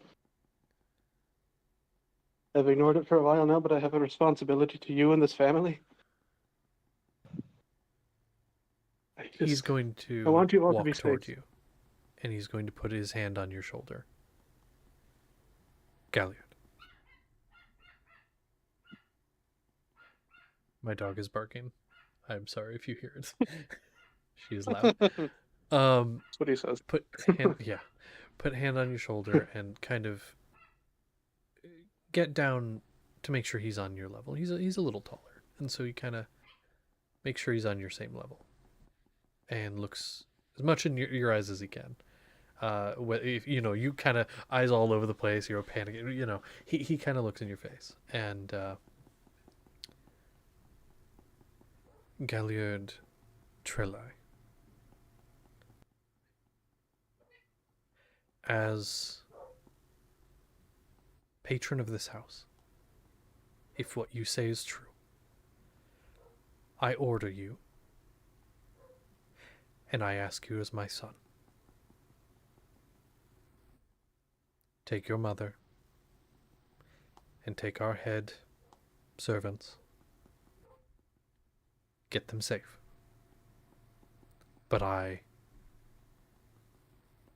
I've ignored it for a while now, but I have a responsibility to you and this family. He's going I to want you all to be walk toward safe. you, and he's going to put his hand on your shoulder. Galliard. My dog is barking. I'm sorry if you hear it. She is loud. That's what he says. Put hand on your shoulder and kind of get down to make sure he's on your level. He's a little taller, and so you kind of make sure he's on your same level, and looks as much in your eyes as he can. If you kind of eyes all over the place, you're panicking. He kind of looks in your face, and Galliard Trelai, as patron of this house, if what you say is true, I order you, and I ask you as my son. Take your mother, and take our head servants. Get them safe. But I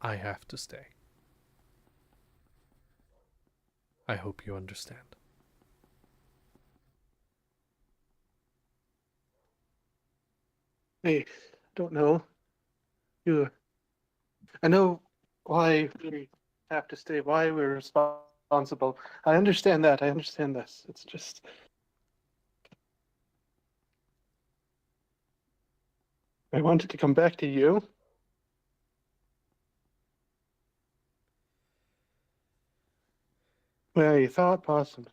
have to stay. I hope you understand. I don't know. I know why we have to stay, why we're responsible. I understand that. I understand this. It's just. I wanted to come back to you. Where I thought possibly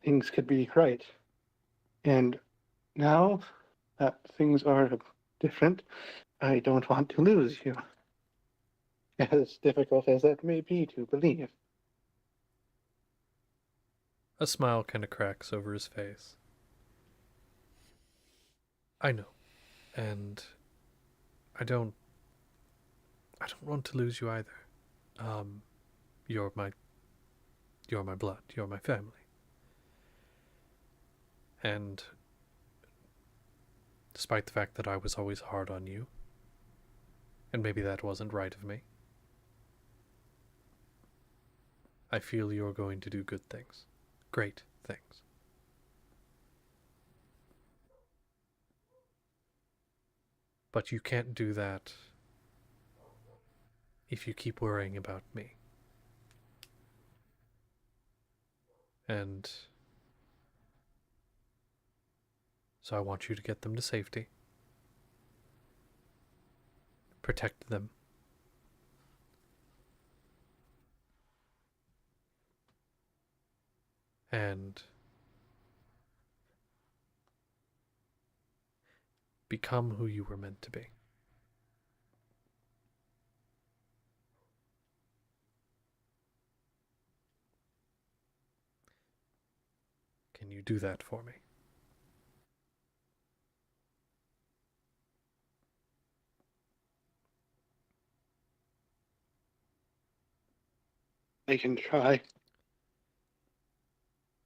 things could be right. And now that things are different, I don't want to lose you. As difficult as that may be to believe. A smile kind of cracks over his face. I know. And I don't want to lose you either. You're my blood. You're my family. And despite the fact that I was always hard on you, and maybe that wasn't right of me, I feel you're going to do good things. Great things. But you can't do that if you keep worrying about me. And so I want you to get them to safety. Protect them. And become who you were meant to be. Can you do that for me? I can try.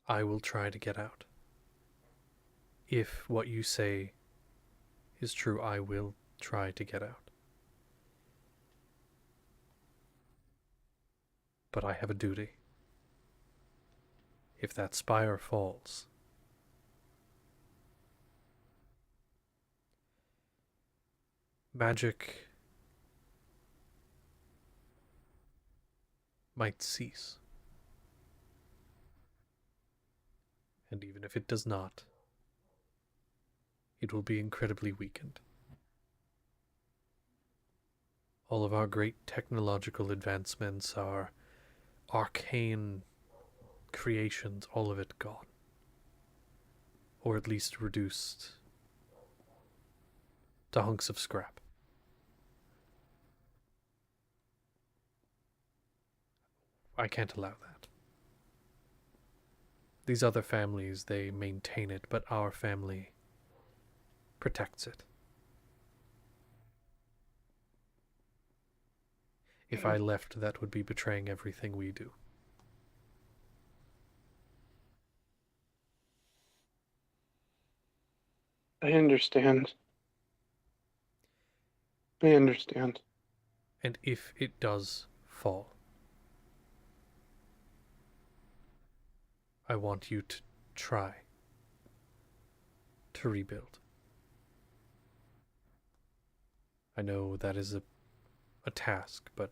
I will try to get out. If what you say is true, I will try to get out. But I have a duty. If that spire falls, magic might cease. And even if it does not, it will be incredibly weakened. All of our great technological advancements, our arcane creations, all of it gone. Or at least reduced to hunks of scrap. I can't allow that. These other families, they maintain it, but our family protects it. If I left, that would be betraying everything we do. I understand. I understand. And if it does fall, I want you to try to rebuild. I know that is a task, but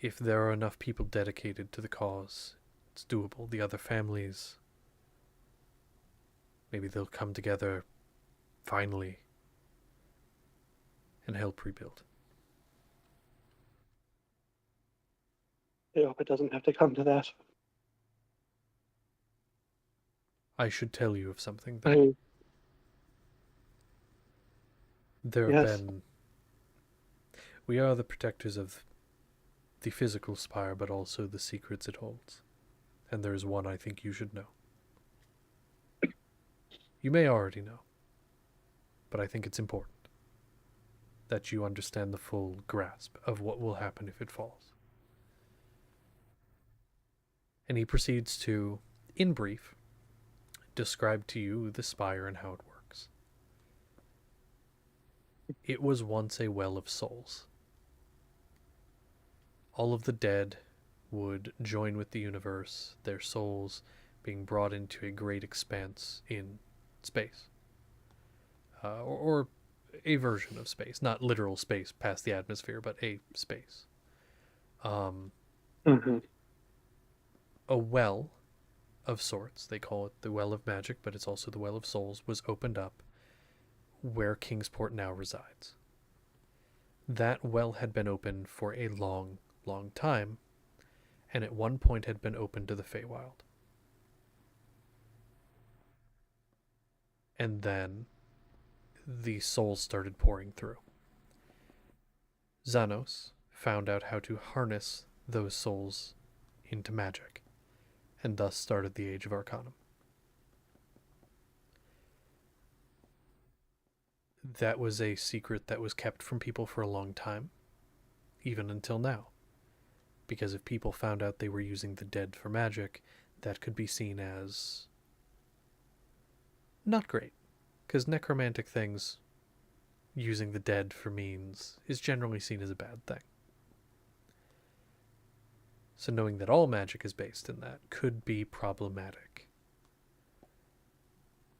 if there are enough people dedicated to the cause, it's doable. The other families, maybe they'll come together finally and help rebuild. I hope it doesn't have to come to that. I should tell you of something, though. There have been... We are the protectors of the physical spire, but also the secrets it holds. And there is one I think you should know. You may already know, but I think it's important that you understand the full grasp of what will happen if it falls. And he proceeds to, in brief, describe to you the spire and how it works. It was once a well of souls. All of the dead would join with the universe, their souls being brought into a great expanse in space. Or a version of space, not literal space past the atmosphere, but a space. A well of sorts, they call it the Well of Magic, but it's also the Well of Souls, was opened up where Kingsport now resides. That well had been open for a long, long time, and at one point had been open to the Feywild. and then the souls started pouring through. Xanos found out how to harness those souls into magic, and thus started the Age of Arcanum. That was a secret that was kept from people for a long time, even until now. Because if people found out they were using the dead for magic, that could be seen as not great. Because necromantic things, using the dead for means, is generally seen as a bad thing. So knowing that all magic is based in that could be problematic.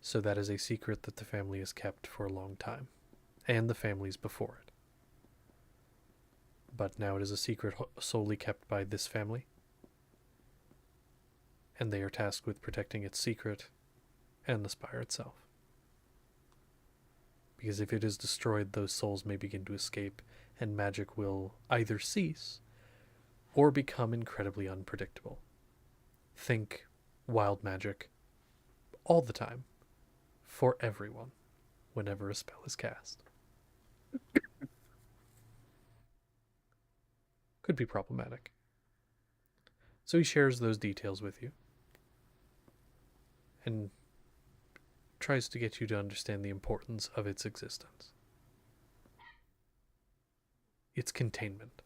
So that is a secret that the family has kept for a long time, and the families before it. But now it is a secret solely kept by this family, and they are tasked with protecting its secret and the spire itself. Because if it is destroyed, those souls may begin to escape, and magic will either cease or become incredibly unpredictable. Think wild magic all the time, for everyone, whenever a spell is cast. Could be problematic. So he shares those details with you and tries to get you to understand the importance of its existence. Its containment.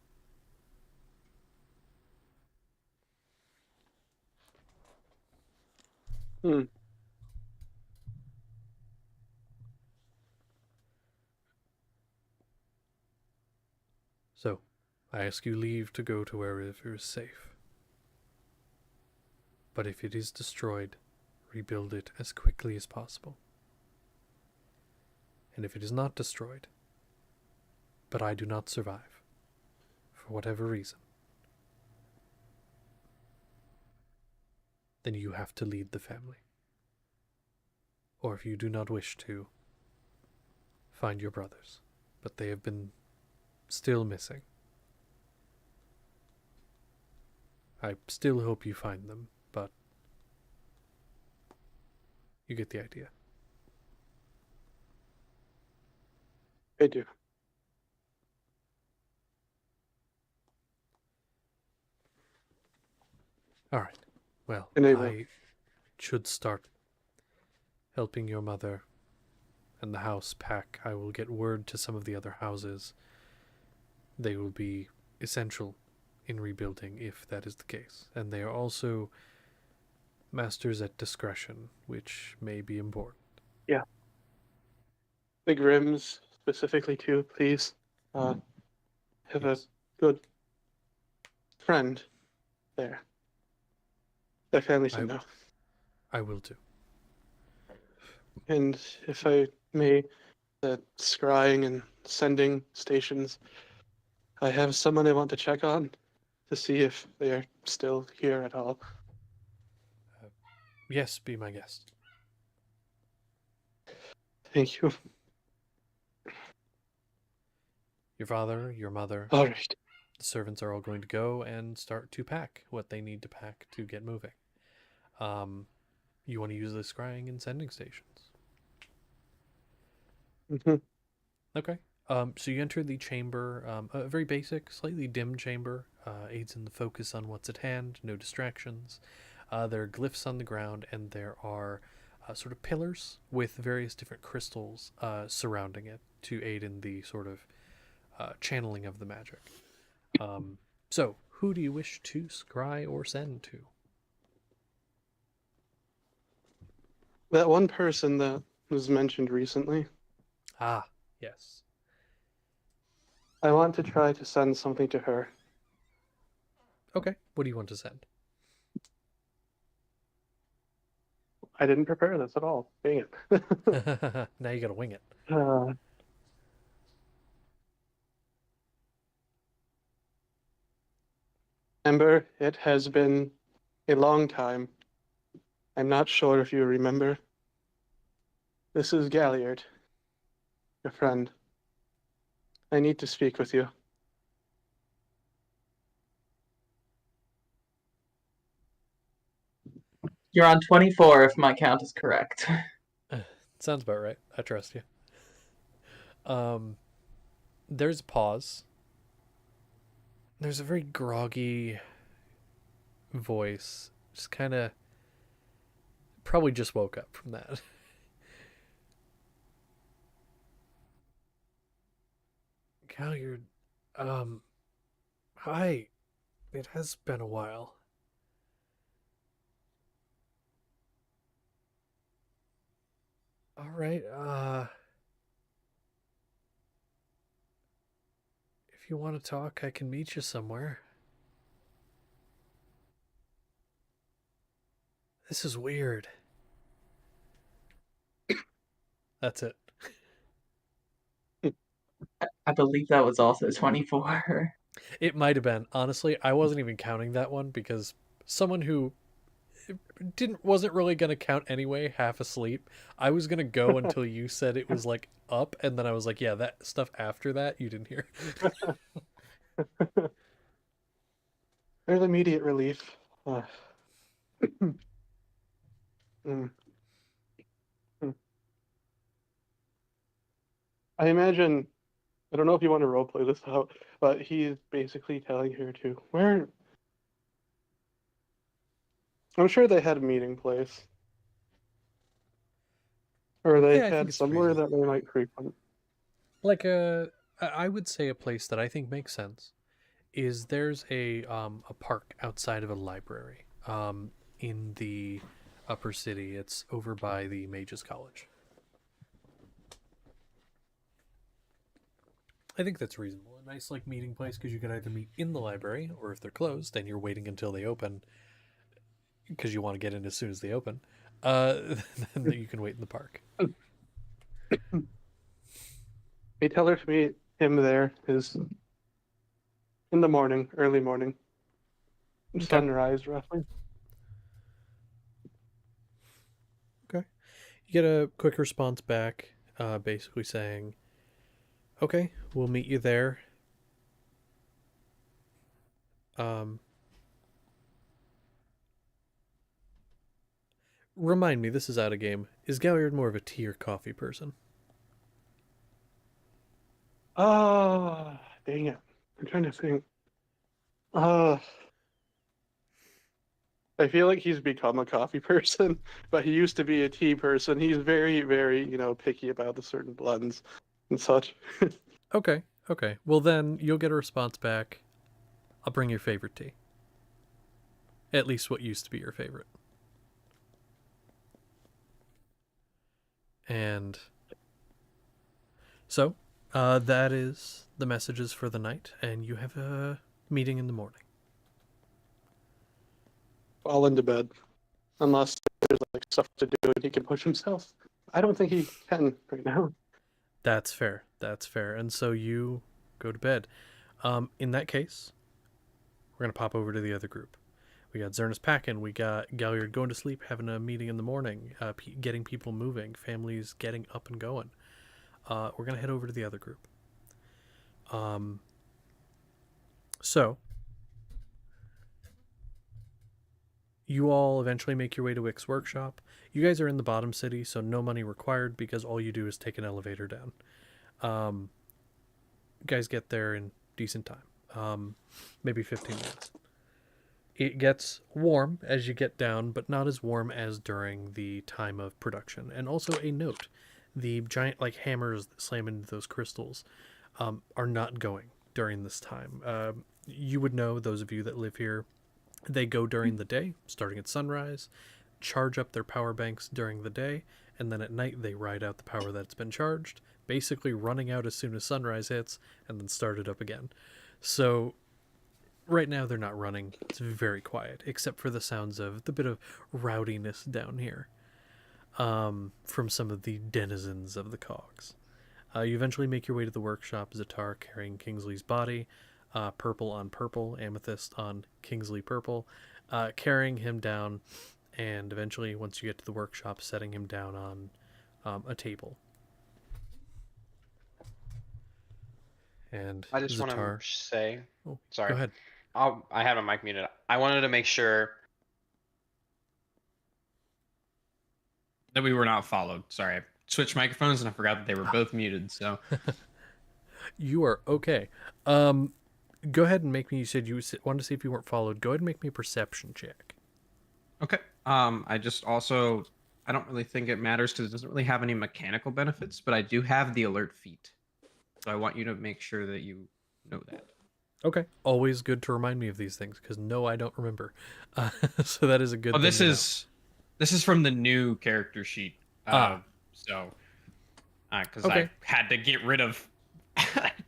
So, I ask you leave to go to wherever is safe. But if it is destroyed, rebuild it as quickly as possible. And if it is not destroyed, but I do not survive, for whatever reason, then you have to lead the family. Or if you do not wish to, find your brothers, but they have been still missing. I still hope you find them, but you get the idea. I do. All right. Well, Enable. I should start helping your mother and the house pack. I will get word to some of the other houses. They will be essential in rebuilding if that is the case. And they are also masters at discretion, which may be important. Yeah. The Grimms specifically too, please. Have Yes. a good friend there. Their family should know. I will do. And if I may, the scrying and sending stations, I have someone I want to check on to see if they are still here at all. Yes, be my guest. Thank you. Your father, your mother, All right. the servants are all going to go and start to pack what they need to pack to get moving. You want to use the scrying and sending stations. Mm-hmm. Okay. So you enter the chamber, a very basic, slightly dim chamber, aids in the focus on what's at hand, no distractions. There are glyphs on the ground, and there are sort of pillars with various different crystals surrounding it to aid in the sort of channeling of the magic. So, who do you wish to scry or send to? That one person that was mentioned recently. Ah, yes. I want to try to send something to her. Okay. What do you want to send? I didn't prepare this at all. Dang it. Now you gotta wing it. Amber, it has been a long time. I'm not sure if you remember. This is Galliard, your friend. I need to speak with you. You're on 24 if my count is correct. Sounds about right. I trust you. There's a pause. There's a very groggy voice. Just kind of probably just woke up from that. Galliard, hi. It has been a while. All right, if you want to talk, I can meet you somewhere. This is weird. That's it. I believe that was also 24. It might have been. Honestly, I wasn't even counting that one because someone who wasn't really going to count anyway, half asleep. I was going to go until you said it was like up, and then I was like, yeah, that stuff after that you didn't hear. There's immediate relief. Mm. Mm. I imagine, I don't know if you want to roleplay this out, but he's basically telling her to where. I'm sure they had a meeting place, or they Yeah, I think had it's somewhere reasonable. that they might frequent. Like I would say a place that I think makes sense is there's a park outside of a library in the upper city. It's over by the Mages College. I think that's reasonable. A nice like meeting place because you could either meet in the library or if they're closed and you're waiting until they open because you want to get in as soon as they open, then you can wait in the park. They tell her to meet him there is in the morning, early morning, Okay. sunrise roughly. Okay. You get a quick response back, basically saying, "Okay, we'll meet you there." Remind me, this is out of game. Is Galliard more of a tea or coffee person? Dang it. I'm trying to think. I feel like he's become a coffee person, but he used to be a tea person. He's very, very, picky about the certain blends and such. Okay. Well, then you'll get a response back. I'll bring your favorite tea. At least what used to be your favorite. And so, that is the messages for the night, and you have a meeting in the morning. Fall into bed. Unless there's like stuff to do and he can push himself. I don't think he can right now. That's fair. And so you go to bed. In that case, we're going to pop over to the other group. We got Zernus packing. We got Galliard going to sleep, having a meeting in the morning, getting people moving, families getting up and going. We're going to head over to the other group. So, you all eventually make your way to Wick's workshop. You guys are in the bottom city, so no money required because all you do is take an elevator down. You guys get there in decent time, maybe 15 minutes. It gets warm as you get down, but not as warm as during the time of production. And also a note, the giant like hammers that slam into those crystals are not going during this time. You would know, those of you that live here, they go during the day, starting at sunrise, charge up their power banks during the day, and then at night they ride out the power that's been charged, basically running out as soon as sunrise hits, and then start it up again. So right now they're not running. It's very quiet, except for the sounds of the bit of rowdiness down here from some of the denizens of the cogs. You eventually make your way to the workshop, Zatar carrying Kingsley's body, purple on purple, amethyst on Kingsley purple, carrying him down, and eventually, once you get to the workshop, setting him down on a table. And I just want Zatar... to say, sorry. Go ahead. I had my mic muted. I wanted to make sure that we were not followed. Sorry, switched microphones and I forgot that they were both muted. So You are okay. Go ahead and make me. You said you wanted to see if you weren't followed. Go ahead and make me a perception check. okay. I just also I don't really think it matters because it doesn't really have any mechanical benefits, but I do have the alert feat, so I want you to make sure that you know that. Okay. Always good to remind me of these things because no, I don't remember. So that is a good. Well, thing this to know. this is from the new character sheet. So because Okay. I had to get rid of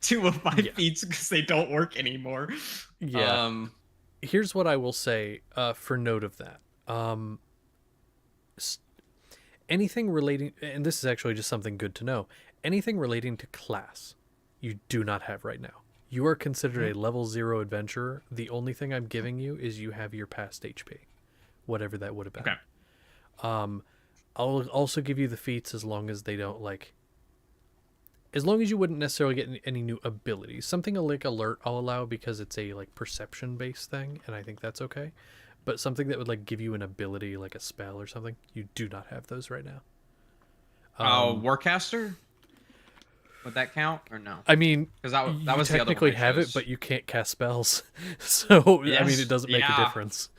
2 of my feats because they don't work anymore. Yeah. Here's what I will say for note of that. Anything relating, and this is actually just something good to know, anything relating to class, you do not have right now. You are considered a level 0 adventurer. The only thing I'm giving you is you have your past HP, whatever that would have been. Okay. I'll also give you the feats as long as they don't as long as you wouldn't necessarily get any new abilities. Something like alert I'll allow because it's a like perception-based thing, and I think that's okay. But something that would like give you an ability, like a spell or something, you do not have those right now. Warcaster? Would that count or no? I mean, because that was you the other technically one I have it, chose. but you can't cast spells. So I mean, it doesn't make a yeah. difference.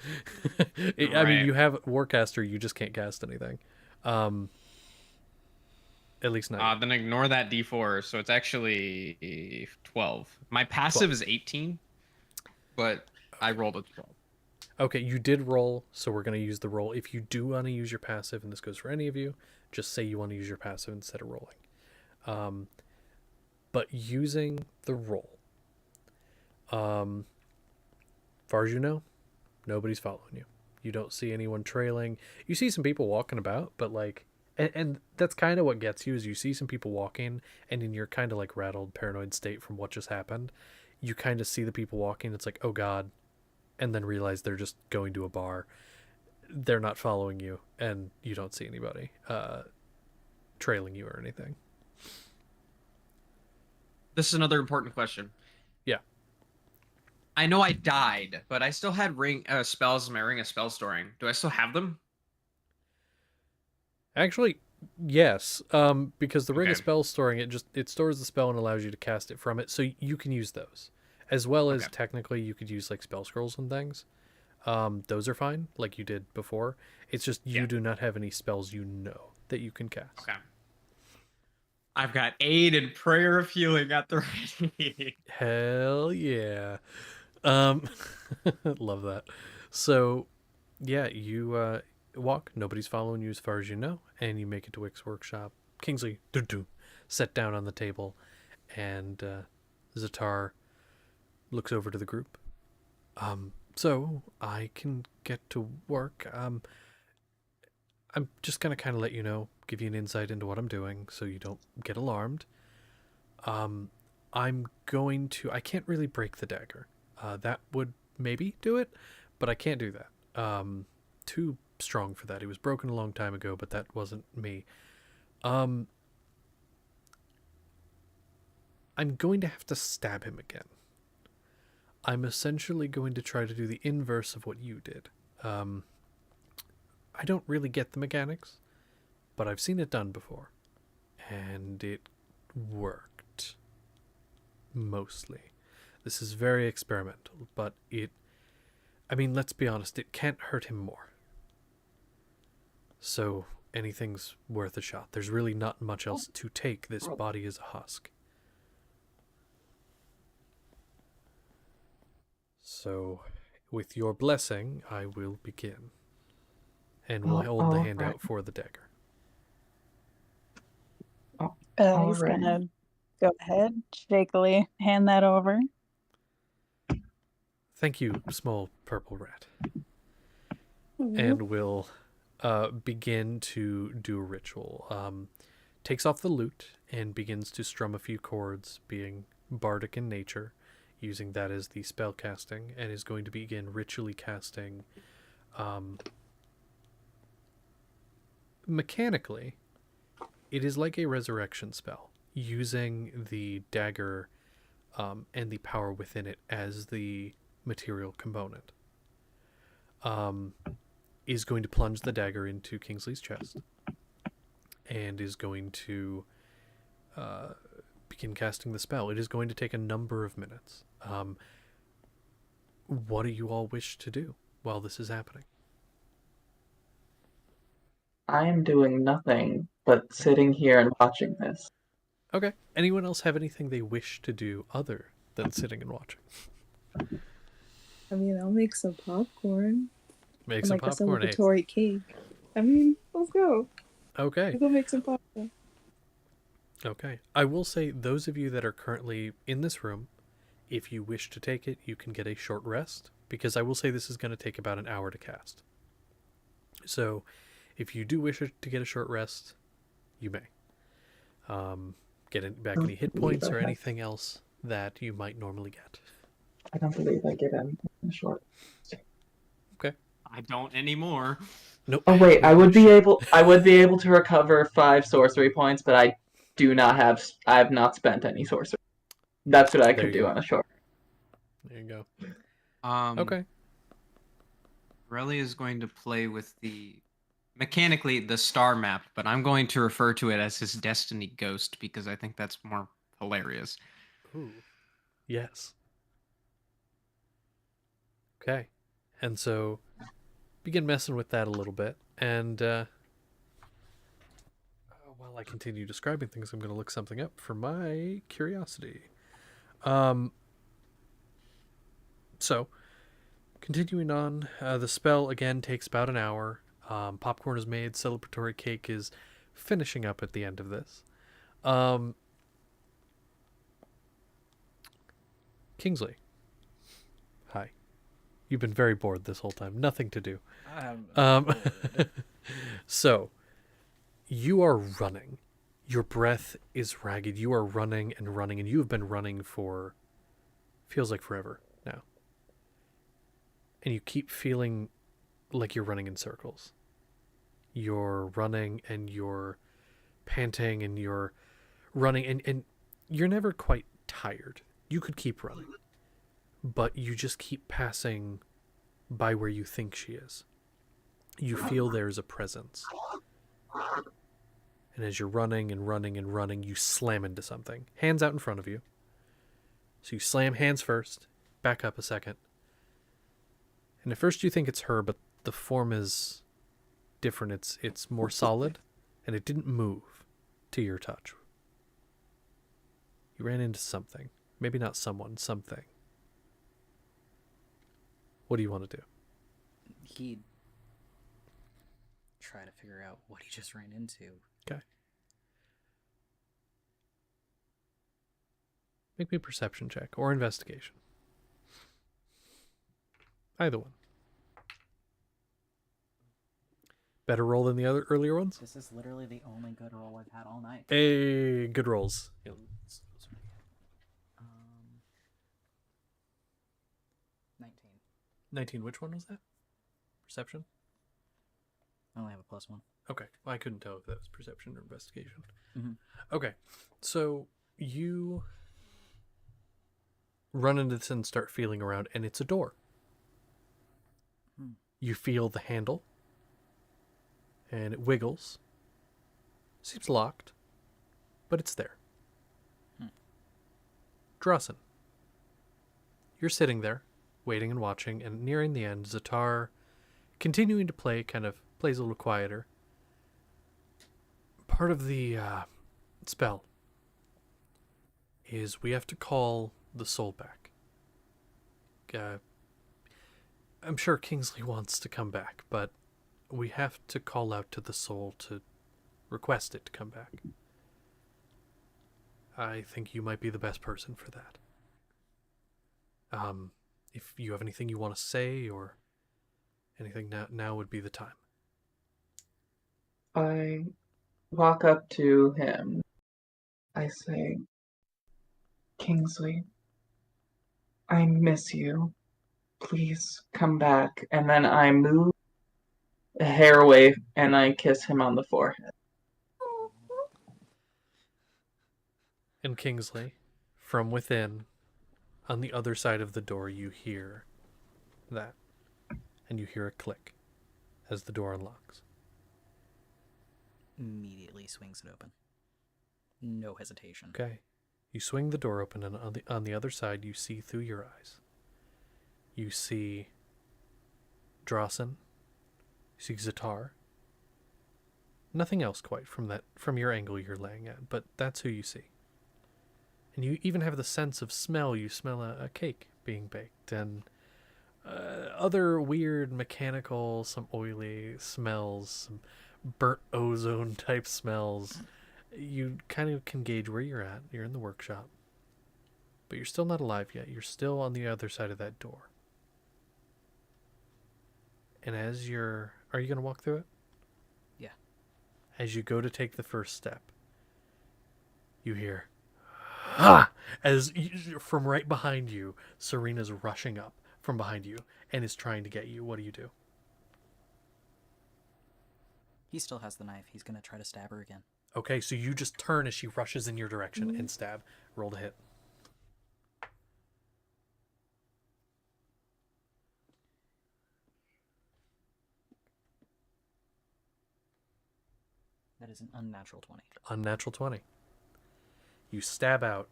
I mean, Right. you have Warcaster, you just can't cast anything. At least not. Then ignore that D4. So it's actually 12. My passive 12. is 18, but I rolled a 12. Okay, you did roll, so we're going to use the roll. If you do want to use your passive, and this goes for any of you, just say you want to use your passive instead of rolling. But using the roll, far as you know, nobody's following you. You don't see anyone trailing. You see some people walking about, but like, and that's kind of what gets you is you see some people walking, and in your kind of like rattled, paranoid state from what just happened, you kind of see the people walking. It's like, oh God. And then realize they're just going to a bar. They're not following you, and you don't see anybody trailing you or anything. This is another important question. Yeah. I know I died, but I still had spells in my ring of spell storing. Do I still have them? Actually, yes. Because the ring of spell storing, it stores the spell and allows you to cast it from it, so you can use those. As well as technically you could use like spell scrolls and things. Those are fine, like you did before. It's just you do not have any spells you know that you can cast. Okay. I've got aid and prayer of healing at the ready. Hell yeah. Love that. So yeah, you walk, nobody's following you as far as you know, and you make it to Wick's workshop. Kingsley set down on the table, and Zatar looks over to the group. So I can get to work. I'm just gonna kind of let you know, give you an insight into what I'm doing so you don't get alarmed. I'm going to, I can't really break the dagger. That would maybe do it, but I can't do that. Too strong for that. It was broken a long time ago, but that wasn't me. I'm going to have to stab him again. I'm essentially going to try to do the inverse of what you did. I don't really get the mechanics, but I've seen it done before. And it worked. Mostly. This is very experimental, but I mean, let's be honest, it can't hurt him more. So, anything's worth a shot. There's really not much else to take. This body is a husk. So, with your blessing, I will begin. And we'll hold the hand out for the dagger. He's gonna go ahead, shakily hand that over. Thank you, small purple rat. And we'll begin to do a ritual. Takes off the lute and begins to strum a few chords, being bardic in nature, using that as the spell casting, and is going to begin ritually casting. Mechanically, it is like a resurrection spell, using the dagger and the power within it as the material component. Is going to plunge the dagger into Kingsley's chest and is going to begin casting the spell. It is going to take a number of minutes. What do you all wish to do while this is happening? I am doing nothing but sitting here and watching this. Okay. Anyone else have anything they wish to do other than sitting and watching? I mean, I'll make some popcorn. Make and some like popcorn. a celebratory cake. I mean, let's go. Okay. Let's go make some popcorn. Okay. I will say, those of you that are currently in this room, if you wish to take it, you can get a short rest, because I will say this is going to take about an hour to cast. So, if you do wish to get a short rest, you may. Get back any hit points or anything else that you might normally get. I don't believe I get anything short. Okay. I don't anymore. Nope. Oh wait, I would be able to recover 5 sorcery points, but I have not spent any sorcery. That's what I could do on a short. There you go. Okay. Relly is going to play with mechanically the star map, but I'm going to refer to it as his destiny ghost because I think that's more hilarious. Ooh. Yes. Okay. And so begin messing with that a little bit, and while I continue describing things, I'm going to look something up for my curiosity. So, continuing on, the spell again takes about an hour. Popcorn is made, celebratory cake is finishing up at the end of this. Kingsley. Hi. You've been very bored this whole time. Nothing to do. So, you are running. Your breath is ragged. You are running, and you have been running for, feels like forever now. And you keep feeling like you're running in circles. You're running, and you're panting, and you're running, and you're never quite tired. You could keep running, but you just keep passing by where you think she is. You feel there's a presence. And as you're running and running and running, you slam into something. Hands out in front of you. So you slam hands first, back up a second. And at first you think it's her, but the form is different. It's more solid, and it didn't move to your touch. You ran into something. Maybe not someone, something. What do you want to do? He'd try to figure out what he just ran into. Okay. Make me a perception check or investigation. Either one. Better roll than the other earlier ones? This is literally the only good roll I've had all night. Hey, good rolls. 19. 19, which one was that? Perception? I only have a +1. Okay, well, I couldn't tell if that was perception or investigation. Mm-hmm. Okay, so you run into this and start feeling around, and it's a door. You feel the handle, and it wiggles. Seems locked, but it's there. Drossen. You're sitting there, waiting and watching, and nearing the end, Zatar, continuing to play, kind of plays a little quieter. Part of the spell is we have to call the soul back. I'm sure Kingsley wants to come back, but we have to call out to the soul to request it to come back. I think you might be the best person for that. If you have anything you want to say or anything, now would be the time. I walk up to him. I say, Kingsley, I miss you. Please come back. And then I move a hair away and I kiss him on the forehead. And Kingsley, from within, on the other side of the door, you hear that. And you hear a click as the door unlocks. immediately swings it open. No hesitation. Okay. You swing the door open, and on the other side, you see through your eyes. You see Drossen. You see Zatar. Nothing else quite from your angle you're laying at, but that's who you see. And you even have the sense of smell. You smell a cake being baked, and other weird mechanical, some oily smells, some burnt ozone type smells. You kind of can gauge where you're at. You're in the workshop, but you're still not alive yet. You're still on the other side of that door. And are you going to walk through it? Yeah. As you go to take the first step, you hear, ah! As from right behind you, Serena's rushing up from behind you and is trying to get you. What do you do? He still has the knife. He's going to try to stab her again. Okay, so you just turn as she rushes in your direction and stab. Roll to hit. That is an unnatural 20. Unnatural 20. You stab out,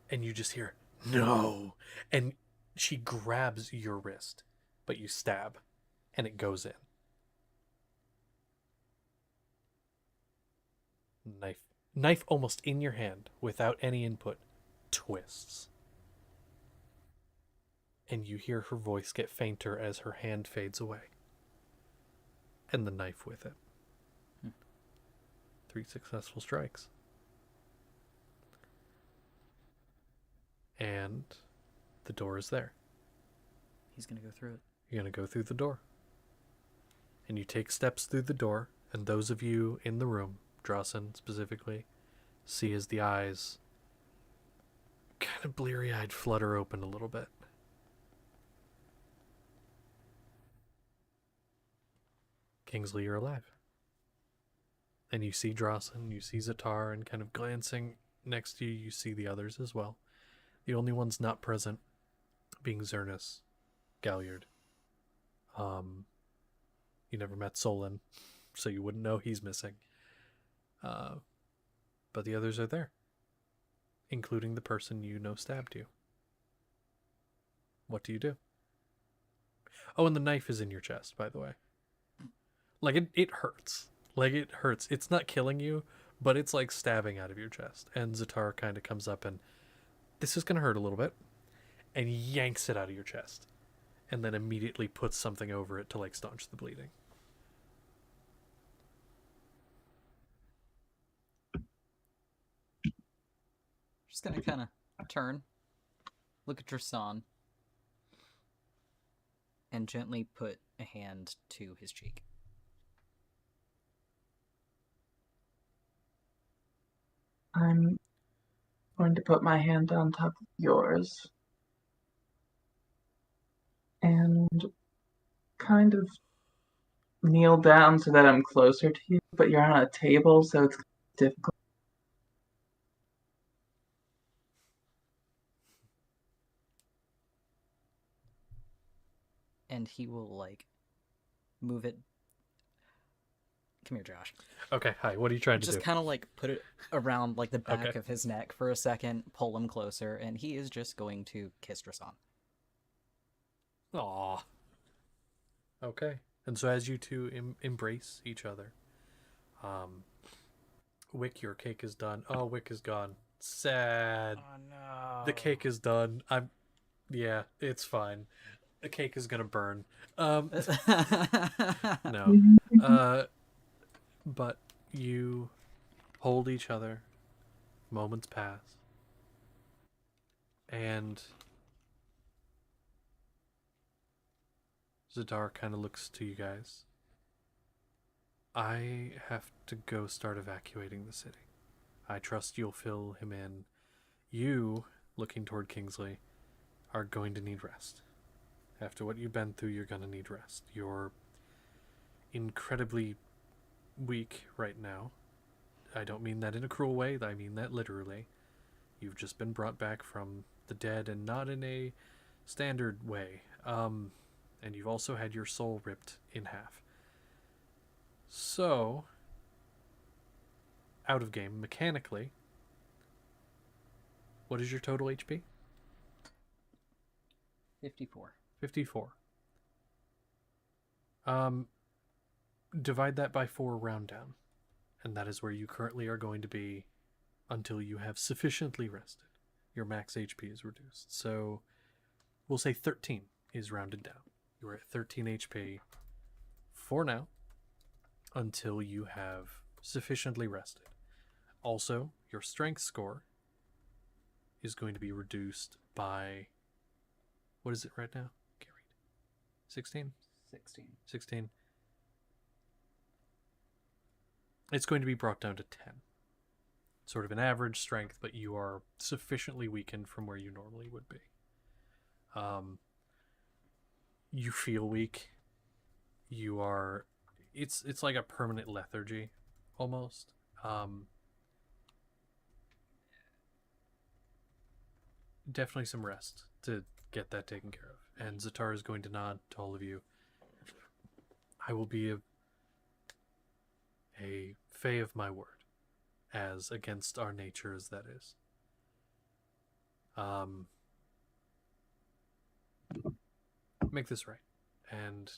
and you just hear, no! And she grabs your wrist, but you stab, and it goes in. Knife almost in your hand, without any input, twists. And you hear her voice get fainter as her hand fades away. And the knife with it. 3 successful strikes. And the door is there. He's going to go through it. You're going to go through the door. And you take steps through the door, and those of you in the room, Drossen specifically, see as the eyes kind of bleary-eyed flutter open a little bit. Kingsley, you're alive. And you see Drossen, you see Zatar, and kind of glancing next to you, you see the others as well. The only ones not present being Zernus, Galliard. You never met Solon, so you wouldn't know he's missing. But the others are there, including the person you know stabbed you. What do you do? Oh, and the knife is in your chest, by the way. Like, it hurts. Like, it hurts. It's not killing you, but it's like stabbing out of your chest. And Zatar kind of comes up and, this is going to hurt a little bit, and yanks it out of your chest. And then immediately puts something over it to, like, staunch the bleeding. Just going to kind of turn, look at Drasan, and gently put a hand to his cheek. I'm going to put my hand on top of yours and kind of kneel down so that I'm closer to you, but you're on a table, so it's difficult. And he will, like, move it. Come here, Josh. Okay, hi. What are you trying to do? Just kind of, like, put it around, like, the back of his neck for a second, pull him closer, and he is just going to kiss Drasan. Aww. Okay. And so as you two embrace each other, Wick, your cake is done. Oh, Wick is gone. Sad. Oh, no. The cake is done. Yeah, it's fine. The cake is gonna burn. No. But you hold each other. Moments pass. And Zadar kind of looks to you guys. I have to go start evacuating the city. I trust you'll fill him in. You, looking toward Kingsley, are going to need rest. After what you've been through, you're going to need rest. You're incredibly weak right now. I don't mean that in a cruel way. I mean that literally. You've just been brought back from the dead, and not in a standard way. And you've also had your soul ripped in half. So, out of game mechanically. What is your total HP? 54. 54. Divide that by 4 round down. And that is where you currently are going to be until you have sufficiently rested. Your max HP is reduced. So we'll say 13 is rounded down. You are at 13 HP for now until you have sufficiently rested. Also, your strength score is going to be reduced by, what is it right now? Can't read. 16? 16. It's going to be brought down to 10. Sort of an average strength, but you are sufficiently weakened from where you normally would be. You feel weak. You are... It's like a permanent lethargy, almost. Definitely some rest to get that taken care of. And Zatar is going to nod to all of you. I will be a fey of my word, as against our nature as that is. Make this right and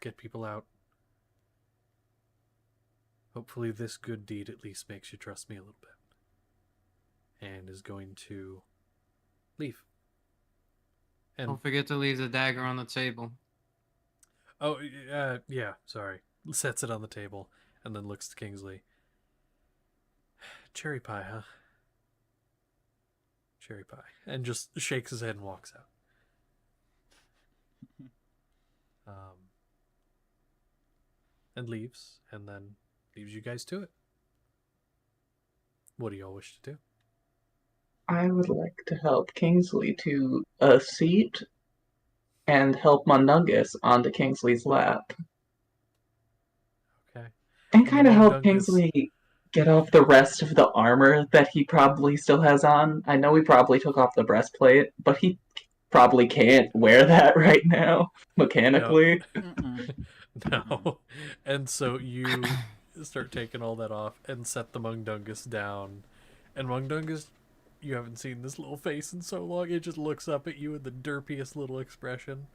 get people out. Hopefully this good deed at least makes you trust me a little bit. And is going to leave. And Don't forget to leave the dagger on the table. oh, yeah, sorry. Sets it on the table and then looks to Kingsley. Cherry pie, huh? Cherry pie. And just shakes his head and walks out. And leaves, and then leaves you guys to it. What do y'all wish to do? I would like to help Kingsley to a seat and help Mundungus onto Kingsley's lap. Okay. And kind of help Mundungus... Kingsley get off the rest of the armor that he probably still has on. I know he probably took off the breastplate, but he probably can't wear that right now, mechanically. No. And so you start taking all that off and set the Mundungus down. And Mundungus, you haven't seen this little face in so long. It just looks up at you with the derpiest little expression.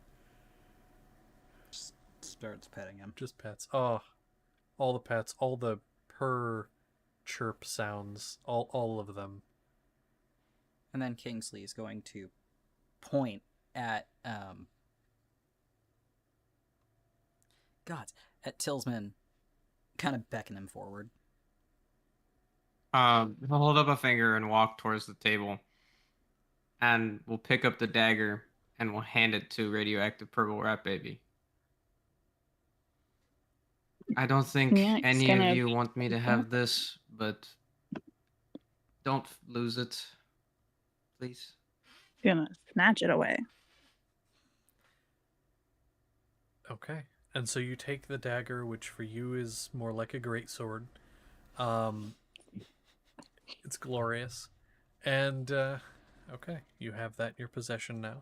Just starts petting him. Just pets. Oh, all the pets, all the purr, chirp sounds, all of them. And then Kingsley is going to point at at Tillsman, kind of beckon him forward. He'll hold up a finger and walk towards the table. And we'll pick up the dagger and we'll hand it to Radioactive Purple Rat Baby. I don't think any of you want me to have this, but don't lose it, please. Gonna snatch it away. Okay. And so you take the dagger, which for you is more like a greatsword. It's glorious. And, okay, you have that in your possession now.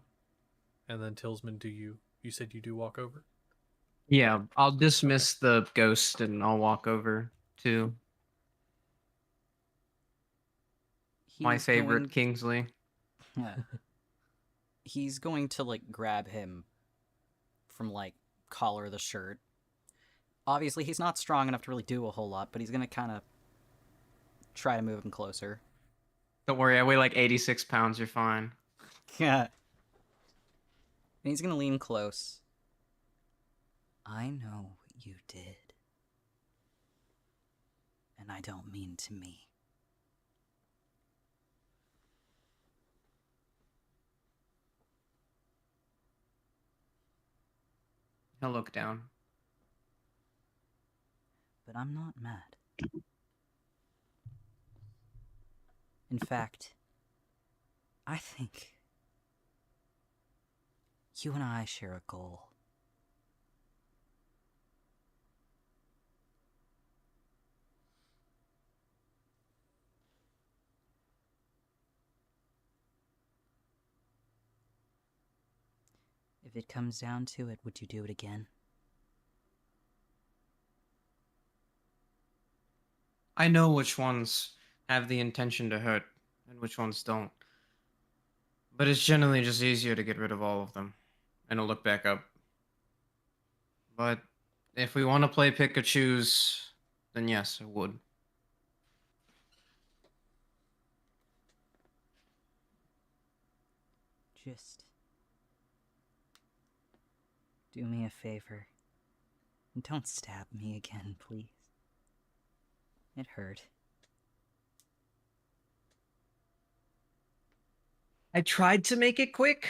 And then Tillsman, you said you do walk over? Yeah, I'll dismiss the ghost and I'll walk over to my favorite Kingsley. Yeah. He's going to, like, grab him from, like, collar the shirt. Obviously, he's not strong enough to really do a whole lot, but he's going to kind of try to move him closer. Don't worry, I weigh like 86 pounds, you're fine. Yeah. And he's going to lean close. I know what you did. And I don't mean to me. He'll look down. But I'm not mad. In fact, I think you and I share a goal. If it comes down to it, would you do it again? I know which ones have the intention to hurt and which ones don't. But it's generally just easier to get rid of all of them and to look back up. But if we want to play pick or choose, then yes, I would. Just do me a favor. And don't stab me again, please. It hurt. I tried to make it quick.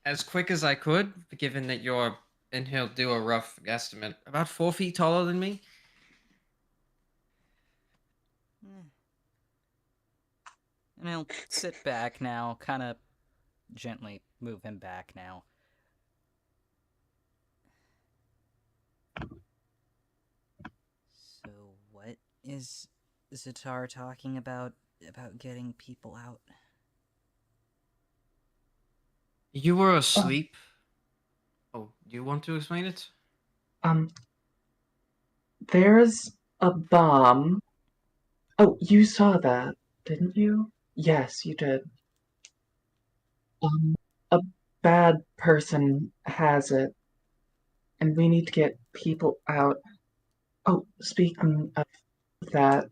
As quick as I could, given that you're, and he'll do a rough guesstimate, about 4 feet taller than me. And he'll sit back now, kind of gently move him back now. So what is Zatar talking about getting people out? You were asleep. Oh, do you want to explain it? There's a bomb. Oh, you saw that, didn't you? Yes, you did. A bad person has it, and we need to get people out. Oh, speaking of that,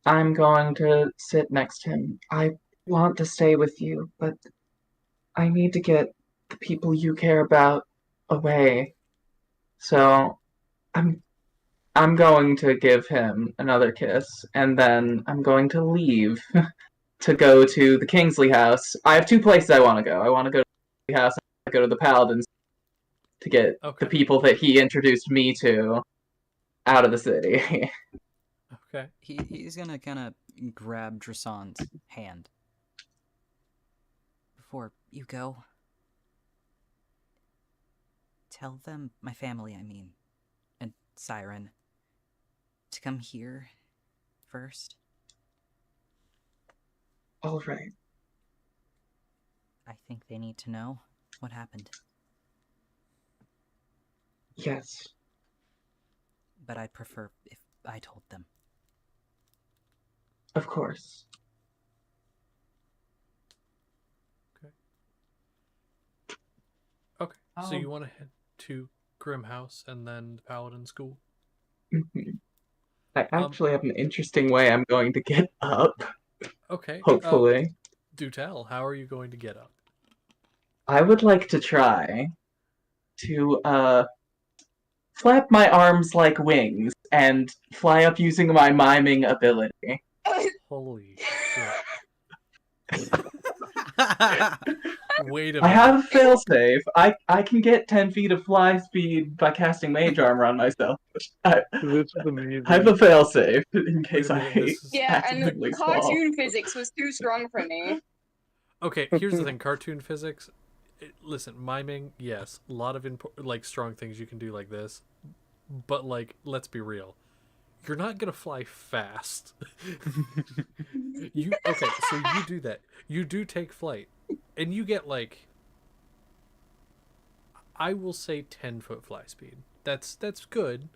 I'm going to sit next to him. I want to stay with you, but I need to get the people you care about away. So I'm going to give him another kiss, and then I'm going to leave to go to the Kingsley house. I have 2 places I want to go. I want to go to the Kingsley house, and I want to go to the Paladins to get the people that he introduced me to out of the city. Okay. He's gonna kind of grab Drasan's hand. Before you go, tell them, my family, I mean, and Siren, to come here first. All right. I think they need to know what happened. Yes. But I'd prefer if I told them. Of course. Okay. So you want to head to Grim House and then the Paladin School? I actually have an interesting way I'm going to get up. Okay. Hopefully. Do tell. How are you going to get up? I would like to try to flap my arms like wings and fly up using my miming ability. Holy shit. Wait a minute. I have a failsafe. I can get 10 feet of fly speed by casting mage armor on myself. This is amazing. I have a failsafe in case I hate. Yeah, and the accidentally cartoon physics was too strong for me. Okay, here's the thing. Cartoon physics. Listen, miming, yes. A lot of strong things you can do like this. But, like, let's be real. You're not going to fly fast. Okay, so you do that. You do take flight. And you get, like, I will say 10-foot fly speed. That's good,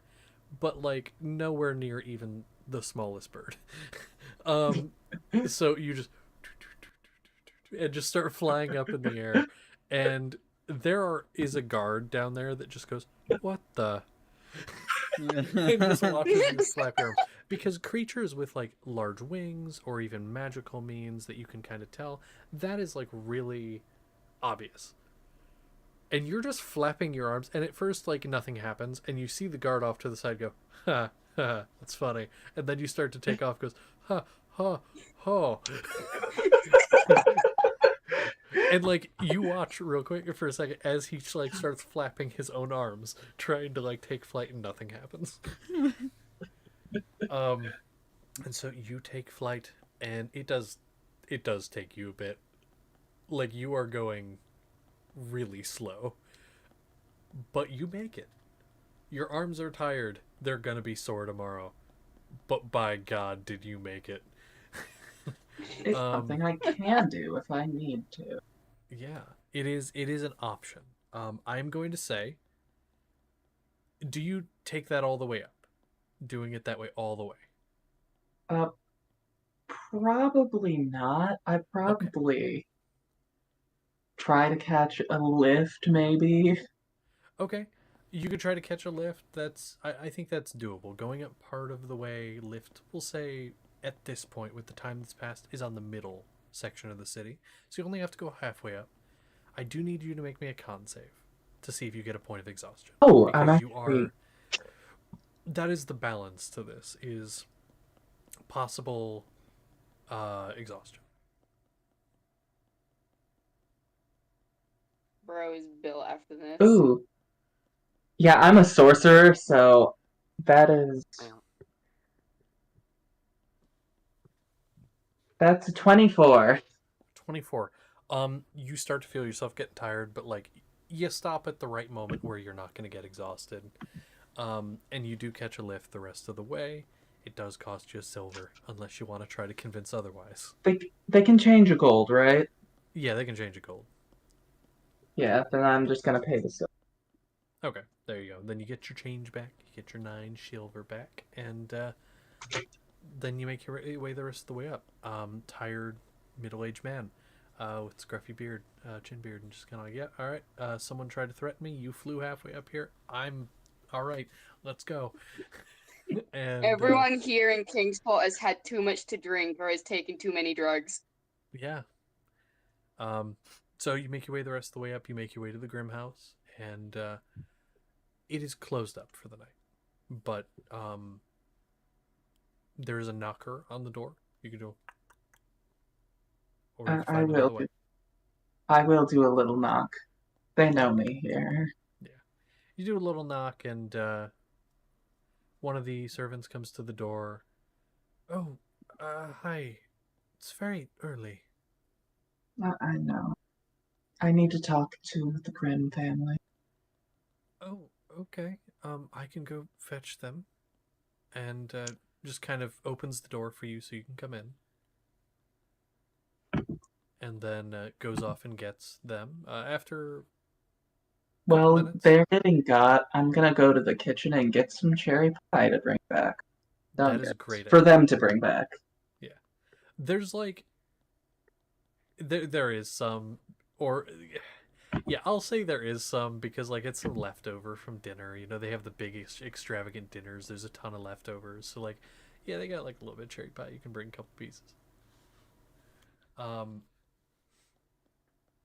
but, like, nowhere near even the smallest bird. So you just and just start flying up in the air, and there is a guard down there that just goes, "What the?" and just watches you flap your arms. Because creatures with like large wings or even magical means that you can kind of tell, that is like really obvious. And you're just flapping your arms, and at first like nothing happens, and you see the guard off to the side go, "Ha ha, that's funny," and then you start to take off, goes, "Ha ha ha." And like you watch real quick for a second as he like starts flapping his own arms, trying to like take flight, and nothing happens. And so you take flight, and it does take you a bit. Like you are going really slow, but you make it. Your arms are tired. They're gonna be sore tomorrow, but by God, did you make it? It's something I can do if I need to. Yeah, it is an option. I'm going to say, do you take that all the way up? doing it that way all the way? Probably not. I probably try to catch a lift, maybe. Okay. You could try to catch a lift. I think that's doable. Going up part of the way, lift, we'll say at this point, with the time that's passed, is on the middle section of the city. So you only have to go halfway up. I do need you to make me a con save to see if you get a point of exhaustion. Oh, because I'm actually... you are... That is the balance to this, is possible exhaustion. Bro is built after this. Ooh. Yeah, I'm a sorcerer, so that is... That's a 24. 24. You start to feel yourself getting tired, but like you stop at the right moment where you're not going to get exhausted. And you do catch a lift the rest of the way. It does cost you a silver, unless you want to try to convince otherwise. They can change a gold, right? Yeah, they can change a gold. Yeah, then I'm just gonna pay the silver. Okay, there you go. Then you get your change back. You get your 9 silver back, and then you make your way the rest of the way up. Tired, middle-aged man with scruffy beard, chin beard, and just kind of like, yeah, all right. Someone tried to threaten me. You flew halfway up here. I'm all right. Let's go. And everyone here in Kingsport has had too much to drink or has taken too many drugs. Yeah. So you make your way the rest of the way up. You make your way to the Grim House, and it is closed up for the night. But there is a knocker on the door. You can do. Or you can I find will another do. way. I will do a little knock. They know me here. Yeah. You do a little knock, and one of the servants comes to the door. Oh, hi. It's very early. I know. I need to talk to the Grimm family. Oh, okay. I can go fetch them. And just kind of opens the door for you so you can come in. And then goes off and gets them. After Well, minutes. they're getting got. I'm gonna go to the kitchen and get some cherry pie to bring back. That is a great for idea. them to bring back. Yeah, there's like there is some, or yeah, I'll say there is some because like it's some leftover from dinner. You know, they have the biggest extravagant dinners. There's a ton of leftovers, so like yeah, they got like a little bit of cherry pie. You can bring a couple pieces.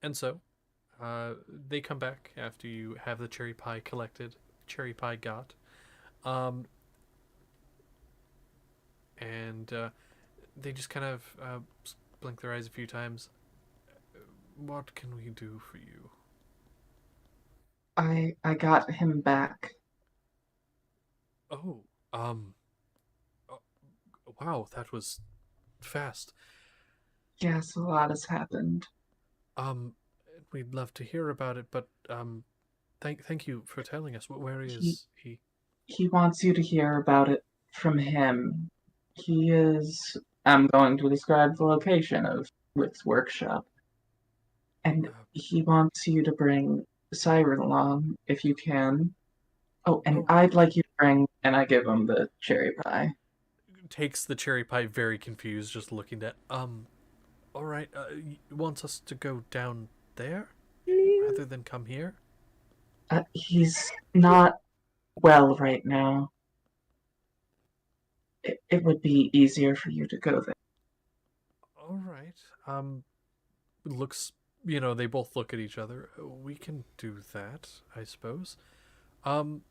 And so they come back after you have the cherry pie collected, cherry pie got. And they just kind of blink their eyes a few times. What can we do for you? I got him back. Oh, wow, that was fast. Yes, a lot has happened. We'd love to hear about it, but thank you for telling us. Where is he? He wants you to hear about it from him. He is... I'm going to describe the location of Rick's workshop. And he wants you to bring Siren along, if you can. Oh, and I'd like you to bring... And I give him the cherry pie. Takes the cherry pie, very confused, just looking at... Alright, wants us to go down there? Rather than come here? He's not well right now. It would be easier for you to go there. Alright. Looks, you know, they both look at each other. We can do that, I suppose. Alright.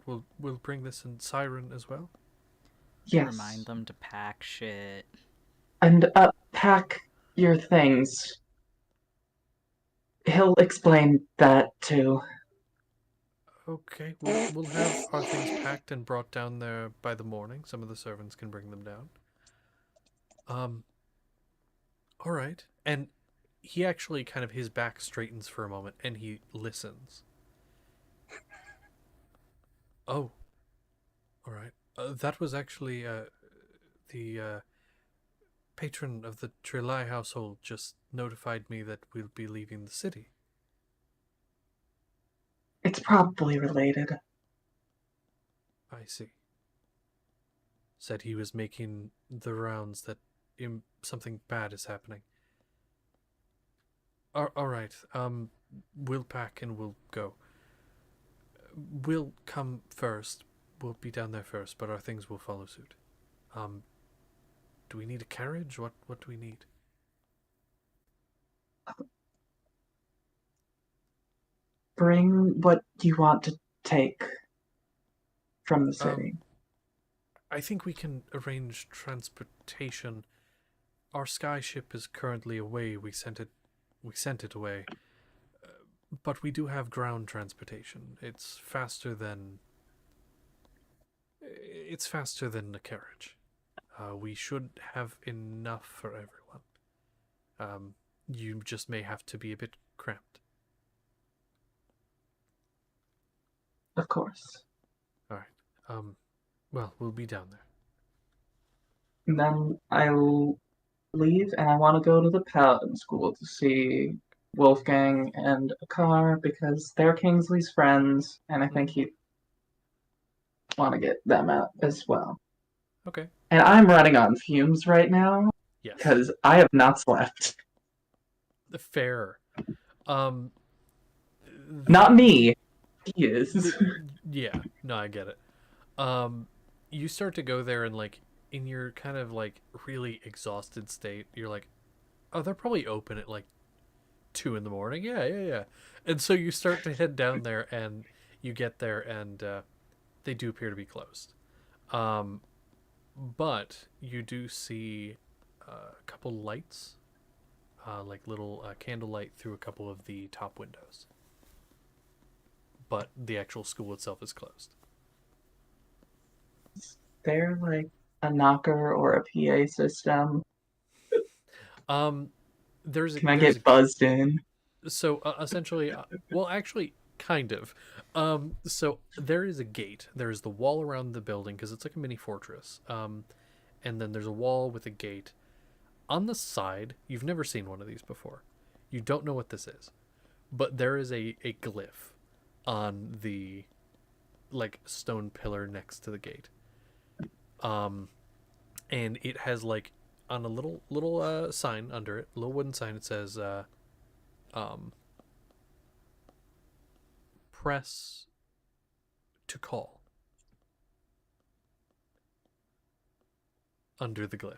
We'll bring this in Siren as well. Yes. Remind them to pack shit. And pack your things. He'll explain that too. Okay, we'll have our things packed and brought down there by the morning. Some of the servants can bring them down. All right. And he actually kind of, his back straightens for a moment and he listens. Oh. All right. That was actually the patron of the Trilai household just notified me that we'll be leaving the city. It's probably related. I see. Said he was making the rounds that something bad is happening. All right. We'll pack and we'll go. We'll come first. We'll be down there first, but our things will follow suit. Do we need a carriage? What do we need? Bring what you want to take from the city. I think we can arrange transportation. Our sky ship is currently away. We sent it away. But we do have ground transportation. It's faster than a carriage. We should have enough for everyone. You just may have to be a bit cramped. Of course. All right. Well, we'll be down there. And then I'll leave, and I want to go to the Paladin School to see Wolfgang and Akar because they're Kingsley's friends, and I think he'd want to get them out as well. Okay. And I'm running on fumes right now. Yes. Because I have not slept. Fair. Not me. He is. Yeah. No, I get it. You start to go there and like in your kind of like really exhausted state, you're like, oh, they're probably open at like 2 a.m. Yeah. And so you start to head down there and you get there and they do appear to be closed. But you do see a couple lights, like little candlelight through a couple of the top windows. But the actual school itself is closed. Is there like a knocker or a PA system? Can I get buzzed in? So essentially, well, actually, kind of. So there is a gate. There is the wall around the building because it's like a mini fortress. And then there's a wall with a gate. On the side, you've never seen one of these before. You don't know what this is, but there is a glyph on the like stone pillar next to the gate. And it has like on a little sign under it, a little wooden sign. It says press to call under the glyph.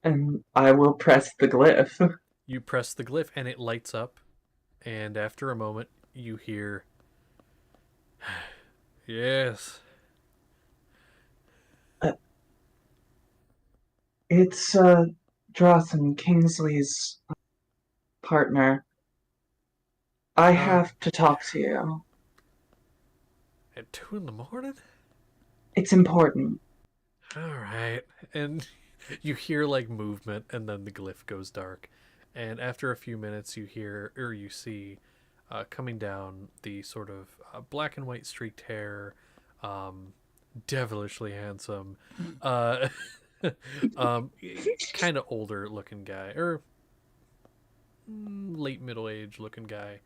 And I will press the glyph. You press the glyph and it lights up, and after a moment you hear, yes. It's Drawson, Kingsley's partner. I have to talk to you. At 2 a.m? It's important. Alright. And you hear like movement and then the glyph goes dark. And after a few minutes you hear, or you see, coming down the sort of black and white streaked hair, devilishly handsome, kind of older looking guy, or late middle age looking guy,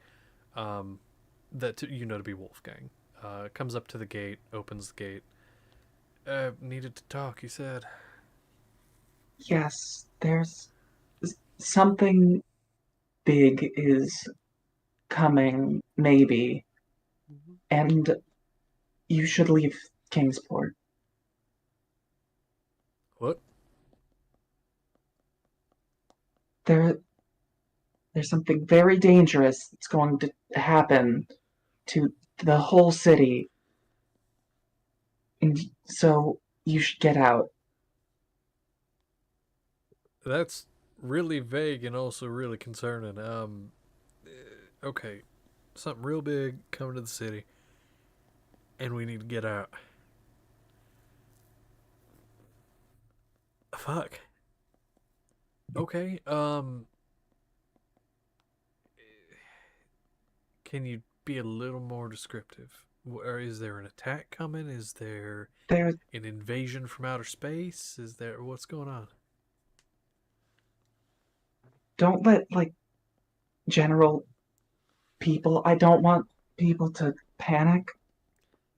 that you know to be Wolfgang. Comes up to the gate, opens the gate. Needed to talk, he said. Yes, there's something big is coming, maybe. And you should leave Kingsport. What? There's something very dangerous that's going to happen to the whole city. And so you should get out. That's really vague and also really concerning. Okay. Something real big coming to the city. And we need to get out. Fuck. Okay, can you be a little more descriptive? Or is there an attack coming? Is there an invasion from outer space? Is there... What's going on? Don't let, like, general people. I don't want people to panic.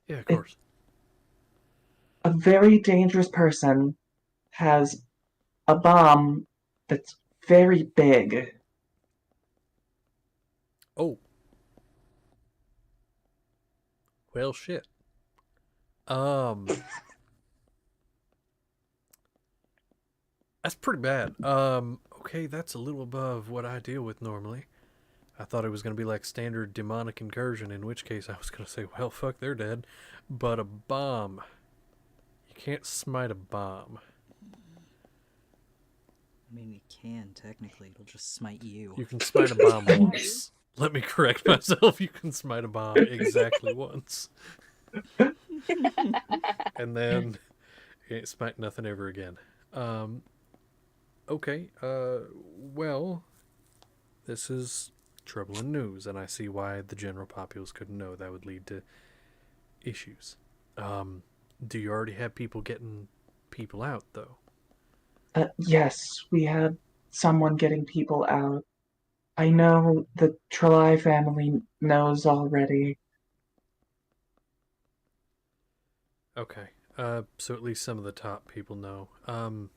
Yeah, of course. A very dangerous person has a bomb that's very big. Oh. Well, shit. That's pretty bad. Okay, that's a little above what I deal with normally. I thought it was going to be like standard demonic incursion, in which case I was going to say, well, fuck, they're dead. But a bomb. You can't smite a bomb. I mean, you can, technically. It'll just smite you. You can smite a bomb once. Let me correct myself. You can smite a bomb exactly once. And then you ain't smite nothing ever again. Okay, well, this is troubling news, and I see why the general populace couldn't know. That would lead to issues. Do you already have people getting people out, though? Yes, we had someone getting people out. I know the Trelawney family knows already. Okay, so at least some of the top people know. I'm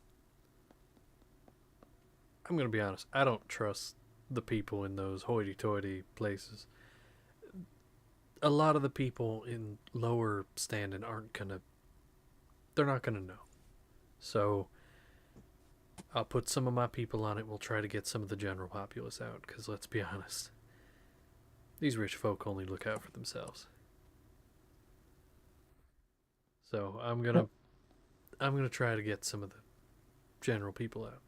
gonna be honest, I don't trust the people in those hoity-toity places. A lot of the people in lower standing they're not gonna know. So I'll put some of my people on it. We'll try to get some of the general populace out, because let's be honest, these rich folk only look out for themselves. So I'm gonna try to get some of the general people out.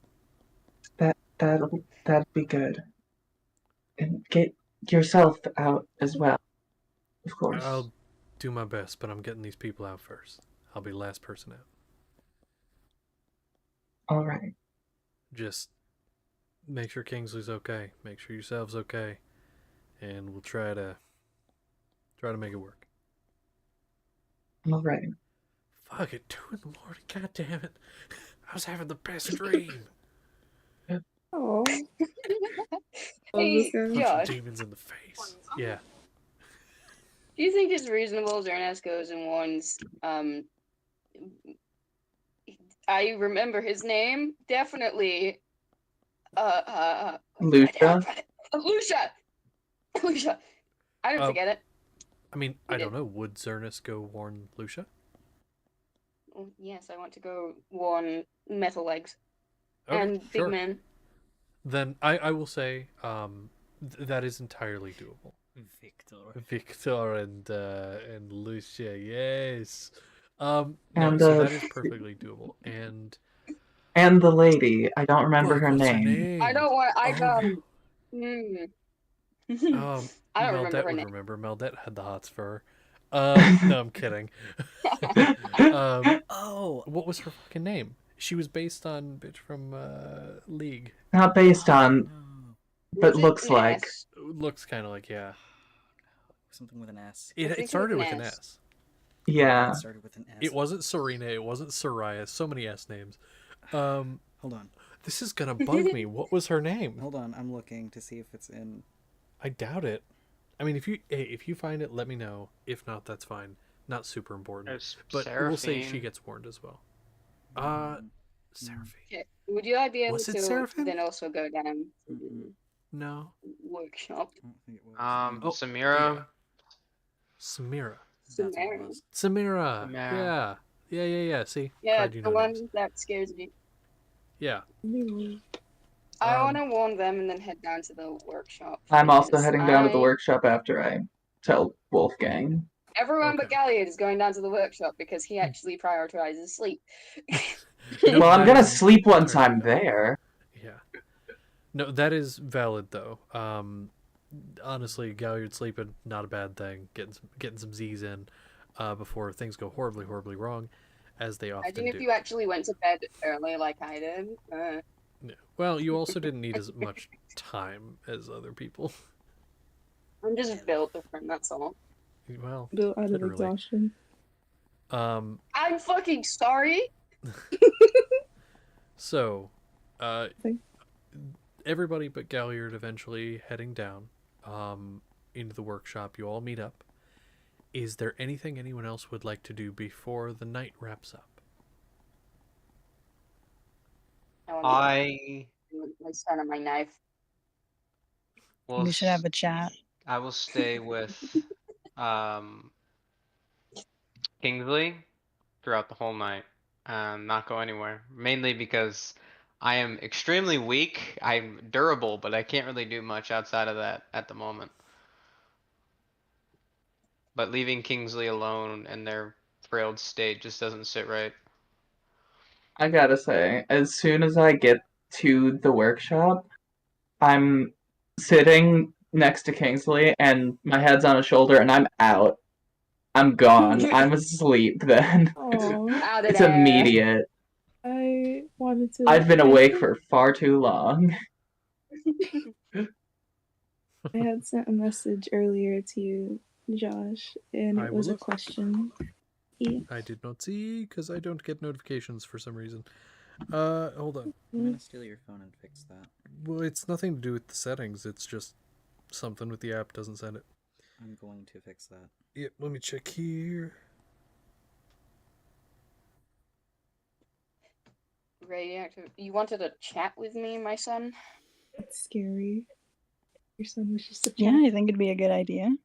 That'd be good. And get yourself out as well, of course. I'll do my best, but I'm getting these people out first. I'll be the last person out. All right. Just make sure Kingsley's okay. Make sure yourselves okay, and we'll try to make it work. All right. Fuck it, 2 in the morning. God damn it! I was having the best dream. Oh. Hey, Bunch Josh, of demons in the face. Yeah. do you think it's reasonable Zernas goes and warns, I remember his name, definitely, Lucia? Lucia! I didn't forget it. I mean, I don't know. Would Zernus go warn Lucia? Oh, yes, I want to go warn Metal Legs. Okay, And sure. Big Man. Then I will say that is entirely doable. Victor and Lucia, yes. No, And, so that is perfectly doable. And the lady, I don't remember her what's name. I don't want. I Oh, don't. I don't remember Meldette her would name. remember. Meldette had the hots for her. No, I'm kidding. What was her fucking name? She was based on bitch from League. Not based on, but looks like. Looks kind of like, yeah. Something with an S. It started with an S. Yeah. It started with an S. It wasn't Serena. It wasn't Soraya. So many S names. Hold on. This is gonna bug me. What was her name? Hold on. I'm looking to see if it's in. I doubt it. I mean, if you find it, let me know. If not, that's fine. Not super important. It's But Seraphine. we'll say she gets warned as well. Seraphine. Okay. Would you be able Was it to Seraphine? then also go down to the No. workshop? I don't think it was. Samira. Yeah. Samira. That's what it Samara. was. Samira. Samara. Yeah. See? Yeah, Glad you the know one names. that scares me. Yeah. I want to warn them and then head down to the workshop. I'm also because heading down to the workshop after I tell Wolfgang. Everyone but Okay. Galliard is going down to the workshop because he actually prioritizes sleep. No, Well, I'm that gonna is sleep once entirely I'm valid. there. Yeah. No, that is valid though. Honestly, Galliard sleeping, not a bad thing. Getting some Z's in before things go horribly, horribly wrong, as they often Imagine if do. you actually went to bed early like I did. Yeah. Well, you also didn't need as much time as other people. I'm just built different, that's all. Well, Built out of literally. exhaustion. I'm fucking sorry. So, Okay. everybody but Galliard eventually heading down. into the workshop. You all meet up. Is there anything anyone else would like to do before the night wraps up? I my son and my knife. will. We should have a chat. I will stay with Kingsley throughout the whole night and not go anywhere. Mainly because I am extremely weak. I'm durable, but I can't really do much outside of that at the moment. But leaving Kingsley alone in their frailed state just doesn't sit right. I gotta say, as soon as I get to the workshop, I'm sitting next to Kingsley and my head's on his shoulder and I'm out. I'm gone. I'm asleep then. Oh, Out of It's there. immediate. I wanted to. I've been awake for far too long. I had sent a message earlier to you, Josh, and it was a question. Yeah. I did not see because I don't get notifications for some reason. Hold on. I'm gonna steal your phone and fix that. Well, it's nothing to do with the settings. It's just something with the app doesn't send it. I'm going to fix that. Yep, let me check here. Radioactive. You wanted to chat with me, my son? It's scary. Your son was just a chat. Yeah, I think it'd be a good idea.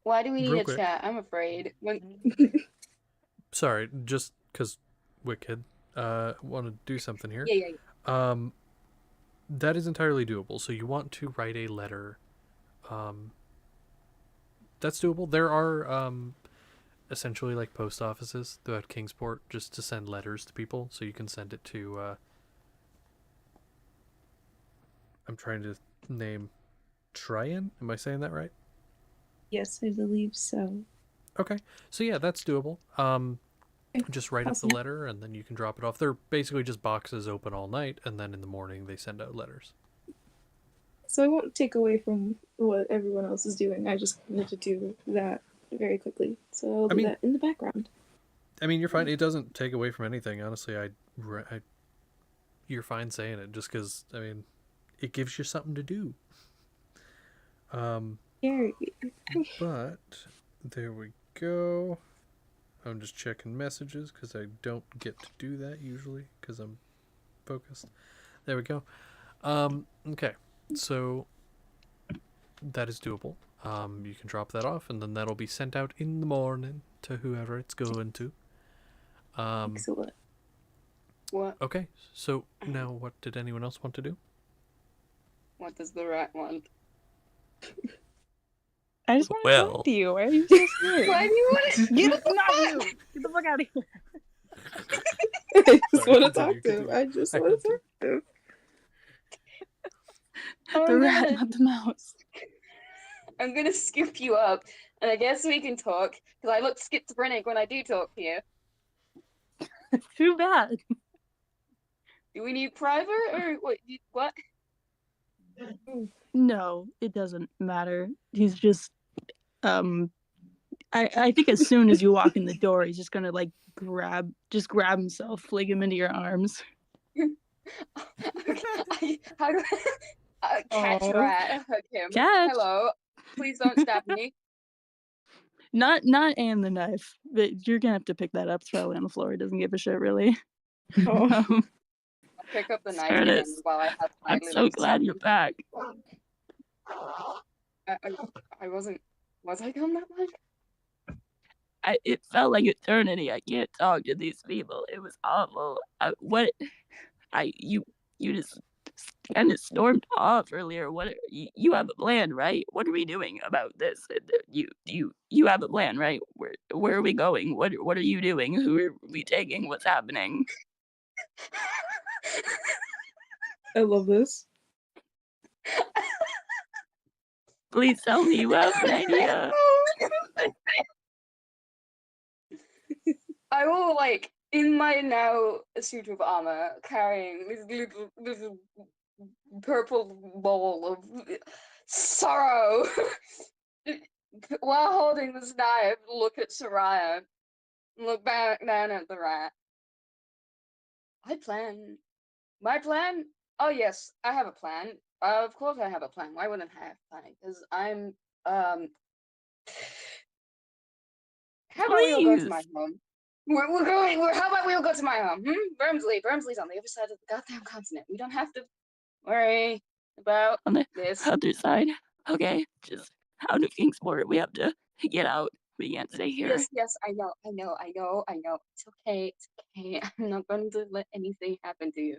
Why do we need Real a quick. chat? I'm afraid. Sorry, just because Wicked want to do something here. Yeah. That is entirely doable. So you want to write a letter. That's doable. There are essentially like post offices throughout Kingsport just to send letters to people. So you can send it to I'm trying to name Tryon. Am I saying that right? Yes, I believe so. Okay. So yeah, that's doable. Just write up the letter and then you can drop it off. They're basically just boxes open all night, and then in the morning they send out letters. So I won't take away from what everyone else is doing. I just wanted to do that very quickly. So I'll do that in the background. I mean, you're fine. It doesn't take away from anything. Honestly, you're fine saying it just because, I mean, it gives you something to do. But there we go. I'm just checking messages because I don't get to do that usually because I'm focused. There we go. Okay, so that is doable. You can drop that off, and then that'll be sent out in the morning to whoever it's going to. Excellent. What? Okay, so now what did anyone else want to do? What does the rat want? I just want to talk to you. Why are you so scared? Why do you want to? Not you. Get the fuck out of here. I just want to talk to him. I just want to talk to him. The rat, not the mouse. I'm gonna scoop you up, and I guess we can talk, because I look schizophrenic when I do talk to you. Too bad. Do we need private, or what? No, it doesn't matter. He's just, I think as soon as you walk in the door, he's just gonna like grab himself, fling him into your arms. Okay, how do I catch rat? Okay, Catch. Hello, please don't stab me. Not and the knife, but you're gonna have to pick that up. It's probably on the floor. He doesn't give a shit really. I'll pick up the knife again while I have my I'm so glad you're back. I wasn't. Was I gone that long? It felt like eternity. I can't talk to these people. It was awful. You just kind of stormed off earlier. What you have a plan, right? What are we doing about this? You have a plan, right? Where are we going? What are you doing? Who are we taking? What's happening? I love this. Please tell me you have an idea. I will, like, in my now suit of armor, carrying this little purple ball of sorrow, while holding this knife, look at Soraya, look back down at the rat. My plan? Oh yes, I have a plan. Of course I have a plan. Why wouldn't I have a plan? Because I'm How about we all go to my home? We're going. How about we all go to my home? Brimsley's on the other side of the goddamn continent. We don't have to worry about On the this. other side? Okay, just out of Kingsport. We have to get out. We can't stay here. Yes, I know. It's okay. I'm not going to let anything happen to you.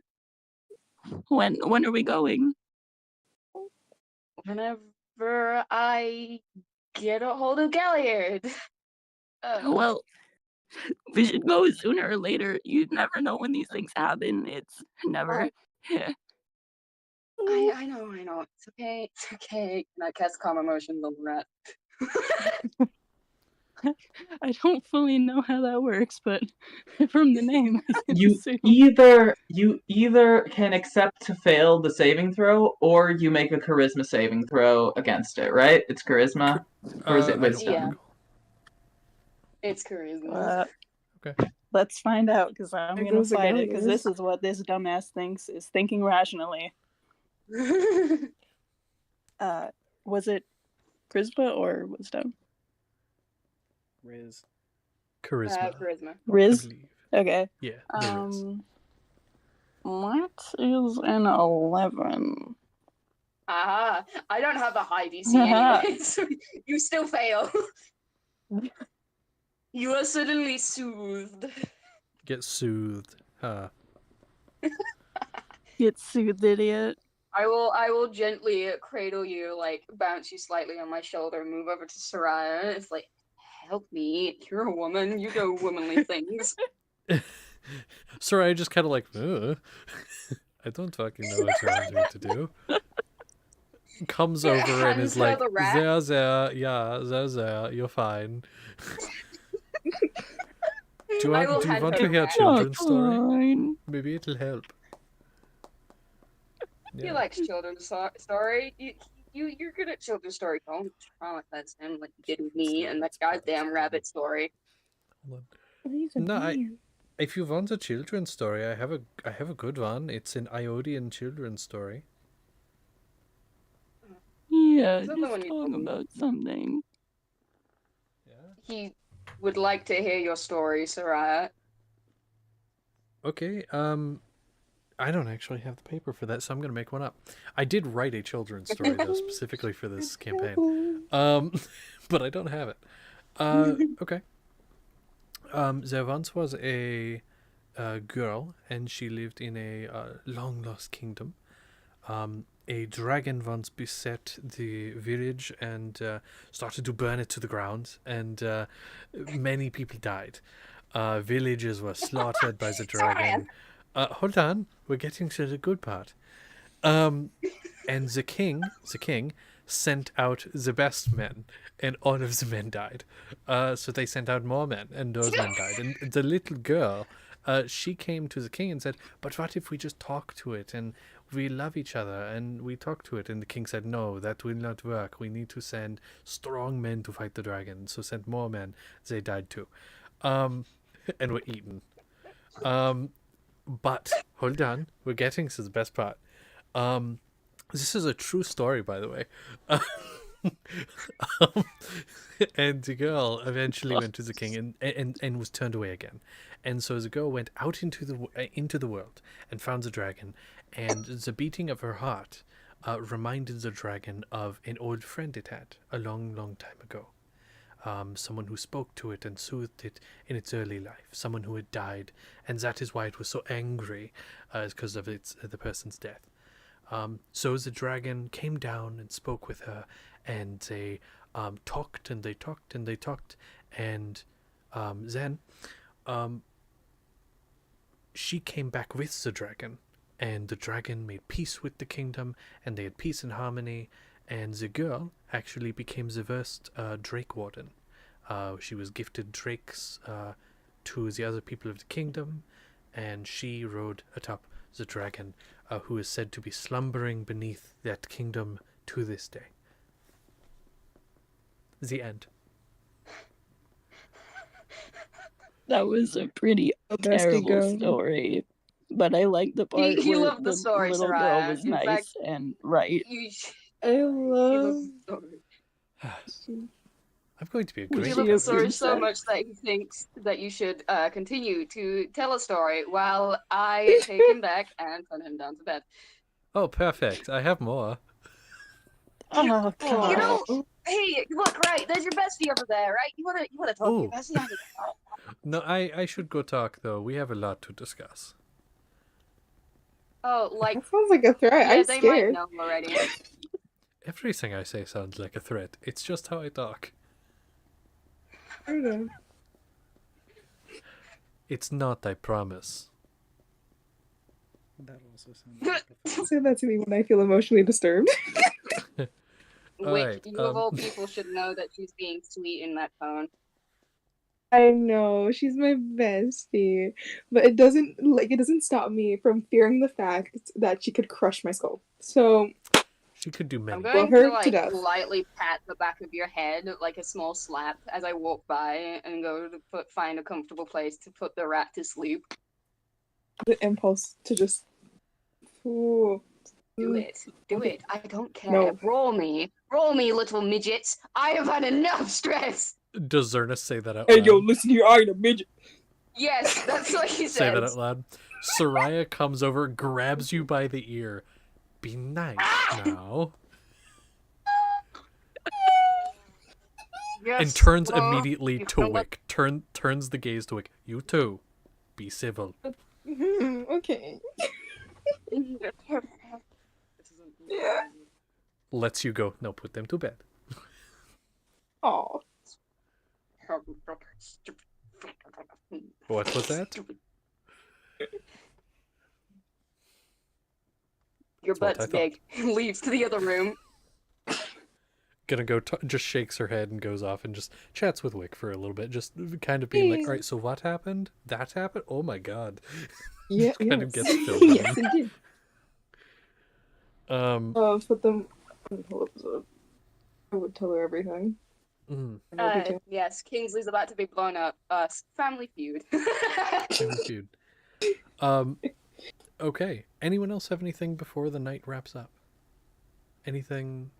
When are we going? Whenever I get a hold of Galliard. Well, we should go sooner or later. You never know when these things happen. It's never. I know. It's okay. And I cast calm emotions on the rat. I don't fully know how that works, but from the name, I can You assume. either can accept to fail the saving throw, or you make a charisma saving throw against it. Right? It's charisma, or is it wisdom? Yeah. It's charisma. Okay. Let's find out, because I'm There gonna goes the fight it, because Galliard. this is what this dumbass thinks is thinking rationally. Was it charisma or wisdom? Riz. Charisma. Charisma. Riz? I believe. Okay. Yeah. There is. What is an 11? I don't have a high DC anyway, so you still fail. You are suddenly soothed. Get soothed. Get soothed, idiot. I will gently cradle you, like bounce you slightly on my shoulder, move over to Soraya. It's like, help me. You're a woman. You do womanly things. Soraya just kind of like, I don't fucking know what you want me to do. Comes over and is like, there, you're fine. Do you want to hear a children's story? Maybe it'll help. He likes children's story. You're good at children's story. Don't traumatize him like you did with me and that goddamn rabbit story. No, if you want a children's story, I have a good one. It's an Iodian children's story. Yeah, just talk about something. Yeah. He would like to hear your story, Soraya. Okay, I don't actually have the paper for that, so I'm going to make one up. I did write a children's story, though, specifically for this campaign. But I don't have it. Okay. There once was a girl, and she lived in a long-lost kingdom. A dragon once beset the village and started to burn it to the ground, and many people died. Villages were slaughtered by the dragon. Hold on, we're getting to the good part. And the king sent out the best men, and all of the men died. So they sent out more men, and those men died. And the little girl, she came to the king and said, but what if we just talk to it, and we love each other, and we talk to it? And the king said, no, that will not work. We need to send strong men to fight the dragon. So sent more men. They died too. And were eaten. But hold on, we're getting to the best part. This is a true story, by the way. And the girl eventually went to the king and was turned away again. And so the girl went out into the world and found the dragon. And the beating of her heart reminded the dragon of an old friend it had a long, long time ago. Someone who spoke to it and soothed it in its early life, someone who had died, and that is why it was so angry, because of the person's death. So the dragon came down and spoke with her, and they talked and they talked and they talked, and then she came back with the dragon, and the dragon made peace with the kingdom, and they had peace and harmony. And the girl actually became the first Drake Warden. She was gifted drakes to the other people of the kingdom, and she rode atop the dragon, who is said to be slumbering beneath that kingdom to this day. The end. That was a pretty terrible story. But I like the part he where loved the story, little Soraya. girl was In nice fact, and right. I love I'm going to be a He great loves governor. Sorge so much that he thinks that you should continue to tell a story while I take him back and put him down to bed. Oh, perfect. I have more. Oh You know, god. hey, look, right, there's your bestie over there, right? You wanna talk to your Oh. bestie? No, I should go talk, though. We have a lot to discuss. Oh, like, That sounds like a threat. yeah, I'm they scared. might know already. Everything I say sounds like a threat. It's just how I talk. I don't know. It's not, I promise. That also sounds like a threat. Say that to me when I feel emotionally disturbed. Which you of all people should know that she's being sweet in that phone. I know, she's my bestie, but it doesn't stop me from fearing the fact that she could crush my skull. So she could do many. I'm going her to like to death. lightly pat the back of your head, like a small slap, as I walk by and go to find a comfortable place to put the rat to sleep. The impulse to just do it. I don't care. No. Roll me, little midgets. I have had enough stress. Does Zernus say that out Hey, loud? yo, listen here, I ain't a midget. Yes, that's what he says. Say that out loud. Soraya comes over, grabs you by the ear. Be nice now. Yes, and turns well, immediately to Wick. Turns the gaze to Wick. You too. Be civil. Okay. Yeah. Lets you go. No, put them to bed. Oh. What was that? Your That's butt's big. Leaves to the other room. Gonna go, just shakes her head and goes off and just chats with Wick for a little bit. Just kind of being like, all right, so what happened? That happened? Oh my god. Yeah, kind of gets filled yes, in. indeed. Put them. I would tell her everything. Yes, Kingsley's about to be blown up. Family Feud. Family Feud. Okay. Anyone else have anything before the night wraps up? Anything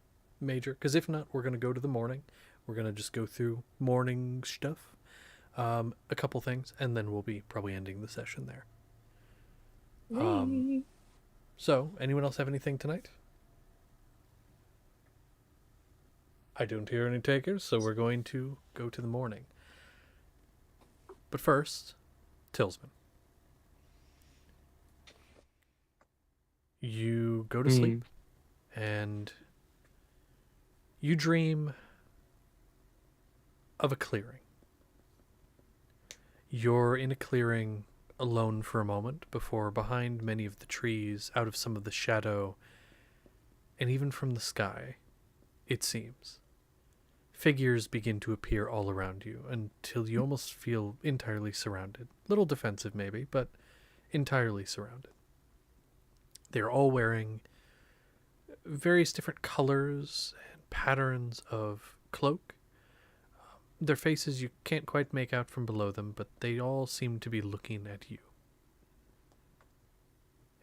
major? Because if not, we're going to go to the morning. We're going to just go through morning stuff. A couple things, and then we'll be probably ending the session there. So, anyone else have anything tonight? I don't hear any takers, so we're going to go to the morning. But first, Tillsman. You go to sleep, and you dream of a clearing. You're in a clearing alone for a moment before, behind many of the trees, out of some of the shadow, and even from the sky, it seems, figures begin to appear all around you until you almost feel entirely surrounded. Little defensive maybe, but entirely surrounded. They're all wearing various different colors and patterns of cloak. Their faces you can't quite make out from below them, but they all seem to be looking at you.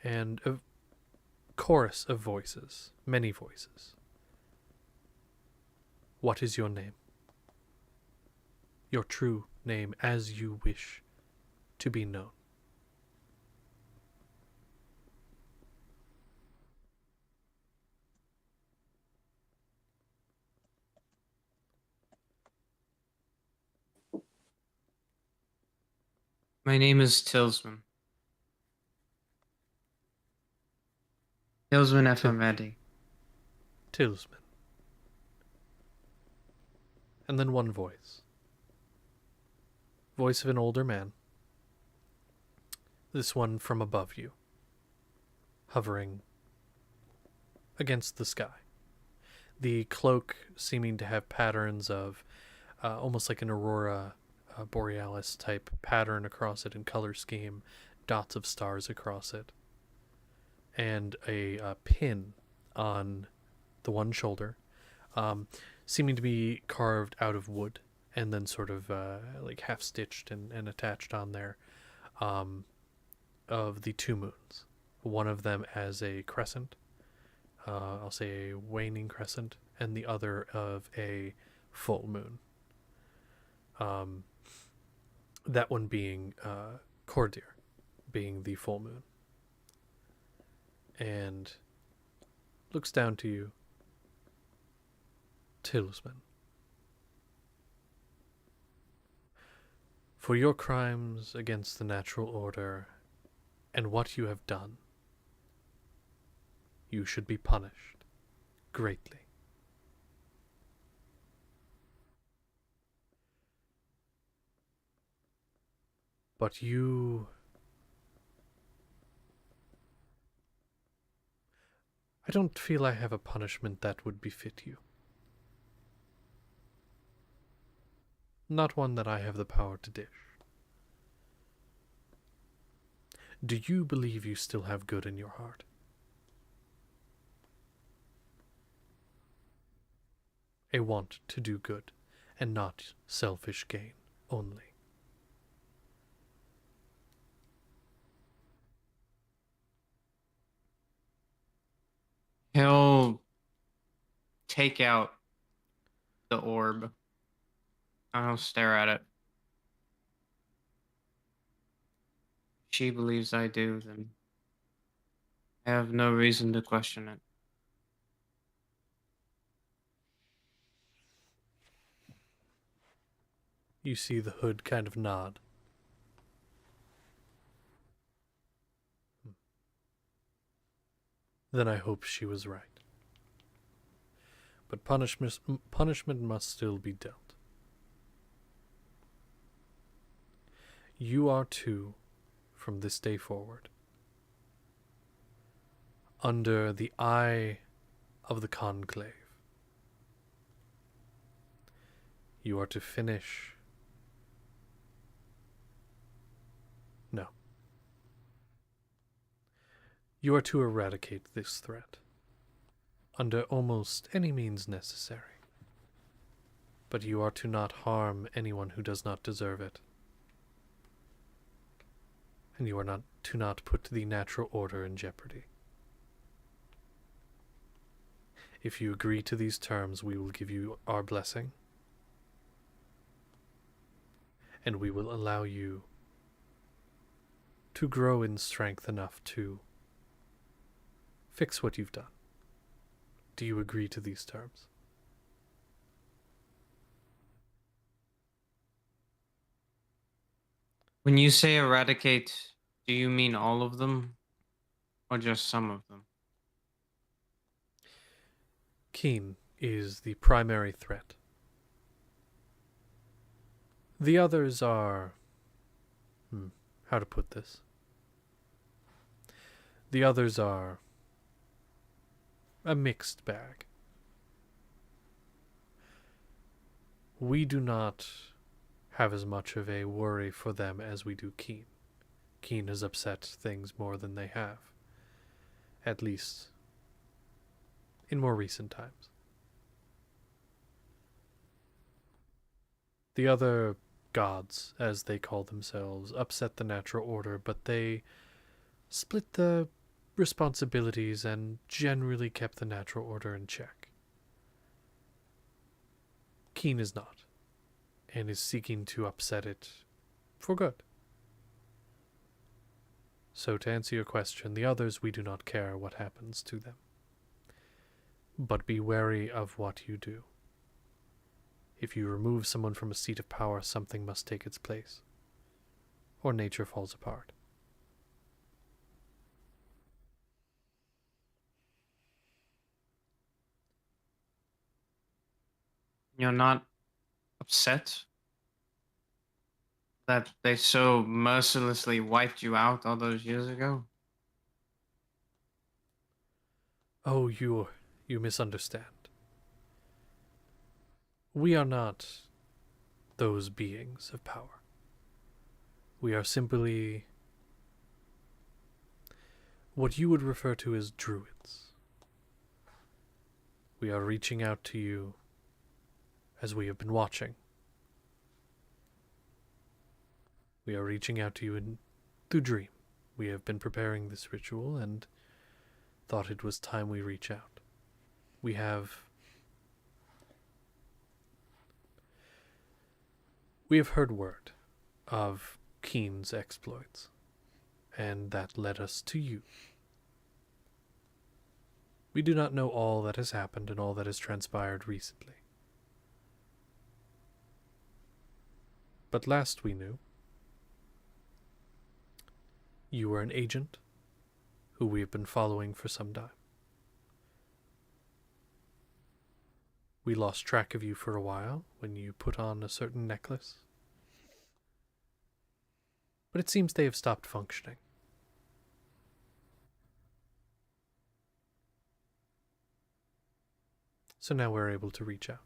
And a chorus of voices, many voices. What is your name? Your true name as you wish to be known. My name is Tillsman. Tillsman Efemedi. Tillsman. And then one voice. Voice of an older man. This one from above you. Hovering against the sky. The cloak seeming to have patterns of almost like an aurora borealis type pattern across it in color scheme, dots of stars across it, and a pin on the one shoulder, seeming to be carved out of wood and then sort of like half stitched and attached on there, of the two moons. One of them as a crescent, I'll say a waning crescent, and the other of a full moon. That one being Cordir, being the full moon. And looks down to you. Talisman. For your crimes against the natural order and what you have done, you should be punished greatly. But I don't feel I have a punishment that would befit you. Not one that I have the power to dish. Do you believe you still have good in your heart? A want to do good, and not selfish gain only. He'll take out the orb and he'll stare at it. If she believes I do, then I have no reason to question it. You see the hood kind of nod. Then I hope she was right. But punishment must still be dealt. You are to, from this day forward, under the eye of the conclave. You are to finish. No. You are to eradicate this threat, under almost any means necessary. But you are to not harm anyone who does not deserve it. And you are not to not put the natural order in jeopardy. If you agree to these terms, we will give you our blessing, and we will allow you to grow in strength enough to fix what you've done. Do you agree to these terms? When you say eradicate, do you mean all of them or just some of them? Keen is the primary threat. The others are... how to put this? The others are a mixed bag. We do not have as much of a worry for them as we do Keen. Keen has upset things more than they have. At least in more recent times. The other gods, as they call themselves, upset the natural order, but they split the responsibilities and generally kept the natural order in check. Keen is not, and is seeking to upset it for good. So to answer your question, the others, we do not care what happens to them. But be wary of what you do. If you remove someone from a seat of power, something must take its place, or nature falls apart. You're not upset that they so mercilessly wiped you out all those years ago? Oh, you misunderstand. We are not those beings of power. We are simply what you would refer to as druids. We are reaching out to you as we have been watching. We are reaching out to you through dream. We have been preparing this ritual and thought it was time we reach out. We have We have heard word of Keen's exploits, and that led us to you. We do not know all that has happened and all that has transpired recently. But last we knew, you were an agent who we have been following for some time. We lost track of you for a while when you put on a certain necklace. But it seems they have stopped functioning. So now we're able to reach out.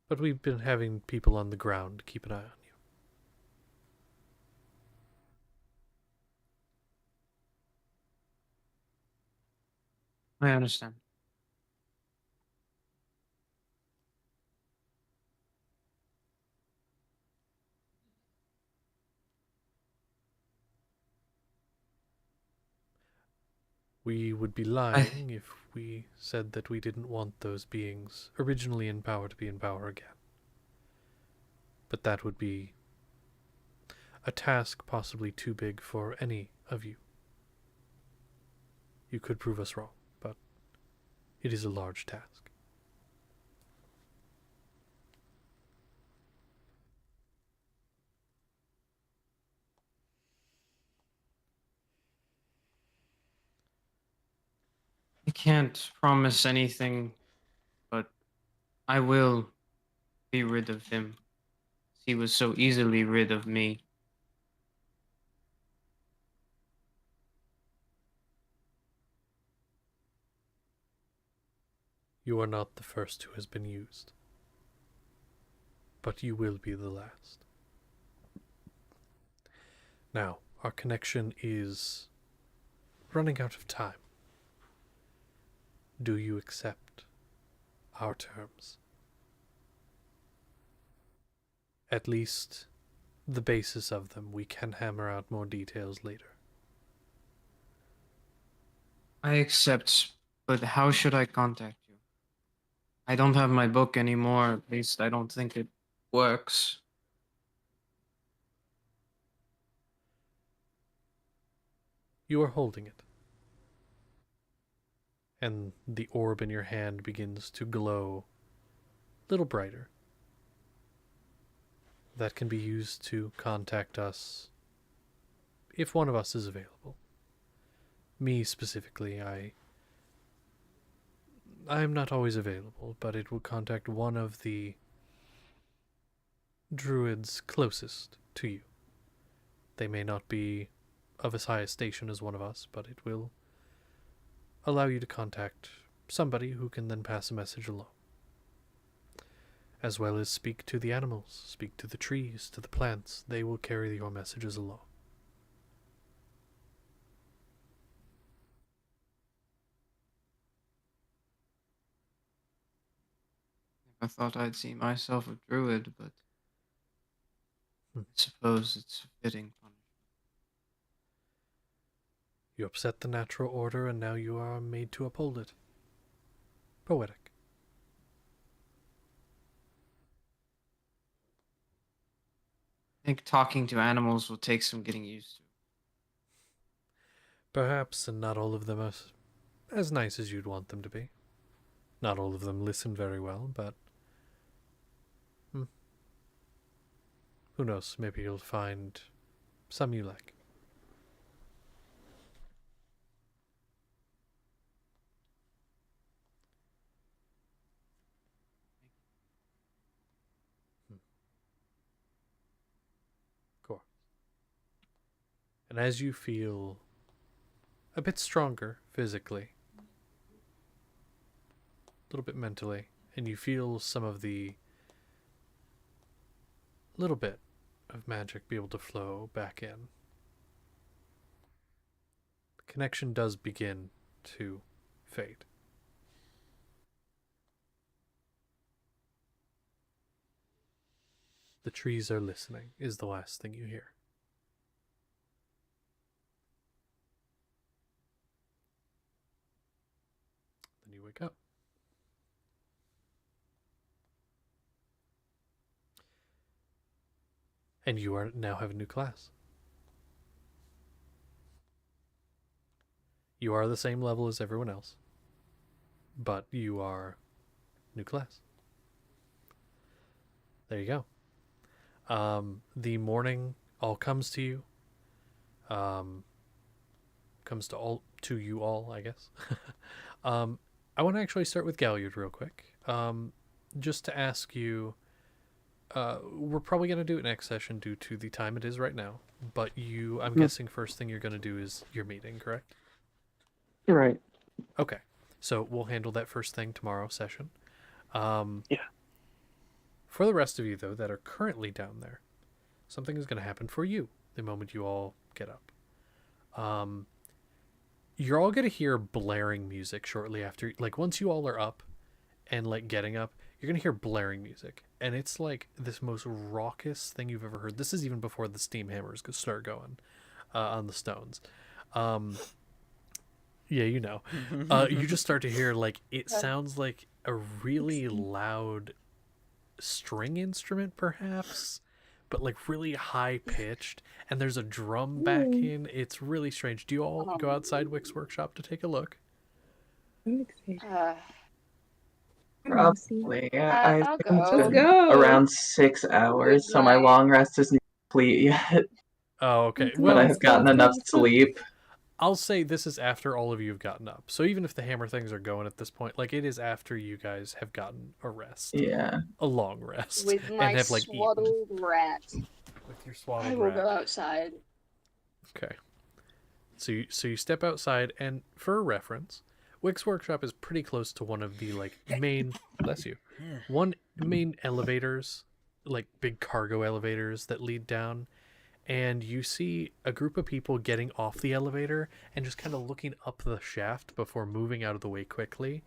But we've been having people on the ground keep an eye on you. I understand. We would be lying if we said that we didn't want those beings originally in power to be in power again. But that would be a task possibly too big for any of you. You could prove us wrong, but it is a large task. I can't promise anything, but I will be rid of him. He was so easily rid of me. You are not the first who has been used, but you will be the last. Now, our connection is running out of time. Do you accept our terms? At least the basis of them. We can hammer out more details later. I accept, but how should I contact you? I don't have my book anymore, at least I don't think it works. You are holding it, and the orb in your hand begins to glow a little brighter. That can be used to contact us if one of us is available. Me specifically, I'm not always available, but it will contact one of the druids closest to you. They may not be of as high a station as one of us, but it will allow you to contact somebody who can then pass a message along. As well as speak to the animals, speak to the trees, to the plants. They will carry your messages along. I thought I'd see myself a druid, but I suppose it's a fitting punishment. You upset the natural order, and now you are made to uphold it. Poetic. I think talking to animals will take some getting used to. Perhaps, and not all of them are as nice as you'd want them to be. Not all of them listen very well, but who knows, maybe you'll find some you like. Cool. And as you feel a bit stronger physically, a little bit mentally, and you feel some of the little bit of magic be able to flow back in, the connection does begin to fade. The trees are listening is the last thing you hear. Then you wake up. And you are now have a new class. You are the same level as everyone else, but you are new class. There you go. The morning all comes to you. Comes to you all, I guess. I want to actually start with Galliard real quick. Just to ask you, we're probably going to do it next session due to the time it is right now. But I'm guessing first thing you're going to do is your meeting, correct? Right. Okay. So we'll handle that first thing tomorrow session. Yeah. For the rest of you, though, that are currently down there, something is going to happen for you the moment you all get up. You're all going to hear blaring music shortly after. Like, once you all are up and, like, getting up, you're going to hear blaring music. And it's, like, this most raucous thing you've ever heard. This is even before the steam hammers start going on the stones. Yeah, you know. You just start to hear, like, it sounds like a really loud string instrument, perhaps, but, like, really high-pitched. And there's a drum back in. It's really strange. Do you all go outside Wick's workshop to take a look? I'm excited. Probably. Yeah, I'll it's go. Let's go. around 6 hours, so my long rest isn't complete yet. Oh, okay. Let's Well, But I've gotten enough sleep. I'll say this is after all of you have gotten up. So even if the hammer things are going at this point, like, it is after you guys have gotten a rest. Yeah. A long rest. With my and have, like, swaddled rat. With your swaddled I will rat. go outside. Okay. So you step outside, and for a reference, Wick's workshop is pretty close to one of the, like, main bless you. One main elevators, like big cargo elevators that lead down, and you see a group of people getting off the elevator and just kind of looking up the shaft before moving out of the way quickly.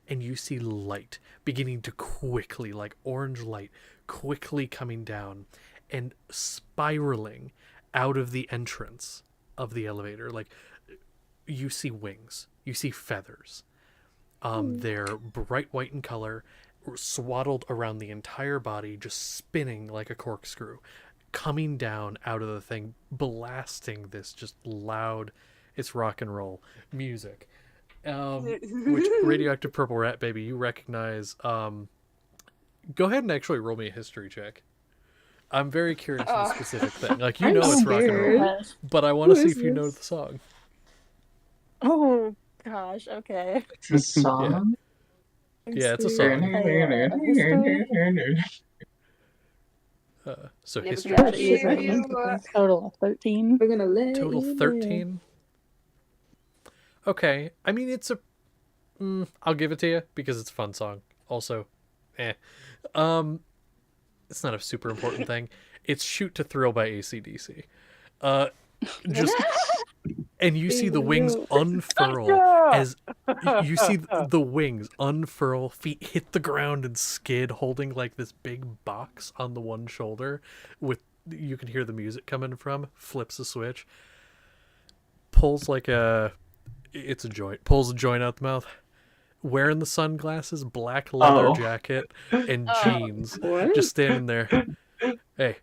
And you see light beginning to quickly, like orange light, quickly coming down and spiraling out of the entrance of the elevator. Like, you see wings, you see feathers. They're bright white in color, swaddled around the entire body, just spinning like a corkscrew, coming down out of the thing, blasting this just loud, it's rock and roll music. Which Radioactive Purple Rat Baby, you recognize. Go ahead and actually roll me a history check. I'm very curious of the specific thing. Like, you know it's rock and roll, but I want to see if you know the song. Oh gosh, okay. It's a song? Yeah, it's a song. So history. Total of 13. We're gonna let Total you 13. Okay, I mean, it's a. I'll give it to you because it's a fun song. Also, it's not a super important thing. It's "Shoot to Thrill" by AC/DC. Just. And you see the wings unfurl as you see the wings unfurl, feet hit the ground and skid, holding like this big box on the one shoulder with, you can hear the music coming from, flips a switch, pulls like it's a joint, pulls a joint out the mouth, wearing the sunglasses, black leather jacket, and jeans, just standing there. Hey.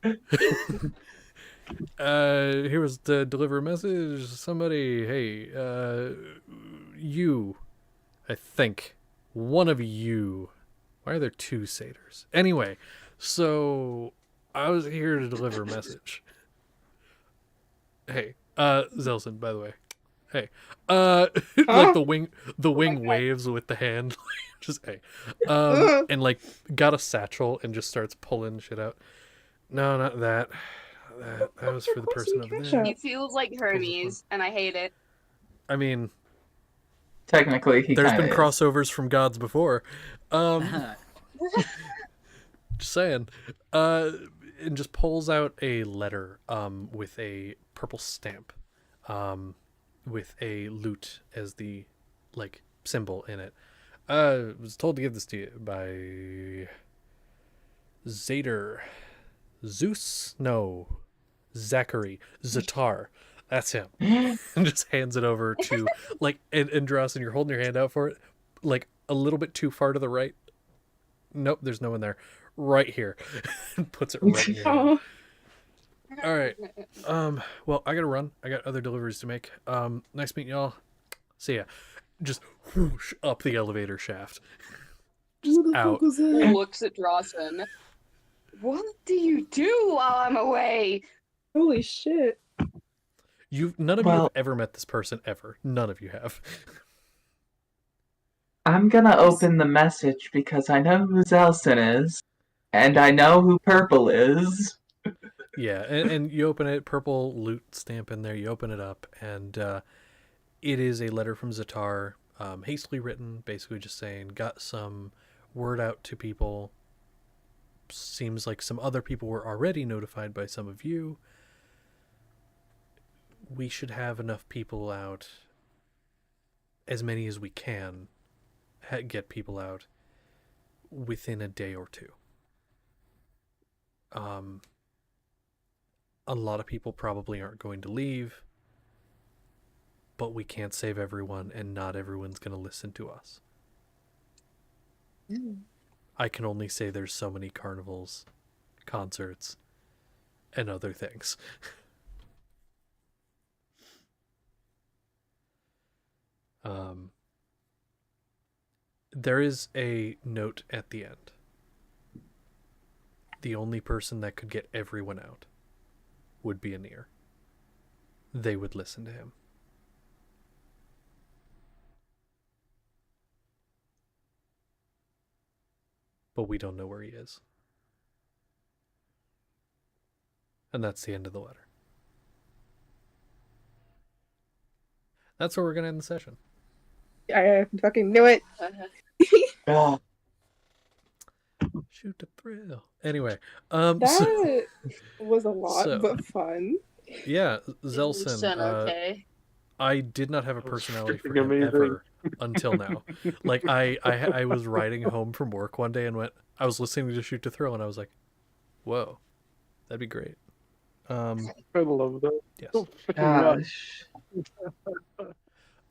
Here was to deliver a message. Somebody, hey, you, I think, one of you. Why are there two satyrs? Anyway, so I was here to deliver a message. Hey, Zelson, by the way. Hey, like the wing waves with the hand, just hey, and like got a satchel and just starts pulling shit out. No, not that. That was for the person over there. He feels like Hermes, and I hate it. I mean, technically, there's been crossovers from gods before. Just saying. And just pulls out a letter with a purple stamp, with a lute as the like symbol in it. I was told to give this to you by Zader. Zeus? No. Zachary. Zatar. That's him. And just hands it over to, like, and Drossen, you're holding your hand out for it, like, a little bit too far to the right. Nope, there's no one there. Right here. And puts it right in your hand. All right. Well, I gotta run. I got other deliveries to make. Nice meeting y'all. See ya. Just whoosh up the elevator shaft. Just Who the out. fuck was that? Looks at Drawson. What do you do while I'm away? Holy shit. None of you have ever met this person ever. None of you have. I'm gonna open the message because I know who Zelson is, and I know who Purple is. Yeah, and you open it, purple loot stamp in there, you open it up, and it is a letter from Zatar, hastily written, basically just saying, got some word out to people. Seems like some other people were already notified by some of you. We should have enough people out, as many as we can, get people out within a day or two. A lot of people probably aren't going to leave, but we can't save everyone, and not everyone's going to listen to us. I can only say there's so many carnivals, concerts, and other things. There is a note at the end. The only person that could get everyone out would be Anir. They would listen to him. But we don't know where he is. And that's the end of the letter. That's where we're going to end the session. I fucking knew it. Shoot the thrill. Anyway, that was a lot, so, but fun. Yeah, Zelson. Okay. I did not have a personality for him amazing. ever until now. Like I was riding home from work one day and I was listening to Shoot to Thrill and I was like, whoa, that'd be great. I love that. Yes. So Gosh.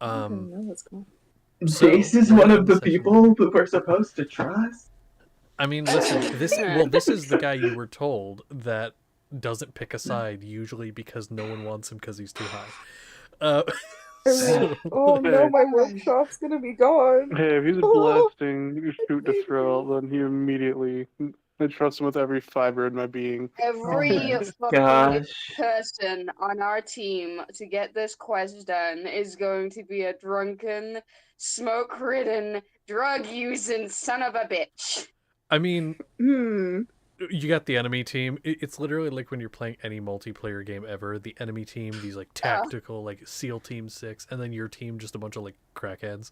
That's cool. Jace is one of the people that we're supposed to trust. I mean, listen, this is the guy you were told that doesn't pick a side, usually because no one wants him because he's too high. Oh no, my workshop's gonna be gone. Hey, if he's blasting Shoot to Thrill, then he immediately, I trust him with every fiber in my being. Every fucking person on our team to get this quest done is going to be a drunken, smoke-ridden, drug-using son of a bitch. I mean, you got the enemy team. It's literally like when you're playing any multiplayer game ever. The enemy team, these like tactical, like SEAL Team 6, and then your team, just a bunch of like crackheads.